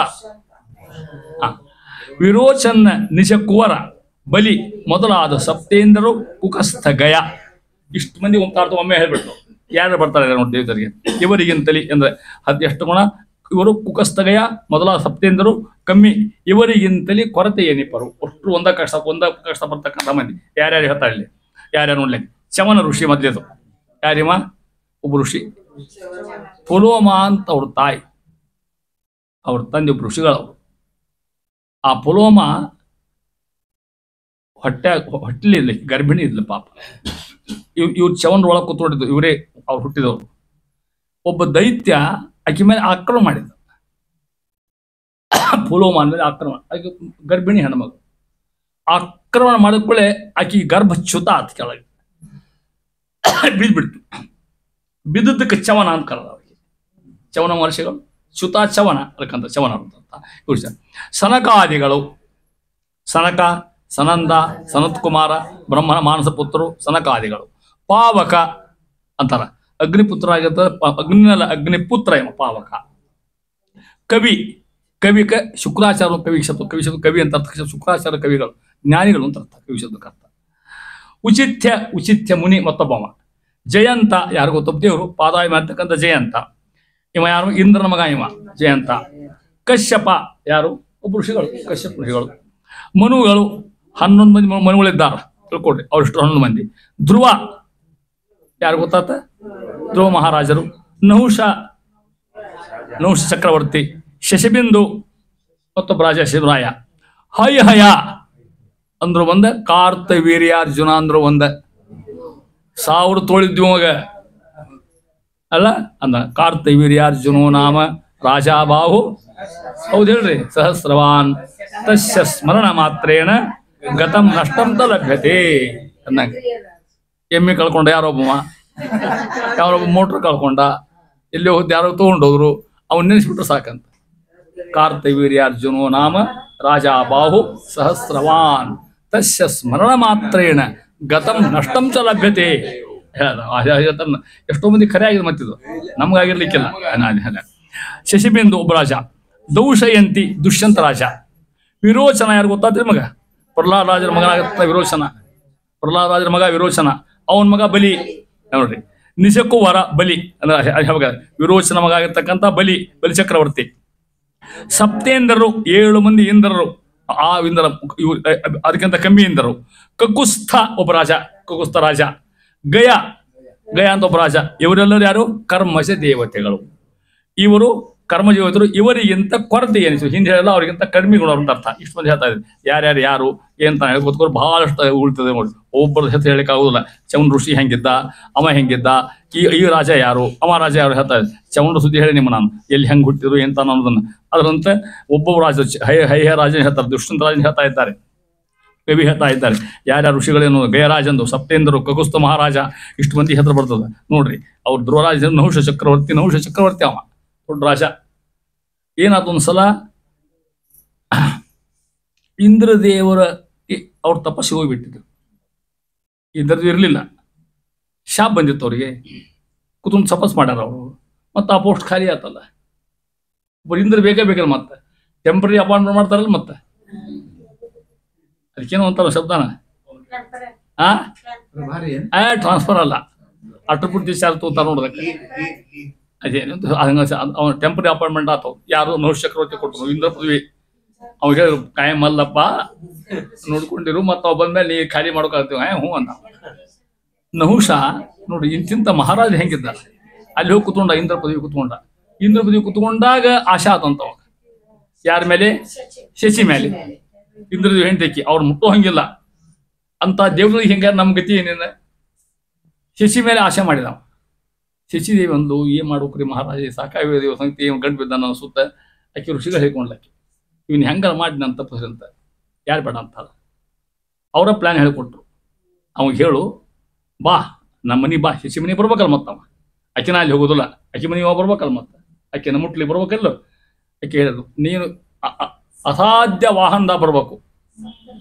ವಿರೋಚನ್ನ, ನಿಜಕುವರ, ಬಲಿ ಮೊದಲಾದ ಸಪ್ತೇಂದ್ರರು, ಕುಕಸ್ಥ, ಗಯ. ಇಷ್ಟು ಮಂದಿ ಒಮ್ಮೆ ಹೇಳ್ಬಿಟ್ಟು ಯಾರು ಬರ್ತಾರೆ ನೋಡಿ ದೇವತರಿಗೆ. ಇವರಿಗಿಂತಲೇ ಅಂದ್ರೆ ಎಷ್ಟು ಗುಣ ಇವರು? ಕುಕಸ್ಥ, ಗಯ ಮೊದಲಾದ ಸಪ್ತೇಂದ್ರರು ಕಮ್ಮಿ. ಇವರಿಗಿಂತಲೇ ಕೊರತೆ ಏನಿಪರು. ಒಟ್ಟು ಒಂದ ಕಷ್ಟ ಬರ್ತಕ್ಕಂಥ ಮಂದಿ ಯಾರ್ಯಾರು ಹೇಳ್ತಾರೆ ಇಲ್ಲಿ? ಯಾರ್ಯಾರು ನೋಡ್ಲಿ? ಚಮನ ಋಷಿ ಮೊದಲೇದು. ಯಾರಿವ? ಒಬ್ಬ ಋಷಿ ಪುಲೋಮ ಅಂತ ಅವ್ರ ತಾಯಿ, ಅವ್ರ ತಂದೆ ಒಬ್ಬ ಋಷಿಗಳು. ಆ ಪುಲೋಮ ಹೊಟ್ಟೆಲಿ ಇರ್ಲಿ, ಗರ್ಭಿಣಿ ಇರ್ಲಿ ಪಾಪ. ಇವ್ರು ಚವನ ಒಳಗೆ ಕೂತ್ಕೊಂಡಿದ್ದು, ಇವರೇ ಅವ್ರು ಹುಟ್ಟಿದವರು. ಒಬ್ಬ ದೈತ್ಯ ಆಕೆ ಮೇಲೆ ಆಕ್ರಮಣ ಮಾಡಿದ್ದ. ಪುಲೋಮ ಅಂದ್ಮೇಲೆ ಆಕ್ರಮಣ, ಆಕೆ ಗರ್ಭಿಣಿ ಹೆಣ್ಮಗಳು. ಆಕ್ರಮಣ ಮಾಡಿದ್ಕೊಳ್ಳೆ ಆಕೆ ಗರ್ಭ ಚ್ಯುತ ಆತ, ಕೆಳಗೆ ಬಿದ್ಬಿಡ್ತು. ಬಿದ್ದಕ್ಕೆ ಚವನ ಅಂತ ಕರೆದ ಅವ್ರಿಗೆ. ಚವನ ಮಹರ್ಷಿಗಳು ಚ್ಯುತ ಚವನ ಅದಕ್ಕಂತ ಚವನ ಅಂತ ಇವ್ರು. ಸನಕಾದಿಗಳು, ಸನಕ, ಸನಂದ, ಸನತ್ಕುಮಾರ, ಬ್ರಹ್ಮನ ಮಾನಸ ಪುತ್ರರು ಸನಕಾದಿಗಳು. ಪಾವಕ ಅಂತಾರ, ಅಗ್ನಿಪುತ್ರ ಆಗಿರ್ತದೆ. ಅಗ್ನಿಪುತ್ರ ಎಂಬ ಪಾವಕ. ಕವಿ, ಕವಿಕ ಶುಕ್ರಾಚಾರ್ಯ, ಕವಿ ಶಬ್ದ ಕವಿ ಅಂತ ಅರ್ಥ. ಶುಕ್ರಾಚಾರ್ಯ ಕವಿಗಳು, ಜ್ಞಾನಿಗಳು ಅಂತ ಅರ್ಥ ಕವಿ ಶಬ್ದಕ್ಕೆ ಅರ್ಥ. ಉಚಿತ್ಯ ಮುನಿ ಮತ್ತೊಬ್ಬವ. ಜಯಂತ ಯಾರು ಗೊತ್ತೊಬ್ಬ ದೇವರು, ಪಾದಾಯ ಮಾಡ್ತಕ್ಕಂಥ ಜಯಂತ. ಇವ ಯಾರು? ಇಂದ್ರನ ಮಗ ಇವ ಜಯಂತ. ಕಶ್ಯಪ ಯಾರು? ಒಬ್ಬ ಋಷಿಗಳು, ಕಶ್ಯಪ ಋಷಿಗಳು. ಮನುಗಳು 11 ಮಂದಿ ಮನುಗಳಿದ್ದಾರೆ ತಿಳ್ಕೊಡ್ರಿ, ಅವರಿಷ್ಟು 11 ಮಂದಿ. ಧ್ರುವ ಯಾರು ಗೊತ್ತಾತ? ಧ್ರುವ ಮಹಾರಾಜರು. ನಹುಷ ಚಕ್ರವರ್ತಿ. ಶಶಬಿಂದು ಮತ್ತೊಬ್ಬ ರಾಜ ಶಿವರಾಯ. ಹೈಹಯ ಅಂದ್ರು ಒಂದ, ಕಾರ್ತವೀರ್ಯಾರ್ಜುನ ಅಂದ್ರು ಒಂದ. 1000 ತೋಳಿದ್ವಿ ಮಗ ಅಲ್ಲ ಅಂದ. ಕಾರ್ತವೀರ್ಯಾರ್ಜುನೋ ನಾಮ ರಾಜಾಬಾಹು. ಹೌದು ಹೇಳ್ರಿ. ಸಹಸ್ರವಾನ್ ತಸ್ಯ ಸ್ಮರಣ ಮಾತ್ರೇಣ ಗತಂ ನಷ್ಟಂ ತ ಲಭ್ಯತೆ ಅನ್ನಂಗ. ಎಮ್ಮೆ ಕಳ್ಕೊಂಡ ಯಾರೊಬ್ಬ, ಯಾರೊಬ್ಬ ಮೋಟ್ರ್ ಕಳ್ಕೊಂಡ, ಎಲ್ಲಿ ಹೋದ್ ಯಾರೋ ತಗೊಂಡೋದ್ರು, ಅವನ್ನ ನೆನೆಸ್ಬಿಟ್ರೆ ಸಾಕಂತ. ಕಾರ್ತವೀರ್ಯಾರ್ಜುನೋ ನಾಮ ರಾಜಾಬಾಹು ಸಹಸ್ರವಾನ್ ತಸ್ಯ ಸ್ಮರಣ ಮಾತ್ರೇಣ ಗತಂ ನಷ್ಟಂ ಚ ಲಭ್ಯತೆ. ಎಷ್ಟೋ ಮಂದಿ ಖರೆ ಆಗಿದೆ ಮತ್ತಿದು ನಮ್ಗಾಗಿರ್ಲಿಕ್ಕಿಲ್ಲ. ಶಶಿಬಿಂದು ಒಬ್ಬ ರಾಜ, ದೌಶಯಂತಿ ದುಷ್ಯಂತ ರಾಜ, ವಿರೋಚನ ಯಾರು ಗೊತ್ತಾದ್ರಿ ಮಗ? ಪ್ರಹ್ಲಾದ ರಾಜರ ಮಗನಾಗತ್ತ ವಿರೋಚನ. ಪ್ರಹ್ಲಾದ ರಾಜರ ಮಗ ವಿರೋಚನ, ಅವನ ಮಗ ಬಲಿ ನೋಡ್ರಿ. ನಿಜಕ್ಕೂ ವರ ಬಲಿ ಅಂದ್ರೆ ವಿರೋಚನ ಮಗ ಆಗಿರ್ತಕ್ಕಂಥ ಬಲಿ ಚಕ್ರವರ್ತಿ. ಸಪ್ತೇಂದ್ರರು 7 ಮಂದಿ ಇಂದ್ರರು, ಆ ಇಂದ್ರ ಅದಕ್ಕಿಂತ ಕಮ್ಮಿ ಇಂದ್ರರು. ಕಕುಸ್ಥ ಒಬ್ಬ ರಾಜ, ಕಕುಸ್ಥ ರಾಜ. ಗಯ ಅಂತ ಒಬ್ಬ ರಾಜ. ಇವರೆಲ್ಲರೂ ಯಾರು? ಕರ್ಮಜ ದೇವತೆಗಳು. ಇವರು ಕರ್ಮಜೀವತರು. ಇವರಿಗಿಂತ ಕೊರತೆ ಏನಿsu ಹಿಂದೆ ಹೇಳಲ್ಲ, ಅವರಿಗಿಂತ ಕಡಿಮೆ ಗುಣ ಅಂತ ಅರ್ಥ. ಇಷ್ಟು ಮಂದಿ ಹೇಳ್ತಾ ಇದ್ದಾರೆ. ಯಾರು ಏನಂತ ಹೇಳಿ ಗೊತ್ಕೋರು ಬಹಳಷ್ಟು ಉಳ್ತದೆ ನೋಡಿ. ಒಬ್ಬರ ಹೆಸರು ಹೇಳಿಕ್ಕೆ ಆಗುದಿಲ್ಲ. ಚೌನ್ ಋಷಿ ಹೆಂಗಿದ್ದ, ಅವ ಹೆಂಗಿದ್ದ, ಈ ರಾಜ ಯಾರು, ಅವ ರಾಜ ಯಾರು ಹೇಳ್ತಾ ಇದ್ದಾರೆ. ಚೌಂಡ ಸುದ್ದಿ ಹೇಳಿ ನಿಮ್ಮ ನಾನು ಎಲ್ಲಿ ಹೆಂಗೆ ಹುಟ್ಟಿದ್ರು ಎಂತ ಅನ್ನೋದನ್ನ. ಅದರಂತೆ ಒಬ್ಬೊಬ್ಬ ರಾಜ ಹೈಹ ರಾಜನ ಹೇಳ್ತಾರೆ, ದುಷ್ಯಂತ ರಾಜನ ಹೇಳ್ತಾ ಇದ್ದಾರೆ, ಕವಿ ಹೇಳ್ತಾ ಇದ್ದಾರೆ ಯಾರ್ಯಾರು ಋಷಿಗಳೇನು. ಗಯರಾಜಂದು, ಸಪ್ತೇಂದ್ರರು, ಕಕುಸ್ಥ ಮಹಾರಾಜ, ಇಷ್ಟು ಮಂದಿ ಹೆಸರು ಬರ್ತದೆ ನೋಡ್ರಿ. ಅವ್ರು ಧ್ರುವರಾಜ ನಹುಷ ಚಕ್ರವರ್ತಿ ಅವ ದೊಡ್ಡ ರಾಜ. ಏನಾಯ್ತು ಒಂದ್ಸಲ ಇಂದ್ರದೇವರ ಅವ್ರ ತಪಸ್ಸಿಗೆ ಹೋಗಿಬಿಟ್ಟಿದ್ರು. ಇಂದ್ರದೇವ್ ಇರಲಿಲ್ಲ, ಶಾಪ್ ಬಂದಿತ್ತು ಅವ್ರಿಗೆ. ಕುತ್ಕೊಂಡು ತಪಸ್ ಮಾಡ್ಯಾರ ಅವರು. ಮತ್ತೆ ಆ ಪೋಸ್ಟ್ ಖಾಲಿ ಆತಲ್ಲ. ಒಬ್ಬರು ಇಂದ್ರ ಬೇಕಲ್ಲ, ಮತ್ತೆ ಟೆಂಪ್ರರಿ ಅಪಾಯಿಂಟ್ಮೆಂಟ್ ಮಾಡ್ತಾರಲ್ಲ, ಮತ್ತೆ ಅದಕ್ಕೇನೋ ಅಂತಾರ ಶಬ್ದನ ಟ್ರಾನ್ಸ್ಫರ್ ಅಲ್ಲ, ಅಷ್ಟಪೂರ್ತಿ ಚಾರ್ಜ್ ತಗೋತಾರ ನೋಡೋದಕ್ಕೆ. ಅದೇನು ಅವ್ನ ಟೆಂಪ್ರರಿ ಅಪಾಯಿಂಟ್ಮೆಂಟ್ ಆತವ್. ಯಾರು ನಹುಷ ಚಕ್ರವರ್ತಿ ಕೊಟ್ಟರು ಇಂದ್ರ ಪದವಿ. ಅವಾಗ ಕಾಯಂ ಅಲ್ಲಪ್ಪ ನೋಡ್ಕೊಂಡಿರು, ಮತ್ತು ಅವ್ ಬಂದ್ಮೇಲೆ ನೀ ಖಾಲಿ ಮಾಡೋಕಾಗ್ತೀವಿ. ಹ್ಞೂ ಅಂತ ನಹುಷ ನೋಡಿ. ಇಂತಿಂತ ಮಹಾರಾಜ ಹೆಂಗಿದ್ದ, ಅಲ್ಲಿ ಹೋಗಿ ಕುತ್ಕೊಂಡ, ಇಂದ್ರ ಪದವಿ ಕುತ್ಕೊಂಡ. ಇಂದ್ರ ಪದವಿ ಕುತ್ಕೊಂಡಾಗ ಆಶಾ ಆತಂತವ ಯಾರ ಮೇಲೆ? ಶಶಿ ಮೇಲೆ. ಇಂದ್ರದೇವ್ ಹೆಂಡತಿ ಅವ್ರು ಮುಟ್ಟೋ ಹಂಗಿಲ್ಲ ಅಂತ ದೇವ್ರಿಗೆ ಹೆಂಗ ನಮ್ ಗತಿ ಏನೇನ? ಶಶಿ ಮೇಲೆ ಆಶೆ ಮಾಡಿದವ. ಶಶಿದೇವಿ ಒಂದು ಏನ್ ಮಾಡ್ಬೇಕ್ರಿ ಮಹಾರಾಜ, ಸಾಕಾಗಿ ಸಂಗತಿ ಗಂಟು ಬಿದ್ದಾನ ಅನ್ಸುತ್ತ. ಆಕೆ ಋಷಿಗಳು ಹೇಳ್ಕೊಂಡ್ಲಾಕಿ ಇವನ್ ಹೆಂಗಾರ ಮಾಡಿ ನಾನು ತಪ್ಪಿಸ್ರಿ ಅಂತ. ಯಾರು ಬೇಡ ಅಂತ ಅವರ ಪ್ಲಾನ್ ಹೇಳಿಕೊಟ್ರು. ಅವಾಗ ಹೇಳು ಬಾ ನಮ್ಮ ಮನೆ ಬಾ, ಶಶಿ ಮನೆ ಬರ್ಬೇಕಲ್ಲ ಮತ್ತವ. ಆಕೆನ ಅಲ್ಲಿ ಹೋಗೋದಿಲ್ಲ, ಆಕೆ ಮನೆ ಬರ್ಬೇಕಲ್ಲ ಮತ್ತೆ, ಆಕೆನ ಮುಟ್ಲಿ ಬರ್ಬೇಕಲ್ಲ. ಆಕೆ ಹೇಳಿದ್ರು ನೀನು ಅಸಾಧ್ಯ ವಾಹನದ ಬರ್ಬೇಕು.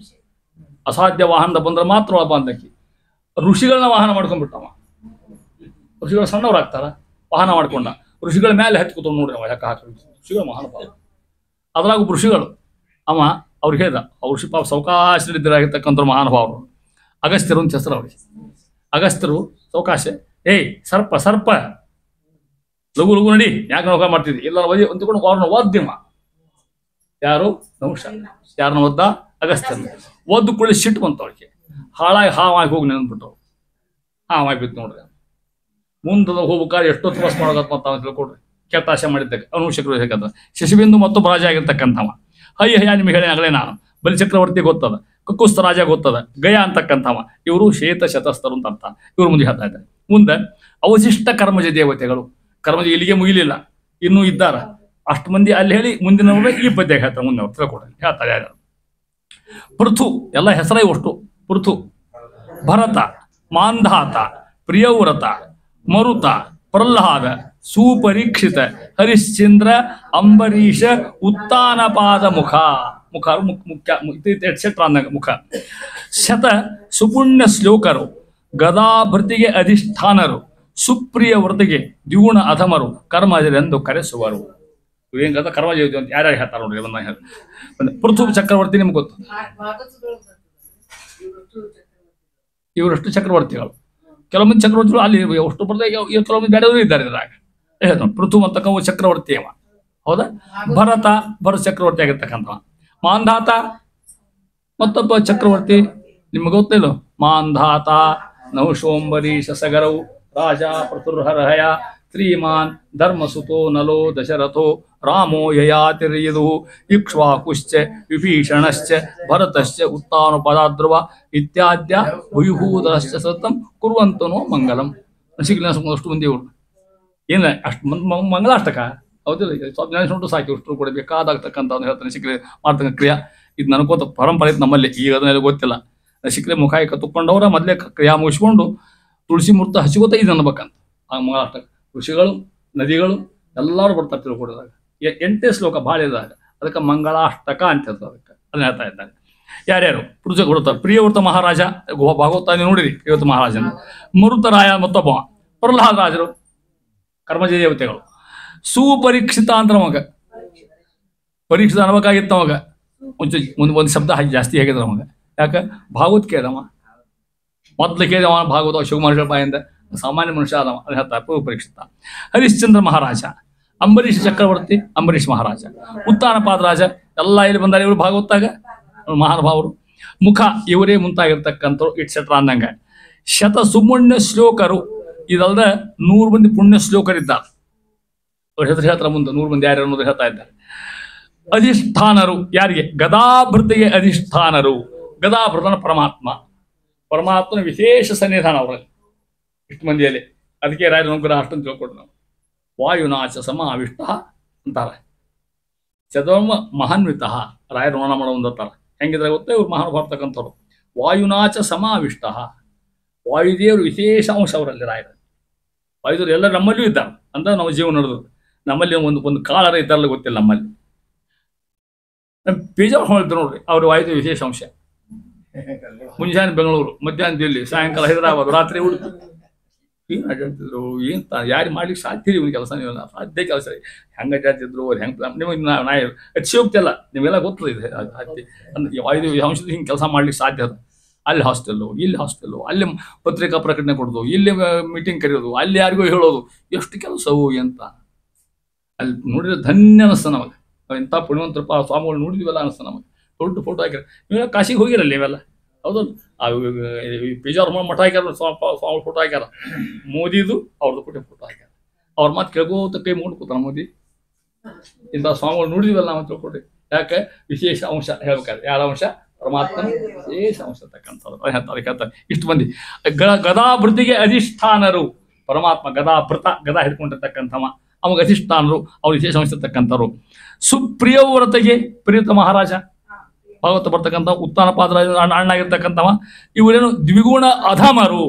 ಅಸಾಧ್ಯ ವಾಹನದ ಬಂದ್ರೆ ಮಾತ್ರ ಬಂದಕ್ಕಿ. ಋಷಿಗಳನ್ನ ವಾಹನ ಮಾಡ್ಕೊಂಡ್ಬಿಟ್ಟವ. ಋಷಿಗಳು ಸಣ್ಣವ್ರಾಗ್ತಾರ, ವಾಹನ ಮಾಡ್ಕೊಂಡ. ಋಷಿಗಳ ಮೇಲೆ ಹತ್ತಿ ಕೂತ್ಕೊಂಡು ನೋಡ್ರಿ ಅವ ಯಾಕೆ ಹಾಕಿ ಋಷಿಗಳು ಮಹಾನುಭಾವ. ಅದ್ರಾಗ ಋಷಿಗಳು ಅವ ಅವ್ರಿಗೆ ಹೇಳ್ದ. ಅವ್ರ ಋಷಿ ಪಾಪ ಸೌಕಾಶರಿದ್ದರಾಗಿರ್ತಕ್ಕಂಥ ಮಹಾನುಭಾವರು. ಅಗಸ್ತ್ಯರು ಅಂತ ಹೆಸರು ಅವ್ರಿಗೆ. ಅಗಸ್ತ್ಯರು ಸೌಕಾಶ, ಏಯ್ ಸರ್ಪ ಸರ್ಪ ಲಘು ಲಘು ನಡಿ, ಯಾಕೆ ನೌಕ ಮಾಡ್ತಿದ್ವಿ ಇಲ್ಲ ಅಂದ್ಕೊಂಡು ಅವ್ರನ್ನ ಓದ್ದಿಮ್ಮ. ಯಾರು? ನಹುಷ. ಯಾರನ್ನ ಓದ್ದ? ಅಗಸ್ತ್ಯನ. ಓದ್ದು ಕೂಡ ಸಿಟ್ಟು ಬಂತು ಅವ್ರಿಗೆ. ಹಾಳಾಗಿ ಹಾವಾಗಿ ಹೋಗಿ ನೆನ್ಬಿಟ್ಟು ಹಾವಾಗಿತ್ತು ನೋಡ್ರಿ. ಮುಂದೆ ಹೋಗ್ಬೇಕಾದ್ರೆ ಎಷ್ಟೋ ತಪಸ್ ಮಾಡೋದತ್ತ ಅಂತ ಅವ್ನು ತಿಳ್ಕೊಡ್ರಿ. ಕೆಟ್ಟ ಆಶೆ ಮಾಡಿದ್ದಾಗ ಅನುಷಕರು ಹೇಗದ. ಶಶಿಬಿಂದು ಮತ್ತು ರಾಜ ಆಗಿರ್ತಕ್ಕಂಥವ. ಹಯ್ಯ ನಿಮ್ಗೆ ಹೇಳಿ ಆಗಲೇ ನಾನು. ಬಲಿಚಕ್ರವರ್ತಿ ಗೊತ್ತದ, ಕಕುಸ್ಥ ರಾಜ ಗೊತ್ತದ, ಗಯ ಅಂತಕ್ಕಂಥವ. ಇವರು ಶ್ವೇತ ಶತಸ್ಥರು ಅಂತ ಅರ್ಥ. ಇವರು ಮುಂದೆ ಹೇಳ್ತಾ ಇದ್ದಾರೆ. ಮುಂದೆ ಅವಶಿಷ್ಟ ಕರ್ಮಜ ದೇವತೆಗಳು. ಕರ್ಮಜ ಇಲ್ಲಿಗೆ ಮುಗಿಲಿಲ್ಲ, ಇನ್ನೂ ಇದ್ದಾರ ಅಷ್ಟು ಮಂದಿ. ಅಲ್ಲಿ ಹೇಳಿ ಮುಂದಿನ ಈ ಪದ್ಯ ಹೇಳ್ತಾರೆ. ಮುಂದೆ ಅವ್ರು ತಿಳ್ಕೊಡ್ರಿ ಹೇಳ್ತಾರೆ ಯಾರು. ಪೃಥು ಎಲ್ಲ ಹೆಸರೇ ಅಷ್ಟು. ಪೃಥು, ಭರತ, ಮಾಂಧಾತ, ಪ್ರಿಯವ್ರತ, ಮರುತ, ಪ್ರಹ್ಲಾದ, ಸುಪರೀಕ್ಷಿತ, ಹರಿಶ್ಚಂದ್ರ, ಅಂಬರೀಷ, ಉತ್ತಾನಪಾದ ಮುಖ ಮುಖ್ಯ ಎಟ್ಸೆಟ್ರಾ ಅಂದಾಗ ಮುಖ. ಶತ ಸುಪುಣ್ಯ ಶ್ಲೋಕರು, ಗದಾಭೃತಿಗೆ ಅಧಿಷ್ಠಾನರು, ಸುಪ್ರಿಯ ವೃತಿಗೆ ದ್ವಿಗುಣ ಅಧಮರು, ಕರ್ಮಜರೆಂದು ಕರೆಸುವರು. ಏನ್ ಗದ ಕರ್ಮಜೀವಿ ಅಂತ ಯಾರ್ಯಾರು ಹೇಳ್ತಾರೆ ನೋಡ್ರಿ. ಬಂದ ಪೃಥು ಚಕ್ರವರ್ತಿ ನಿಮ್ಗೆ ಗೊತ್ತು. ಇವರಷ್ಟು ಚಕ್ರವರ್ತಿಗಳು. ಕೆಲವೊಂದು ಚಕ್ರವರ್ತಿಗಳು ಅಲ್ಲಿ ಅಷ್ಟು ಬರ್ದಾಗ ಕೆಲವೊಂದು ಬೇರೆಯವರು ಇದ್ದಾರೆ ಇದ್ರಾಗ. ಪೃಥು ಅಂತಕ್ಕವ ಚಕ್ರವರ್ತಿ ಅವ. ಹೌದಾ? ಭರತ ಚಕ್ರವರ್ತಿ ಆಗಿರ್ತಕ್ಕಂಥವ. ಮಾಂಧಾತ ಮತ್ತೊಬ್ಬ ಚಕ್ರವರ್ತಿ ನಿಮ್ಗೆ ಗೊತ್ತಿಲ್ಲ. ಮಾಂಧಾತ ನಹುಷೋಂಬರೀಷ ಸಗರವು ರಾಜ ಪೃಥುರ್ಹರಹಯ ಶ್ರೀಮಾನ್ ಧರ್ಮಸುತೋ ನಲೋ ದಶರಥೋ ರಾಮೋ ಯಯಾತಿರ್ಯದು ಇಕ್ಷ್ವಾಕುಶ್ಚ ವಿಭೀಷಣಶ್ಚ ಭರತಶ್ಚ ಉತ್ತಾನುಪದಾಧ್ರುವ ಇತ್ಯಾದ್ಯ ಭೂಭೂತಶ್ಚ ಸತತಂ ಕುರ್ವಂತನೋ ಮಂಗಲಂ. ಸಿಗ್ಲಿನ ಅಷ್ಟು ಮಂದಿ ಇವರು ಏನ ಅಷ್ಟು ಮಂಗಲಾಷ್ಟಕ ಹೌದಿಲ್ಲ. ಸ್ವಲ್ಪ ನೆನೆಸ್ಕೊಂಡು ಸಾಕಿ ಅಷ್ಟು ಕೂಡ ಬೇಕಾದಾಗ್ತಕ್ಕಂಥ ಹೇಳ್ತಾನೆ ಸಿಕ್ಕರೆ ಮಾಡ್ತಕ್ಕ ಕ್ರಿಯಾ. ಇದು ನನಗೆ ಗೊತ್ತ ಪರಂಪರೆ ಇತ್ತು ನಮ್ಮಲ್ಲಿ, ಈಗ ಅದನ್ನೆಲ್ಲ ಗೊತ್ತಿಲ್ಲ. ಸಿಕ್ಕರೆ ಮುಖಾಯಿಕ ತುಕ್ಕೊಂಡವ್ರ ಮೊದಲೇ ಕ್ರಿಯಾ ಮುಗಿಸ್ಕೊಂಡು ತುಳಸಿ ಮೂರ್ತ ಹಸಿಗೋತ ಇದು ಅನ್ಬೇಕಂತ ಆ ಮಂಗಲಾಷ್ಟಕ. ಋಷಿಗಳು, ನದಿಗಳು ಎಲ್ಲರೂ ಬರ್ತಾರೆ ತಿಳ್ಕೊಡೋದಾಗ. 8ನೇ ಶ್ಲೋಕ ಭಾಳ ಇದ್ದಾಗ ಅದಕ್ಕೆ ಮಂಗಳಾಷ್ಟಕ ಅಂತ ಹೇಳ್ತಾರೆ. ಅದಕ್ಕೆ ಅದನ್ನ ಹೇಳ್ತಾ ಇದ್ದಾರೆ. ಯಾರ್ಯಾರು ಪುರುಷ ಕೊಡ್ತ ಪ್ರಿಯವೃತ ಮಹಾರಾಜ ಭಾಗವತ ನೀವು ನೋಡಿರಿ ಪ್ರಿಯವೃತ ಮಹಾರಾಜನ. ಮರುತರಾಯ ಮತ್ತೊಬ್ಬ ಪ್ರಹ್ಲಾದ ರಾಜರು ಕರ್ಮಜ ದೇವತೆಗಳು. ಸುಪರೀಕ್ಷಿತ ಅಂತ ನಮಗ ಪರೀಕ್ಷಿತ ಅನ್ಬೇಕಾಗಿತ್ತು ಅವಾಗ. ಒಂದು ಶಬ್ದ ಜಾಸ್ತಿ ಆಗಿದ್ರು ಅವಾಗ. ಯಾಕೆ ಭಾಗವತ್ ಕೇಳವ ಮೊದ್ಲು ಕೇಳಿದವ ಭಾಗವತ ಶಿವಕುಮಾರ ಬಾಯಿಂದ ಸಾಮಾನ್ಯ ಮನುಷ್ಯ ಆದವ ಅದು ಹೇಳ್ತಾರೆ ಪರೀಕ್ಷಿತ. ಹರಿಶ್ಚಂದ್ರ ಮಹಾರಾಜ, ಅಂಬರೀಷ್ ಚಕ್ರವರ್ತಿ, ಅಂಬರೀಷ್ ಮಹಾರಾಜ, ಉತ್ತಾನಪಾದರಾಜ ಎಲ್ಲ ಇಲ್ಲಿ ಬಂದಾರೆ ಇವರು ಭಾಗವತಾಗ ಮಹಾನುಭಾವರು. ಮುಖ ಇವರೇ ಮುಂತಾಗಿರ್ತಕ್ಕಂಥವ್ರು ಇಟ್ಸೆಟ್ರಾ ಅಂದಂಗ. ಶತ ಸುಮುಣ್ಯ ಶ್ಲೋಕರು ಇದಲ್ದ 100 ಮಂದಿ ಪುಣ್ಯ ಶ್ಲೋಕರಿದ್ದಾರೆ. ಅವ್ರ ಹೆಸರು ಹೇಳ್ತಾರೆ ಮುಂದೆ 100 ಮಂದಿ ಯಾರು ಅನ್ನೋದು ಹೇಳ್ತಾ ಇದ್ದಾರೆ. ಅಧಿಷ್ಠಾನರು ಯಾರಿಗೆ? ಗದಾಭೃತಿಗೆ ಅಧಿಷ್ಠಾನರು. ಗದಾಭೃತನ ಪರಮಾತ್ಮ, ಪರಮಾತ್ಮನ ವಿಶೇಷ ಸನ್ನಿಧಾನ ಅವರಲ್ಲಿ ಇಷ್ಟು ಮಂದಿಯಲ್ಲಿ. ಅದಕ್ಕೆ ರಾಯರ ಅನುಗ್ರಹ ಅಷ್ಟೊಂದು ತಿಳ್ಕೊಟ್ಟು ನಾವು. ವಾಯುನಾಚ ಸಮಾವಿಷ್ಟ ಅಂತಾರೆ. ಚದಮ ಮಹಾನ್ವಿತ ರಾಯರ ವರ್ಣ ಮಾಡೋ ಅಂತಾರೆ. ಹೆಂಗಿದ್ರೆ ಗೊತ್ತೇ ಇವ್ರು ಮಹಾನುಭಾರ್ತಕ್ಕಂಥವ್ರು. ವಾಯುನಾಚ ಸಮಾವಿಷ್ಟ, ವಾಯುದೇವರು ವಿಶೇಷ ಅಂಶ ಅವರಲ್ಲಿ ರಾಯರ. ವಾಯುದೇವರು ಎಲ್ಲ ನಮ್ಮಲ್ಲಿಯೂ ಇದ್ದಾರೆ ಅಂದ್ರೆ ನಾವು ಜೀವನ ನಡೆದು. ನಮ್ಮಲ್ಲಿ ಒಂದು ಕಾಳರ ಇದ್ದಾರಲ್ಲ ಗೊತ್ತಿಲ್ಲ ನಮ್ಮಲ್ಲಿ. ನಮ್ಮ ಬೇಜಾರು ಹೇಳಿದ್ರು ನೋಡ್ರಿ, ಅವ್ರ ವಾಯುದೇವ ವಿಶೇಷ ಅಂಶ. ಮುಂಜಾನೆ ಬೆಂಗಳೂರು, ಮಧ್ಯಾಹ್ನ ದಿಲ್ಲಿ, ಸಾಯಂಕಾಲ ಹೈದರಾಬಾದ್, ರಾತ್ರಿ ಉಡುಪಿ. ಏನು ಅಡ್ಡಾಡ್ತಿದ್ರು ಏನು ಯಾರು ಮಾಡ್ಲಿಕ್ಕೆ ಸಾಧ್ಯ ಇವನ್ ಕೆಲಸ ನೀವೆಲ್ಲ ಸಾಧ್ಯ ಕೆಲಸ. ಹೆಂಗೆ ಅಡ್ಡಾಡ್ತಿದ್ರು ಅದು ಹೆಂಗೆ ನಿಮಗೆ ನಾ ಅತಿಶಯೋಕ್ತಿ ಅಲ್ಲ, ನೀವೆಲ್ಲ ಗೊತ್ತದ ಇದೆ. ವಾಯುದೇವ ಅಂಶದ ಹಿಂಗೆ ಕೆಲಸ ಮಾಡ್ಲಿಕ್ಕೆ ಸಾಧ್ಯ ಅದ. ಅಲ್ಲಿ ಹಾಸ್ಟೆಲ್ಲು, ಇಲ್ಲಿ ಹಾಸ್ಟೆಲ್ಲು, ಅಲ್ಲಿ ಪತ್ರಿಕಾ ಪ್ರಕಟಣೆ ಕೊಡೋದು, ಇಲ್ಲಿ ಮೀಟಿಂಗ್ ಕರೆಯೋದು, ಅಲ್ಲಿ ಯಾರಿಗೂ ಹೇಳೋದು, ಎಷ್ಟು ಕೆಲಸವು ಅಂತ ಅಲ್ಲಿ ನೋಡಿದ್ರೆ ಧನ್ಯ ಅನಿಸ್ತ ನಮಗೆ. ಇಂಥ ಪುಣ್ಯವಂತರ ಸ್ವಾಮಿಗಳು ನೋಡಿದ್ವಲ್ಲ ಅನಿಸ್ತ ನಮಗೆ. ದೊಡ್ಡ ಫೋಟೋ ಹಾಕಿರ ನೀವೆಲ್ಲ ಕಾಶಿಗೆ ಹೋಗಿರಲ್ಲ ಇವೆಲ್ಲ ಹೌದಲ್ಲ. ಪೇಜಾರ್ ಮಠ ಹಾಕ್ಯಾರ, ಸ್ವಾಮಿ ಫೋಟೋ ಹಾಕ್ಯಾರ. ಮೋದಿದು ಅವ್ರದ್ದು ಕೊಟ್ಟೆ ಫೋಟೋ ಹಾಕ್ಯಾರ. ಅವ್ರ ಮಾತು ಕೇಳ್ಕೋತ ಕೈ ಮೂಡ್ಕೋತಾರ ಮೋದಿ. ಇಂಥ ಸ್ವಾಮಿಗಳು ನೋಡಿದ್ವಲ್ಲ ನಾವು ತಿಳ್ಕೊಟ್ರಿ. ಯಾಕೆ ವಿಶೇಷ ಅಂಶ ಹೇಳ್ಬೇಕಾದ್ರೆ ಯಾರ ಅಂಶ? ಪರಮಾತ್ಮನ ವಿಶೇಷ ಅಂಶ ತಕ್ಕಂಥವ್ರು ಹೇಳ್ತಾರೆ. ಇಷ್ಟು ಮಂದಿ ಗದಾಭೃತಿಗೆ ಅಧಿಷ್ಠಾನರು. ಪರಮಾತ್ಮ ಗದಾಭೃತ, ಗದಾ ಹಿಡ್ಕೊಂಡಿರ್ತಕ್ಕಂಥವ, ಅವಾಗ ಅಧಿಷ್ಠಾನರು, ಅವ್ರು ವಿಶೇಷ ಅಂಶ ತಕ್ಕಂಥವ್ರು. ಸುಪ್ರಿಯವ್ರತೆಗೆ ಪ್ರಿಯತ ಮಹಾರಾಜ ಭಾಗವತ ಬರ್ತಕ್ಕಂಥ ಉತ್ತಾನಪಾದರಾಜ ಅಣ್ಣಾಗಿರ್ತಕ್ಕಂಥವ. ಇವರೇನು ದ್ವಿಗುಣ ಅಧಮರು.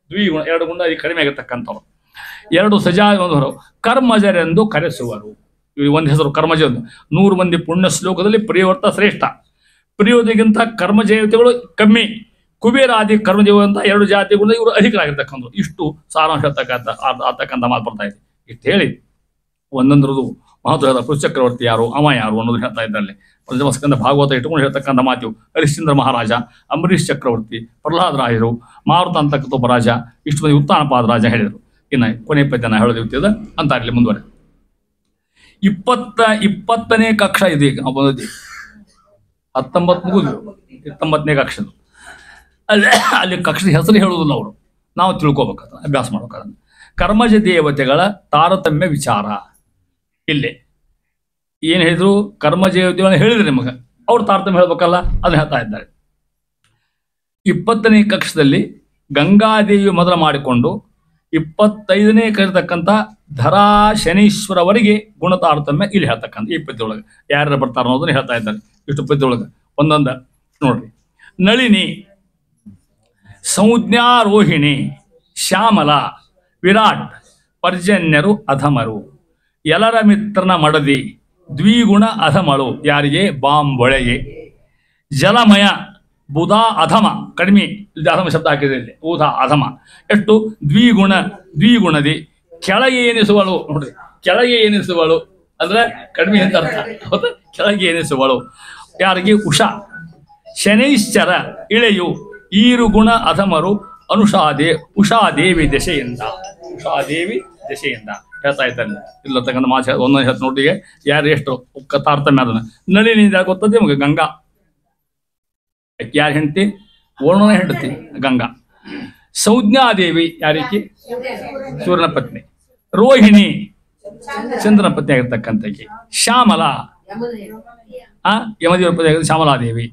ದ್ವಿಗುಣ 2 ಗುಣ ಕಡಿಮೆ ಆಗಿರ್ತಕ್ಕಂಥವ್ರು. 2 ಸಜಾವರು ಕರ್ಮಜರೆಂದು ಕರೆಸುವರು. ಇವ್ರಿಗೆ ಒಂದು ಹೆಸರು ಕರ್ಮಜ. 100 ಮಂದಿ ಪುಣ್ಯ ಶ್ಲೋಕದಲ್ಲಿ ಪ್ರಿಯವರ್ತ ಶ್ರೇಷ್ಠ. ಪ್ರಿಯೋದಿಗಿಂತ ಕರ್ಮಜೇವತೆಗಳು ಕಮ್ಮಿ. ಕುಬೇರಾದಿ ಕರ್ಮಜೀವಂತ 2 ಜಾತಿಗಳು ಇವರು ಅಧಿಕರಾಗಿರ್ತಕ್ಕಂಥವ್ರು. ಇಷ್ಟು ಸಾರಾಂಶ ಆಗ್ತಕ್ಕಂಥ ಮಾತು ಬರ್ತಾ ಇದೆ. ಇಷ್ಟು ಹೇಳಿ ಒಂದೊಂದ್ರದು ಮಹತ್ವದ ಪುರುಷಚಕ್ರವರ್ತಿ ಯಾರು, ಅವ ಯಾರು ಅನ್ನೋದು ಹೇಳ್ತಾ ಇದ್ದಲ್ಲಿ. ಪಂಚಮಸ್ಕಂದ ಭಾಗವತ ಇಟ್ಟುಕೊಂಡು ಹೇಳ್ತಕ್ಕಂಥ ಮಾತು ಹರಿಶ್ಚಂದ್ರ ಮಹಾರಾಜ, ಅಂಬರೀಷ್ ಚಕ್ರವರ್ತಿ, ಪ್ರಹ್ಲಾದ ರಾಯರು, ಮಾರುತ ಅಂತಕ್ಕಂಥ ಒಬ್ಬ ರಾಜ, ಇಷ್ಟು ಮಂದಿ ಉತ್ತಾನಪಾದ ರಾಜ ಹೇಳಿದರು. ಇನ್ನು ಕೊನೆ ಪದ್ಯನ ಹೇಳೋದಿರ್ತದ ಅಂತ ಇಲ್ಲಿ ಮುಂದುವರೆ 20ನೇ ಕಕ್ಷ ಇದೆ. ಈಗ ನಾವು ಬಂದಿದ್ದೀವಿ 19 ಮುಗಿದು 19ನೇ ಕಕ್ಷದು. ಅಲ್ಲಿ ಕಕ್ಷದ ಹೆಸರು ಹೇಳುವುದಿಲ್ಲ ಅವರು, ನಾವು ತಿಳ್ಕೊಬೇಕಾದ ಅಭ್ಯಾಸ ಮಾಡ್ಬೇಕಾದ. ಕರ್ಮಜ ದೇವತೆಗಳ ತಾರತಮ್ಯ ವಿಚಾರ. ಇಲ್ಲಿ ಏನು ಹೇಳಿದ್ರು? ಕರ್ಮಜ ದೇವತೆಗಳನ್ನ ಹೇಳಿದ್ರೆ ನಿಮಗೆ ಅವ್ರು ತಾರತಮ್ಯ ಹೇಳ್ಬೇಕಲ್ಲ, ಅದನ್ನ ಹೇಳ್ತಾ ಇದ್ದಾರೆ. 20ನೇ ಕಕ್ಷದಲ್ಲಿ ಗಂಗಾದೇವಿ ಮೊದಲು ಮಾಡಿಕೊಂಡು 25ನೇ ಕರಿತಕ್ಕಂಥ ಧರಾ ಶನೀಶ್ವರವರೆಗೆ ಗುಣ ತಾರತಮ್ಯ ಇಲ್ಲಿ ಹೇಳ್ತಕ್ಕಂಥ ಈ ಪದ್ಯೊಳಗೆ ಯಾರ್ಯಾರು ಬರ್ತಾರ ಅನ್ನೋದನ್ನ ಹೇಳ್ತಾ ಇದ್ದಾರೆ. ಇಷ್ಟು ಪದ್ಯೊಳಗೆ ಒಂದೊಂದ ನೋಡ್ರಿ. ನಳಿನಿ, ಸಂಜ್ಞಾರೋಹಿಣಿ, ಶ್ಯಾಮಲ, ವಿರಾಟ್, ಪರ್ಜನ್ಯರು ಅಧಮರು. ಯಲರ ಮಿತ್ರನ ಮಡದಿ, ದ್ವಿಗುಣ ಅಧಮಳು. ಯಾರಿಗೆ? ಬಾಂಬೊಳೆಗೆ. ಜಲಮಯ, ಬುಧ ಅಧಮ ಕಡಿಮೆ, ಅಧಮ ಶಬ್ದ ಹಾಕಿದೆ ಇಲ್ಲಿ. ಬುಧ ಅಧಮ ಎಷ್ಟು? ದ್ವಿಗುಣದಿ. ಕೆಳಗೆ ಎನಿಸುವಳು. ನೋಡ್ರಿ, ಕೆಳಗೆ ಎನಿಸುವಳು ಅಂದ್ರೆ ಕಡಿಮೆ ಅಂತ ಅರ್ಥ. ಹೌದಾ? ಕೆಳಗೆ ಎನಿಸುವಳು ಯಾರಿಗೆ? ಉಷಾ. ಶನೈಶ್ಚರ ಇಳೆಯು. ಈರುಗುಣ ಅಧಮರು ಉಷಾದೇವಿ ದಶೆಯಿಂದ. ಉಷಾದೇವಿ ದಶೆಯಿಂದ ಹೇಳ್ತಾ ಇದ್ದಾನೆ. ಇಲ್ಲತಕ್ಕಂಥ ಮಾತು ಒಂದೊಂದು ಹೇಳ್ತ ನೋಟಿಗೆ ಯಾರು ಎಷ್ಟು ತಾರತಮ್ಯ ಅದನ್ನ. ನಳಿನಿಂದ ಗೊತ್ತದೆ ನಮಗೆ ಗಂಗಾ. ಯಾರು ಹೆಂಡತಿ? ವರ್ಣನ ಹೆಂಡತಿ ಗಂಗಾ. ಸಂಜ್ಞಾದೇವಿ ಯಾರಿಗೆ? ಸೂರ್ಯನ ಪತ್ನಿ. ರೋಹಿಣಿ ಚಂದ್ರನ ಪತ್ನಿ ಆಗಿರ್ತಕ್ಕಂಥಕ್ಕೆ. ಶ್ಯಾಮಲ ಯಮದೇವರ ಪತ್ನಿ ಆಗಿದ್ದ ಶ್ಯಾಮಲಾದೇವಿ.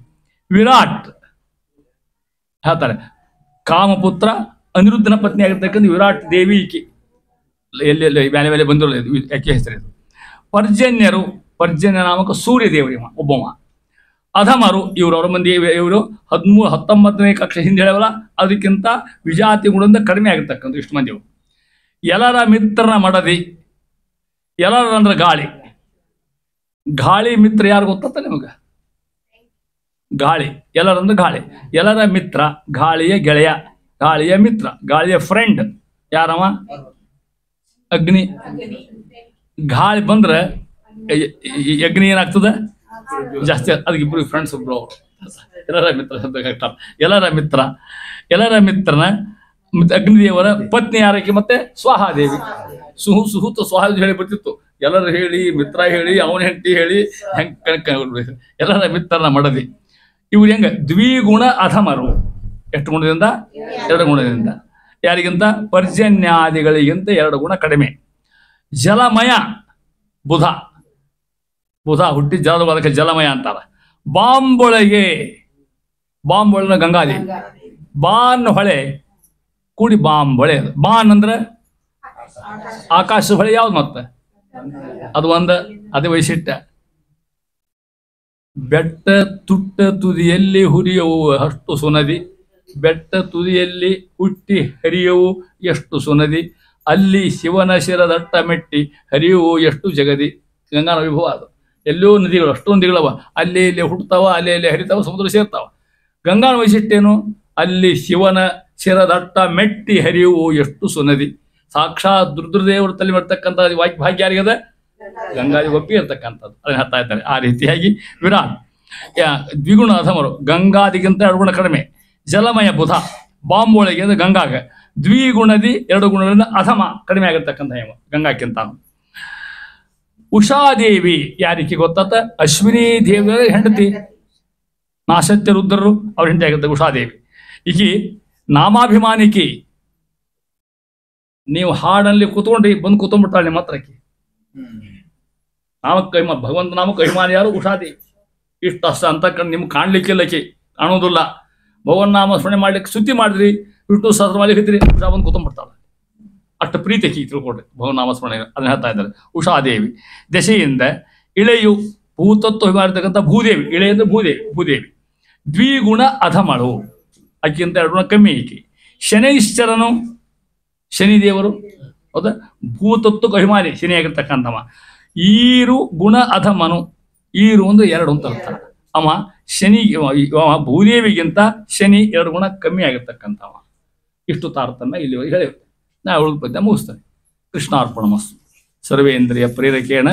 ವಿರಾಟ್ ಹೇಳ್ತಾರೆ ಕಾಮಪುತ್ರ ಅನಿರುದ್ಧನ ಪತ್ನಿ ಆಗಿರ್ತಕ್ಕಂಥ ವಿರಾಟ್ ದೇವಿ ಈಕೆ. ಎಲ್ಲೆಲ್ಲ ಮೇಲೆ ಮೇಲೆ ಬಂದಿರಲಿಲ್ಲ ಯಾಕೆ ಹೆಸರಿದು. ಪರ್ಜನ್ಯರು, ಪರ್ಜನ್ಯ ನಾಮಕ ಸೂರ್ಯ ದೇವರಿವ ಒಬ್ಬವ. ಅಧಮರು ಇವರು ಅವರ ಮಂದಿ. ಇವರು 19ನೇ ಕಕ್ಷ ಹಿಂದೆ ಹೇಳವಲ್ಲ, ಅದಕ್ಕಿಂತ ವಿಜಾತಿ ಗುಣದಿಂದ ಕಡಿಮೆ ಆಗಿರ್ತಕ್ಕಂಥ ಇಷ್ಟು ಮಂದಿವು. ಯಲರ ಮಿತ್ರನ ಮಡದಿ. ಯಲರ ಅಂದ್ರೆ ಗಾಳಿ. ಗಾಳಿ ಮಿತ್ರ ಯಾರು ಗೊತ್ತ ನಿಮಗೆ? ಗಾಳಿ, ಎಲ್ಲರಂದ್ರೆ ಗಾಳಿ. ಎಲ್ಲರ ಮಿತ್ರ, ಗಾಳಿಯ ಗೆಳೆಯ, ಗಾಳಿಯ ಮಿತ್ರ, ಗಾಳಿಯ ಫ್ರೆಂಡ್ ಯಾರವ? ಅಗ್ನಿ. ಗಾಳಿ ಬಂದ್ರೆ ಅಗ್ನಿ ಏನಾಗ್ತದೆ? ಜಾಸ್ತಿ. ಅದಕ್ಕೆ ಇಬ್ರು ಫ್ರೆಂಡ್ಸ್ ಒಬ್ರು ಅವರು ಎಲ್ಲರ ಮಿತ್ರ ಶಬ್ದ. ಎಲ್ಲರ ಮಿತ್ರ, ಎಲ್ಲರ ಮಿತ್ರನ ಅಗ್ನಿದೇವರ ಪತ್ನಿ ಯಾರಕ್ಕೆ? ಮತ್ತೆ ಸ್ವಾಹಾದೇವಿ. ಸುಹುತ ಸ್ವಾಹಾದೇವಿ ಹೇಳಿ ಬರ್ತಿತ್ತು. ಎಲ್ಲರೂ ಹೇಳಿ, ಮಿತ್ರ ಹೇಳಿ, ಅವನ ಹೆಂಡತಿ ಹೇಳಿ, ಎಲ್ಲರ ಮಿತ್ರನ ಮಡದಿ. ಇವ್ರು ಹೆಂಗ ದ್ವಿಗುಣ ಅಧಮರು. ಎಷ್ಟು ಗುಣದಿಂದ? 2 ಗುಣದಿಂದ. ಯಾರಿಗಿಂತ? ಪರ್ಜನ್ಯಾದಿಗಳಿಗಿಂತ 2 ಗುಣ ಕಡಿಮೆ. ಜಲಮಯ ಬುಧ. ಬುಧ ಹುಟ್ಟಿ ಜಲದ ಅದಕ್ಕೆ ಜಲಮಯ ಅಂತಾರ. ಬಾಂಬೊಳಗೆ, ಬಾಂಬೊಳನ ಗಂಗಾದೇವಿ. ಬಾನ್ ಹೊಳೆ ಕೂಡಿ ಬಾಂಬೊಳೆ. ಬಾನ್ ಅಂದ್ರೆ ಆಕಾಶ ಹೊಳೆ. ಯಾವ್ದು ಮತ್ತೆ? ಅದು ಒಂದು, ಅದೇ ವೈಶಿಷ್ಟ್ಯ. ಬೆಟ್ಟ ತುಟ್ಟ ತುದಿಯಲ್ಲಿ ಹುರಿಯವು ಅಷ್ಟು ಸುನದಿ, ಬೆಟ್ಟ ತುದಿಯಲ್ಲಿ ಹುಟ್ಟಿ ಹರಿಯವು ಎಷ್ಟು ಸುನದಿ, ಅಲ್ಲಿ ಶಿವನ ಶಿರದಟ್ಟ ಮೆಟ್ಟಿ ಹರಿಯುವು ಎಷ್ಟು ಜಗದಿ. ಗಂಗಾನ ವಿಭವ ಅದು. ಎಲ್ಲೋ ನದಿಗಳು, ಅಷ್ಟೊಂದು ನದಿಗಳವ, ಅಲ್ಲಿ ಇಲ್ಲಿ ಹುಟ್ಟತಾವ, ಅಲ್ಲಿ ಇಲ್ಲಿ ಹರಿತಾವ, ಸಮುದ್ರ ಸೇರ್ತಾವ. ಗಂಗಾನ ವೈಶಿಷ್ಟ್ಯ ಏನು? ಅಲ್ಲಿ ಶಿವನ ಶಿರದಟ್ಟ ಮೆಟ್ಟಿ ಹರಿಯುವು ಎಷ್ಟು ಸುನದಿ. ಸಾಕ್ಷಾತ್ ರುದ್ರದೇವರು ತಲೆ ಮಾಡ್ತಕ್ಕಂಥ ಭಾಗ್ಯ ಯಾರಿಗದ? ಗಂಗಾದಿ ಒಪ್ಪಿ ಇರ್ತಕ್ಕಂಥದ್ದು. ಅದನ್ನ ಹೇಳ್ತಾ ಇದ್ದಾರೆ. ಆ ರೀತಿಯಾಗಿ ವಿರಾಟ್ ದ್ವಿಗುಣ ಅಧಮರು, ಗಂಗಾದಿಗಿಂತ 2 ಗುಣ ಕಡಿಮೆ. ಜಲಮಯ ಬುಧ, ಬಾಂಬೊಳಗೆ ಅಂದ್ರೆ ಗಂಗಾಗ. ದ್ವಿಗುಣದಿ 2 ಗುಣಗಳಿಂದ ಅಧಮ, ಕಡಿಮೆ ಆಗಿರ್ತಕ್ಕಂಥ ಗಂಗಾಕ್ಕಿಂತ. ಉಷಾದೇವಿ ಯಾರಿಗೆ ಗೊತ್ತಾತ? ಅಶ್ವಿನಿ ದೇವಿಯ ಹೆಂಡತಿ. ನಾಶತ್ಯ ರುದ್ರರು ಅವ್ರ ಹೆಂಡತಿ ಆಗಿರ್ತಾರೆ ಉಷಾದೇವಿ. ಈಕಿ ನಾಮಾಭಿಮಾನಿಕಿ. ನೀವು ಹಾಡಲ್ಲಿ ಕೂತ್ಕೊಂಡ್ರಿ, ಬಂದು ಕೂತ್ಕೊಂಡ್ಬಿಡ್ತಾಳೆ ನಿಮ್ಮ ಹತ್ರಕ್ಕೆ. ನಾಮಕ್ಕೆ ಭಗವಂತ ನಾಮಕ್ಕೆ ಅಭಿಮಾನಿ ಯಾರು? ಉಷಾದೇವಿ. ಇಷ್ಟ ಅಷ್ಟ ಅಂತ ನಿಮ್ಗೆ ಕಾಣ್ಲಿಕ್ಕಿಲ್ಲಕಿ, ಕಾಣೋದಿಲ್ಲ. ಭಗವನ್ ನಾಮ ಸ್ಮರಣೆ ಮಾಡ್ಲಿಕ್ಕೆ ಸುದ್ದಿ ಮಾಡಿದ್ರಿ, ವಿಷ್ಣು ಸಹಸ್ರ ಮಾಡ್ಲಿಕ್ಕಿದ್ರಿ, ಉಷಾ ಬಂದು ಕೂತ್ಕೊಂಡ್ಬಿಡ್ತಾಳೆ. ಅಷ್ಟು ಪ್ರೀತಿಕಿ ತಿಳ್ಕೊಡ್ರಿ ಭಗವನ್ ನಾಮ ಸ್ಮರಣೆ. ಅದನ್ನ ಹೇಳ್ತಾ ಇದ್ದಾರೆ. ಉಷಾದೇವಿ ದಶೆಯಿಂದ ಇಳೆಯು ಭೂತತ್ವ ಮಾಡಿರ್ತಕ್ಕಂಥ ಭೂದೇವಿ. ಇಳೆ ಅಂದ್ರೆ ಭೂದೇವಿ. ಭೂದೇವಿ ದ್ವಿಗುಣ ಅಧಮಳು, ಆಕಿಂತ 2 ಗುಣ ಕಮ್ಮಿ ಈಕಿ. ಶನೈಶ್ಚರನು, ಶನಿದೇವರು ಹೌದಾ, ಭೂತತ್ವಕ್ಕೆ ಅಭಿಮಾನಿ ಶನಿಯಾಗಿರ್ತಕ್ಕಂಥವ. ಈರು ಗುಣ ಅಧಮನು. ಈರು ಒಂದು 2 ಅಂತ ಅರ್ಥ. ಅವ ಶನಿ, ಭೂದೇವಿಗಿಂತ ಶನಿ 2 ಗುಣ ಕಮ್ಮಿ ಆಗಿರ್ತಕ್ಕಂಥವ. ಇಷ್ಟು ತಾರತಮ್ಯ ಇಲ್ಲಿವರೆಗೆ ಹೇಳಿರುತ್ತೆ. ನಾ ಉಳಿದ ಪದ್ಯ ಮುಗಿಸ್ತೇನೆ. ಕೃಷ್ಣಾರ್ಪಣಮಸ್ತು. ಸರ್ವೇಂದ್ರಿಯ ಪ್ರೇರಕೇಣ